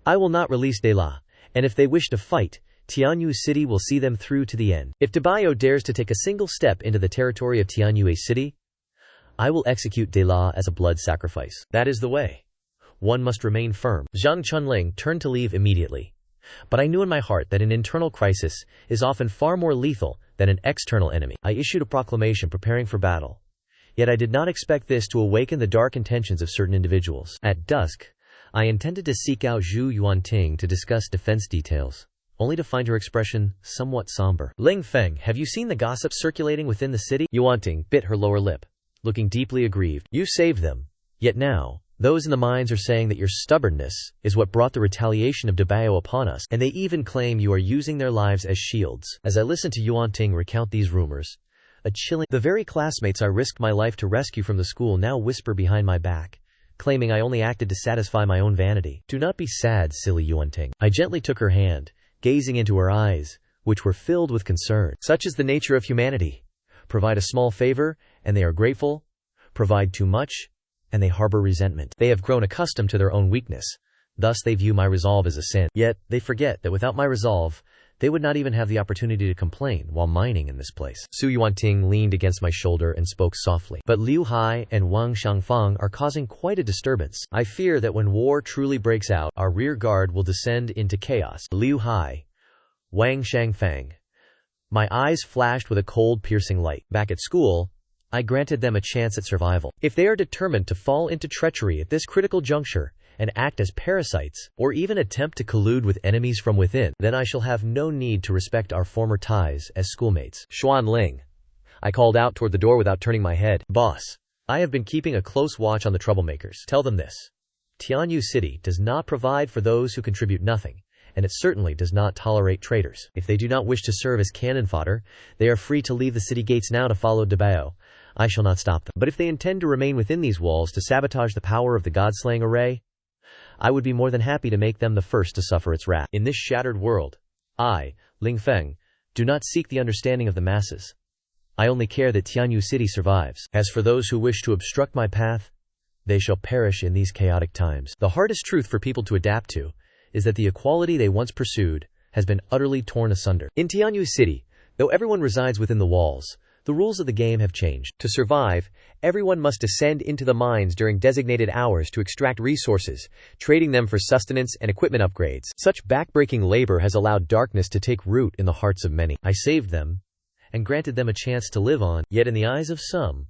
I will not release De La, and if they wish to fight, Tianyu City will see them through to the end. If Dabayo dares to take a single step into the territory of Tianyu City, I will execute De La as a blood sacrifice. That is the way. One must remain firm. Zhang Chunling turned to leave immediately. But I knew in my heart that an internal crisis is often far more lethal than an external enemy. I issued a proclamation preparing for battle. Yet I did not expect this to awaken the dark intentions of certain individuals. At dusk, I intended to seek out Zhu Yuanting to discuss defense details, only to find her expression somewhat somber. Ling Feng, have you seen the gossip circulating within the city? Yuanting bit her lower lip, looking deeply aggrieved. You saved them. Yet now, those in the mines are saying that your stubbornness is what brought the retaliation of Dabayo upon us, and they even claim you are using their lives as shields. As I listened to Yuanting recount these rumors, the very classmates I risked my life to rescue from the school now whisper behind my back, claiming I only acted to satisfy my own vanity. Do not be sad, silly Yuanting. I gently took her hand, gazing into her eyes, which were filled with concern. Such is the nature of humanity. Provide a small favor, and they are grateful. Provide too much, and they harbor resentment. They have grown accustomed to their own weakness. Thus they view my resolve as a sin. Yet, they forget that without my resolve, they would not even have the opportunity to complain while mining in this place. Su Yuanting leaned against my shoulder and spoke softly. But Liu Hai and Wang Xiangfang are causing quite a disturbance. I fear that when war truly breaks out, our rear guard will descend into chaos. Liu Hai, Wang Xiangfang. My eyes flashed with a cold, piercing light. Back at school, I granted them a chance at survival. If they are determined to fall into treachery at this critical juncture, and act as parasites, or even attempt to collude with enemies from within, then I shall have no need to respect our former ties as schoolmates. Xuan Ling. I called out toward the door without turning my head. Boss, I have been keeping a close watch on the troublemakers. Tell them this. Tianyu City does not provide for those who contribute nothing, and it certainly does not tolerate traitors. If they do not wish to serve as cannon fodder, they are free to leave the city gates now to follow Dabayo. I shall not stop them. But if they intend to remain within these walls to sabotage the power of the god-slaying array, I would be more than happy to make them the first to suffer its wrath. In this shattered world, I, Ling Feng, do not seek the understanding of the masses. I only care that Tianyu City survives. As for those who wish to obstruct my path, they shall perish in these chaotic times. The hardest truth for people to adapt to is that the equality they once pursued has been utterly torn asunder. In Tianyu City, though everyone resides within the walls, the rules of the game have changed. To survive, everyone must descend into the mines during designated hours to extract resources, trading them for sustenance and equipment upgrades. Such backbreaking labor has allowed darkness to take root in the hearts of many. I saved them, and granted them a chance to live on, yet in the eyes of some,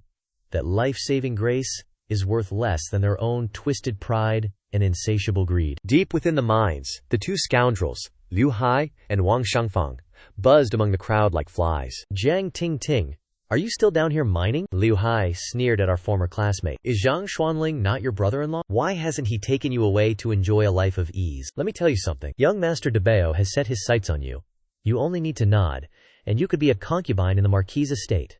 that life-saving grace is worth less than their own twisted pride and insatiable greed. Deep within the mines, the two scoundrels, Liu Hai and Wang Xiangfang, buzzed among the crowd like flies. Jiang Ting, are you still down here mining? Liu Hai sneered at our former classmate. Is Zhang Xuanling not your brother-in-law? Why hasn't he taken you away to enjoy a life of ease? Let me tell you something. Young Master Dabayo has set his sights on you. You only need to nod, and you could be a concubine in the Marquis' estate.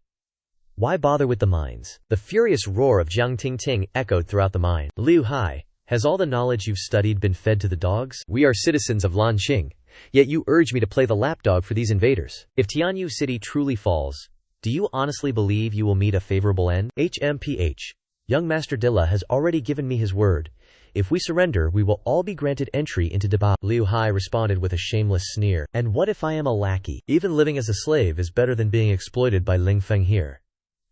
Why bother with the mines? The furious roar of Jiang Ting echoed throughout the mine. Liu Hai, has all the knowledge you've studied been fed to the dogs? We are citizens of Lanqing, yet you urge me to play the lapdog for these invaders. If Tianyu City truly falls, do you honestly believe you will meet a favorable end? Young Master Dilla has already given me his word. If we surrender, we will all be granted entry into Deba. Liu Hai responded with a shameless sneer. And what if I am a lackey? Even living as a slave is better than being exploited by Ling Feng here.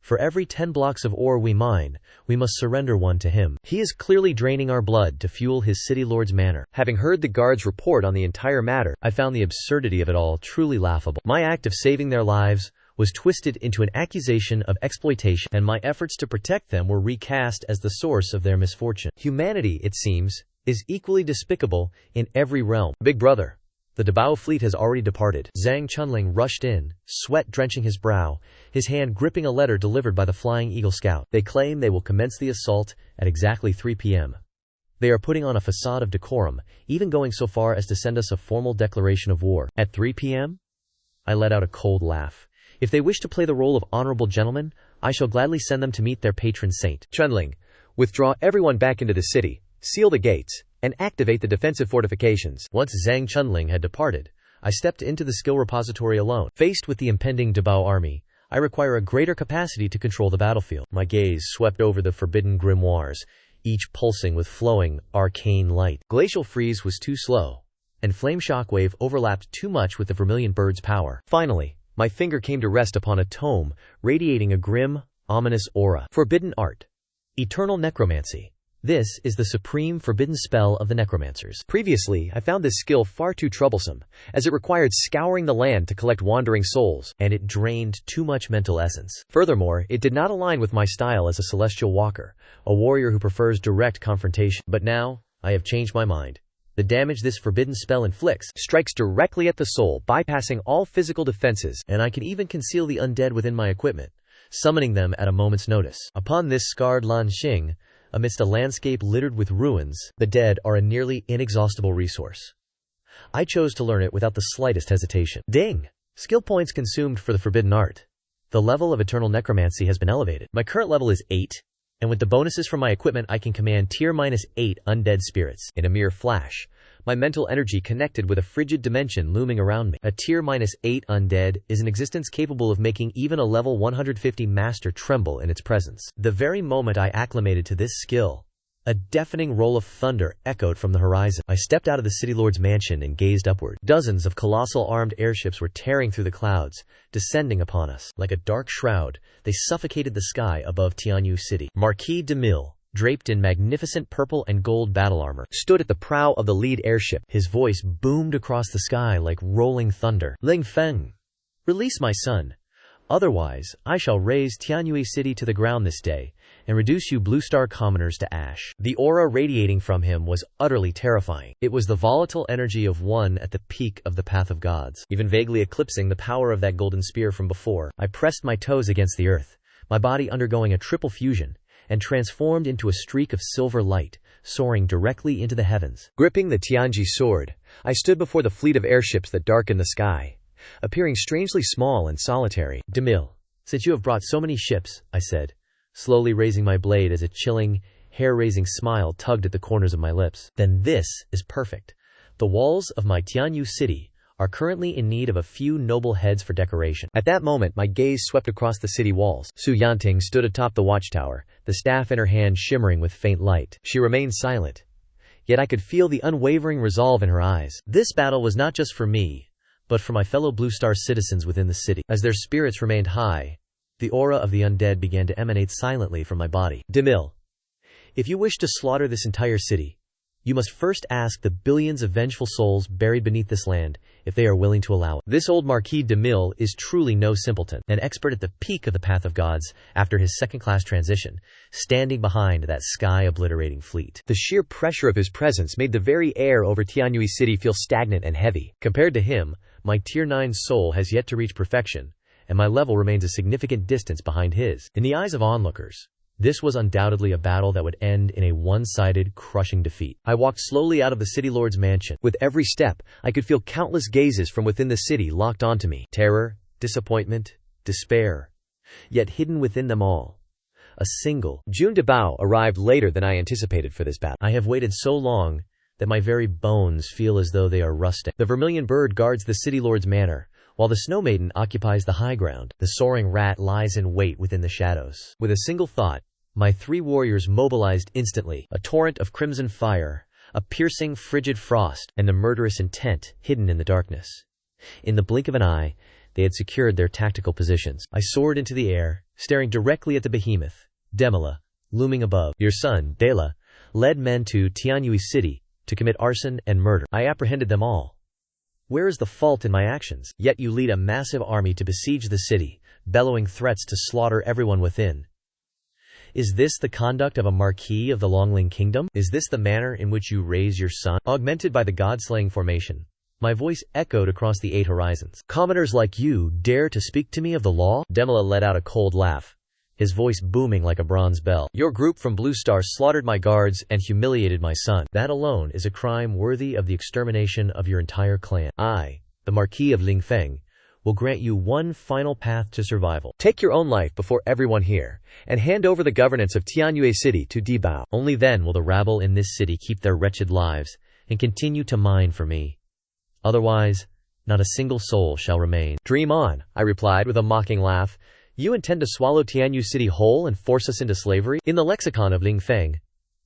For every 10 blocks of ore we mine, we must surrender one to him. He is clearly draining our blood to fuel his city lord's manor. Having heard the guards' report on the entire matter, I found the absurdity of it all truly laughable. My act of saving their lives was twisted into an accusation of exploitation, and my efforts to protect them were recast as the source of their misfortune. Humanity, it seems, is equally despicable in every realm. Big brother, the Dabao fleet has already departed. Zhang Chunling rushed in, sweat drenching his brow, his hand gripping a letter delivered by the Flying Eagle Scout. They claim they will commence the assault at exactly 3 p.m. They are putting on a facade of decorum, even going so far as to send us a formal declaration of war. At 3 p.m.? I let out a cold laugh. If they wish to play the role of honorable gentlemen, I shall gladly send them to meet their patron saint. Chunling, withdraw everyone back into the city, seal the gates, and activate the defensive fortifications. Once Zhang Chunling had departed, I stepped into the skill repository alone. Faced with the impending Dabao army, I require a greater capacity to control the battlefield. My gaze swept over the forbidden grimoires, each pulsing with flowing, arcane light. Glacial Freeze was too slow, and Flame Shockwave overlapped too much with the Vermilion Bird's power. Finally, my finger came to rest upon a tome, radiating a grim, ominous aura. Forbidden Art. Eternal Necromancy. This is the supreme forbidden spell of the necromancers. Previously, I found this skill far too troublesome, as it required scouring the land to collect wandering souls, and it drained too much mental essence. Furthermore, it did not align with my style as a celestial walker, a warrior who prefers direct confrontation. But now, I have changed my mind. The damage this forbidden spell inflicts strikes directly at the soul, bypassing all physical defenses, and I can even conceal the undead within my equipment, summoning them at a moment's notice. Upon this scarred Lanxing, amidst a landscape littered with ruins, the dead are a nearly inexhaustible resource. I chose to learn it without the slightest hesitation. Ding! Skill points consumed for the forbidden art. The level of eternal necromancy has been elevated. My current level is 8, and with the bonuses from my equipment I can command tier -8 undead spirits. In a mere flash, my mental energy connected with a frigid dimension looming around me. A tier -8 undead is an existence capable of making even a level 150 master tremble in its presence. The very moment I acclimated to this skill, a deafening roll of thunder echoed from the horizon. I stepped out of the city lord's mansion and gazed upward. Dozens of colossal armed airships were tearing through the clouds, descending upon us. Like a dark shroud, they suffocated the sky above Tianyu City. Marquis de Mille, draped in magnificent purple and gold battle armor, stood at the prow of the lead airship. His voice boomed across the sky like rolling thunder. Ling Feng, release my son. Otherwise, I shall raze Tianyu City to the ground this day, and reduce you Blue Star commoners to ash. The aura radiating from him was utterly terrifying. It was the volatile energy of one at the peak of the path of gods, even vaguely eclipsing the power of that golden spear from before. I pressed my toes against the earth, my body undergoing a triple fusion, and transformed into a streak of silver light, soaring directly into the heavens. Gripping the Tianji sword, I stood before the fleet of airships that darkened the sky, appearing strangely small and solitary. Demille, since you have brought so many ships, I said, slowly raising my blade as a chilling, hair-raising smile tugged at the corners of my lips. Then this is perfect. The walls of my Tianyu city are currently in need of a few noble heads for decoration. At that moment, my gaze swept across the city walls. Su Yanting stood atop the watchtower, the staff in her hand shimmering with faint light. She remained silent, yet I could feel the unwavering resolve in her eyes. This battle was not just for me, but for my fellow Blue Star citizens within the city. As their spirits remained high, the aura of the undead began to emanate silently from my body. Demille, if you wish to slaughter this entire city, you must first ask the billions of vengeful souls buried beneath this land if they are willing to allow it. This old Marquis de Mille is truly no simpleton, an expert at the peak of the path of gods after his second-class transition, standing behind that sky-obliterating fleet. The sheer pressure of his presence made the very air over Tianyu City feel stagnant and heavy. Compared to him, my Tier 9 soul has yet to reach perfection, and my level remains a significant distance behind his. In the eyes of onlookers, this was undoubtedly a battle that would end in a one-sided, crushing defeat. I walked slowly out of the city lord's mansion. With every step, I could feel countless gazes from within the city locked onto me. Terror, disappointment, despair. Yet hidden within them all, a single Jun Dabao arrived later than I anticipated for this battle. I have waited so long that my very bones feel as though they are rusting. The Vermilion Bird guards the city lord's manor, while the Snow Maiden occupies the high ground. The soaring rat lies in wait within the shadows. With a single thought, my 3 warriors mobilized instantly. A torrent of crimson fire, a piercing, frigid frost, and the murderous intent hidden in the darkness. In the blink of an eye, They had secured their tactical positions. I soared into the air, staring directly at the behemoth, Demila, looming above. Your son, Dela, led men to Tianyui City to commit arson and murder. I apprehended them all. Where is the fault in my actions? Yet you lead a massive army to besiege the city, bellowing threats to slaughter everyone within. Is this the conduct of a marquis of the Longling Kingdom? Is this the manner in which you raise your son? Augmented by the god-slaying formation, my voice echoed across the 8 horizons. Commoners like you dare to speak to me of the law? Demila let out a cold laugh, his voice booming like a bronze bell. Your group from Blue Star slaughtered my guards and humiliated my son. That alone is a crime worthy of the extermination of your entire clan. I, the Marquis of Lingfeng, will grant you one final path to survival. Take your own life before everyone here, and hand over the governance of Tianyue City to Dibao. Only then will the rabble in this city keep their wretched lives, and continue to mine for me. Otherwise, not a single soul shall remain. Dream on, I replied with a mocking laugh. You intend to swallow Tianyue City whole and force us into slavery? In the lexicon of Lingfeng,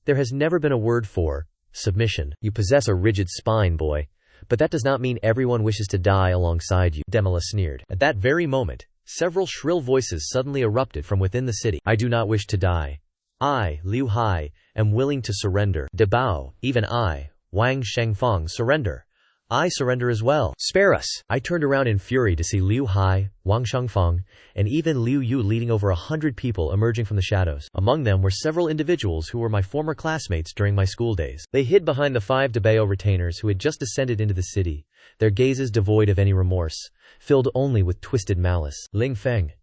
there has never been a word for submission. You possess a rigid spine, boy. But that does not mean everyone wishes to die alongside you, Demila sneered. At that very moment, several shrill voices suddenly erupted from within the city. I do not wish to die. I, Liu Hai, am willing to surrender. Debao, even I, Wang Shengfang, surrender. I surrender as well. Spare us! I turned around in fury to see Liu Hai, Wang Shengfang, and even Liu Yu leading over 100 people emerging from the shadows. Among them were several individuals who were my former classmates during my school days. They hid behind the 5 Debao retainers who had just descended into the city, their gazes devoid of any remorse, filled only with twisted malice. Ling Feng,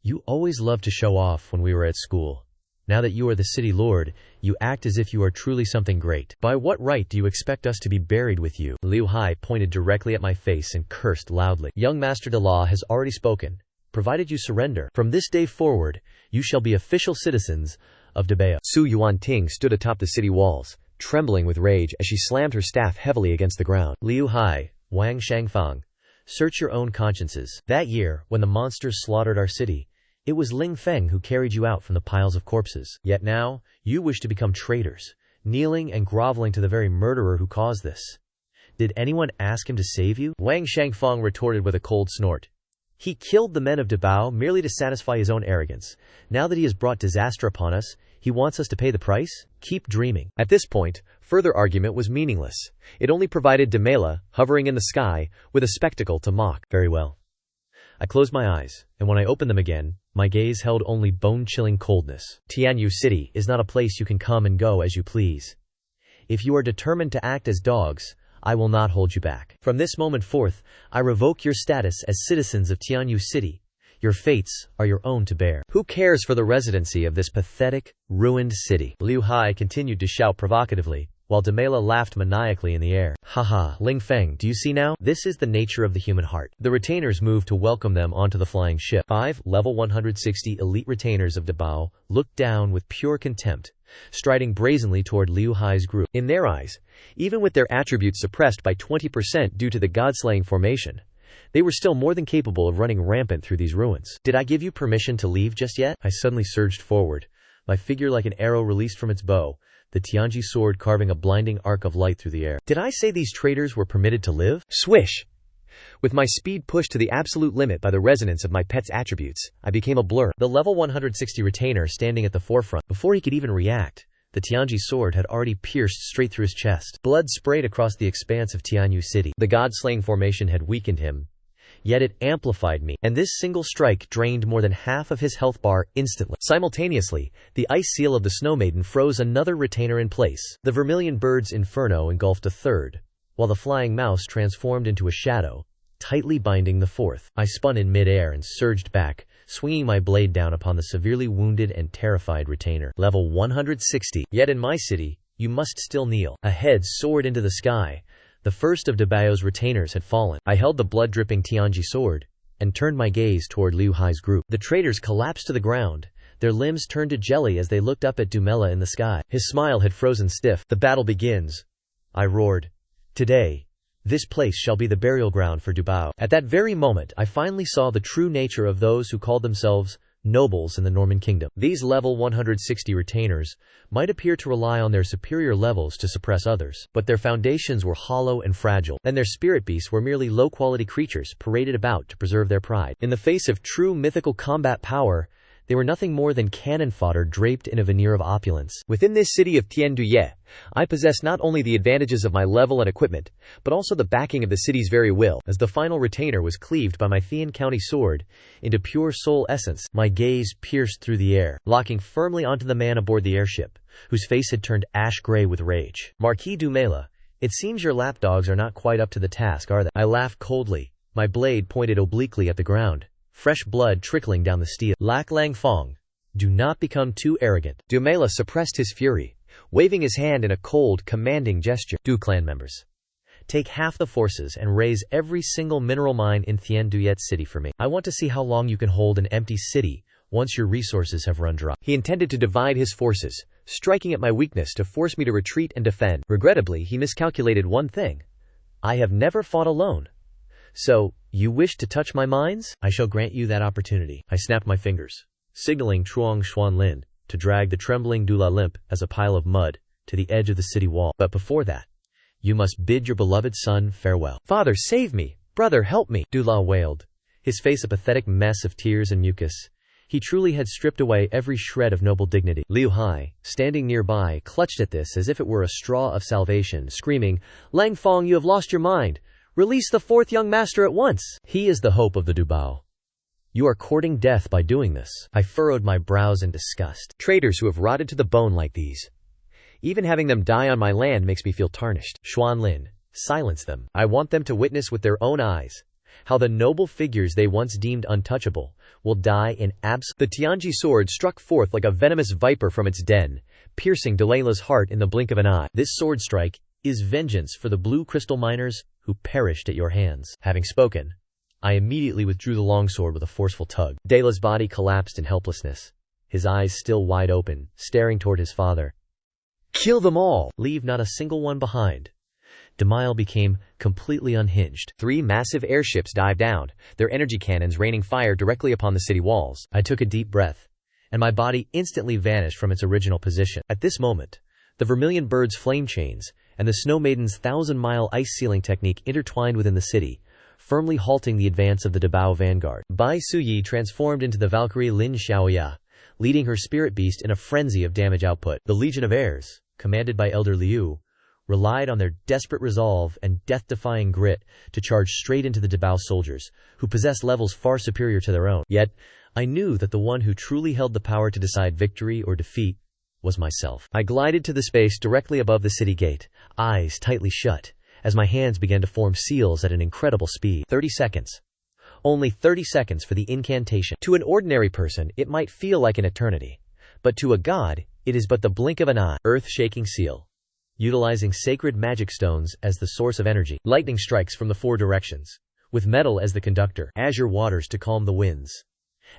you always loved to show off when we were at school. Now that you are the city lord, you act as if you are truly something great. By what right do you expect us to be buried with you? Liu Hai pointed directly at my face and cursed loudly. Young Master de Law has already spoken. Provided you surrender, from this day forward, you shall be official citizens of Debao. Su Yuanting stood atop the city walls, trembling with rage as she slammed her staff heavily against the ground. Liu Hai, Wang Shengfang, search your own consciences. That year, when the monsters slaughtered our city, it was Ling Feng who carried you out from the piles of corpses. Yet now, you wish to become traitors, kneeling and groveling to the very murderer who caused this. Did anyone ask him to save you? Wang Shengfang retorted with a cold snort. He killed the men of Debao merely to satisfy his own arrogance. Now that he has brought disaster upon us, he wants us to pay the price? Keep dreaming. At this point, further argument was meaningless. It only provided Demela, hovering in the sky, with a spectacle to mock. Very well. I closed my eyes, and when I opened them again, my gaze held only bone-chilling coldness. Tianyue City is not a place you can come and go as you please. If you are determined to act as dogs, I will not hold you back. From this moment forth, I revoke your status as citizens of Tianyue City. Your fates are your own to bear. Who cares for the residency of this pathetic, ruined city? Liu Hai continued to shout provocatively, while Demela laughed maniacally in the air. Haha, Ling Feng, do you see now? This is the nature of the human heart. The retainers moved to welcome them onto the flying ship. 5 level 160 elite retainers of Debao looked down with pure contempt, striding brazenly toward Liu Hai's group. In their eyes, even with their attributes suppressed by 20% due to the god-slaying formation, they were still more than capable of running rampant through these ruins. Did I give you permission to leave just yet? I suddenly surged forward, my figure like an arrow released from its bow, the Tianji sword carving a blinding arc of light through the air. Did I say these traitors were permitted to live? Swish! With my speed pushed to the absolute limit by the resonance of my pet's attributes, I became a blur. The level 160 retainer standing at the forefront. Before he could even react, the Tianji sword had already pierced straight through his chest. Blood sprayed across the expanse of Tianyue City. The god-slaying formation had weakened him, yet it amplified me, and this single strike drained more than half of his health bar instantly. Simultaneously, the ice seal of the Snow Maiden froze another retainer in place. The Vermilion Bird's inferno engulfed a third, while the flying mouse transformed into a shadow, tightly binding the fourth. I spun in mid-air and surged back, swinging my blade down upon the severely wounded and terrified retainer. Level 160. Yet in my city, you must still kneel. A head soared into the sky. The first of Debao's retainers had fallen. I held the blood-dripping Tianji sword, and turned my gaze toward Liu Hai's group. The traitors collapsed to the ground, their limbs turned to jelly as they looked up at Dumela in the sky. His smile had frozen stiff. The battle begins, I roared. Today, this place shall be the burial ground for Dubao. At that very moment, I finally saw the true nature of those who called themselves nobles in the Norman kingdom. These level 160 retainers might appear to rely on their superior levels to suppress others, but their foundations were hollow and fragile, and their spirit beasts were merely low-quality creatures paraded about to preserve their pride. In the face of true mythical combat power, they were nothing more than cannon fodder draped in a veneer of opulence. Within this city of Tianduye, I possessed not only the advantages of my level and equipment, but also the backing of the city's very will. As the final retainer was cleaved by my Thean County sword into pure soul essence, my gaze pierced through the air, locking firmly onto the man aboard the airship, whose face had turned ash-gray with rage. "Marquis Dumela, it seems your lapdogs are not quite up to the task, are they?" I laughed coldly, my blade pointed obliquely at the ground, fresh blood trickling down the steel. "Lac Lang Fong, do not become too arrogant." Dumela suppressed his fury, waving his hand in a cold, commanding gesture. "Du clan members, take half the forces and raise every single mineral mine in Tianduyet city for me. I want to see how long you can hold an empty city once your resources have run dry." He intended to divide his forces, striking at my weakness to force me to retreat and defend. Regrettably, he miscalculated one thing. I have never fought alone. "So, you wish to touch my mines? I shall grant you that opportunity." I snapped my fingers, signaling Truong Xuanlin to drag the trembling Dula limp as a pile of mud to the edge of the city wall. "But before that, you must bid your beloved son farewell." "Father, save me! Brother, help me!" Dula wailed, his face a pathetic mess of tears and mucus. He truly had stripped away every shred of noble dignity. Liu Hai, standing nearby, clutched at this as if it were a straw of salvation, screaming, "Lang Fong, you have lost your mind! Release the fourth young master at once! He is the hope of the Dubao. You are courting death by doing this." I furrowed my brows in disgust. Traitors who have rotted to the bone like these. Even having them die on my land makes me feel tarnished. Xuanlin, silence them. I want them to witness with their own eyes how the noble figures they once deemed untouchable will die in The Tianji sword struck forth like a venomous viper from its den, piercing Dalaila's heart in the blink of an eye. "This sword strike is vengeance for the blue crystal miners who perished at your hands." Having spoken, I immediately withdrew the longsword with a forceful tug. Dalaila's body collapsed in helplessness, his eyes still wide open, staring toward his father. "Kill them all! Leave not a single one behind." Demile became completely unhinged. 3 massive airships dived down, their energy cannons raining fire directly upon the city walls. I took a deep breath, and my body instantly vanished from its original position. At this moment, the Vermilion Bird's flame chains and the Snow Maiden's 1,000-mile ice sealing technique intertwined within the city, firmly halting the advance of the Dabao vanguard. Bai Suyi transformed into the Valkyrie Lin Xiaoya, leading her spirit beast in a frenzy of damage output. The Legion of Heirs, commanded by Elder Liu, relied on their desperate resolve and death-defying grit to charge straight into the Dabao soldiers, who possessed levels far superior to their own. Yet, I knew that the one who truly held the power to decide victory or defeat was myself. I glided to the space directly above the city gate, eyes tightly shut, as my hands began to form seals at an incredible speed. 30 seconds. Only 30 seconds for the incantation. To an ordinary person, it might feel like an eternity. But to a god, it is but the blink of an eye. Earth-shaking seal. Utilizing sacred magic stones as the source of energy. Lightning strikes from the 4 directions, with metal as the conductor. Azure waters to calm the winds.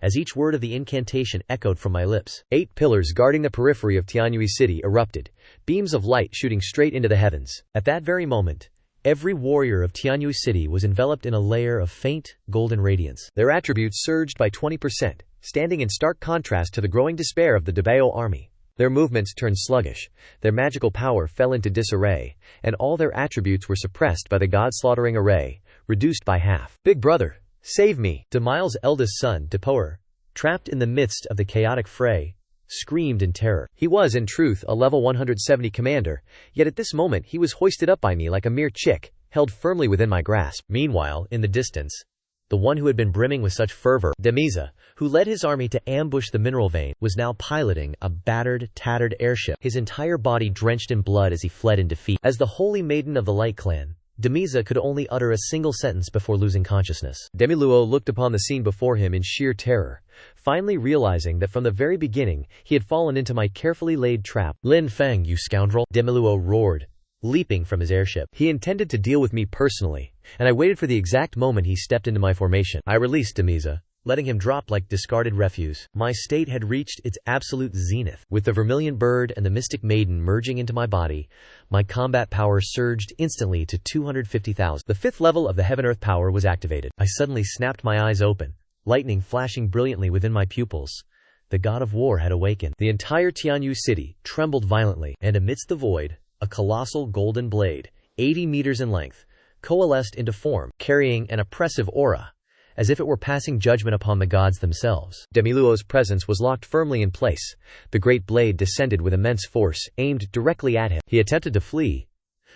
As each word of the incantation echoed from my lips, 8 pillars guarding the periphery of Tianyui City erupted, beams of light shooting straight into the heavens. At that very moment, every warrior of Tianyui City was enveloped in a layer of faint, golden radiance. Their attributes surged by 20%, standing in stark contrast to the growing despair of the Dabao army. Their movements turned sluggish, their magical power fell into disarray, and all their attributes were suppressed by the god-slaughtering array, reduced by half. "Big brother, save me!" Demile's eldest son, Depoer, trapped in the midst of the chaotic fray, screamed in terror. He was, in truth, a level 170 commander, yet at this moment he was hoisted up by me like a mere chick, held firmly within my grasp. Meanwhile, in the distance, the one who had been brimming with such fervor, Demiza, who led his army to ambush the mineral vein, was now piloting a battered, tattered airship, his entire body drenched in blood as he fled in defeat. As the holy maiden of the Light Clan, Demiza could only utter a single sentence before losing consciousness. Demiluo looked upon the scene before him in sheer terror, finally realizing that from the very beginning he had fallen into my carefully laid trap. "Lin Feng, you scoundrel!" Demiluo roared, leaping from his airship. He intended to deal with me personally, and I waited for the exact moment he stepped into my formation. I released Demiza, letting him drop like discarded refuse. My state had reached its absolute zenith. With the Vermilion Bird and the Mystic Maiden merging into my body, my combat power surged instantly to 250,000. The 5th level of the Heaven-Earth power was activated. I suddenly snapped my eyes open, lightning flashing brilliantly within my pupils. The god of war had awakened. The entire Tianyu city trembled violently, and amidst the void, a colossal golden blade, 80 meters in length, coalesced into form, carrying an oppressive aura, as if it were passing judgment upon the gods themselves. Demiluo's presence was locked firmly in place. The great blade descended with immense force, aimed directly at him. He attempted to flee,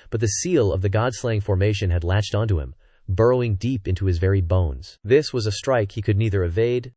but the seal of the god-slaying formation had latched onto him, burrowing deep into his very bones. This was a strike he could neither evade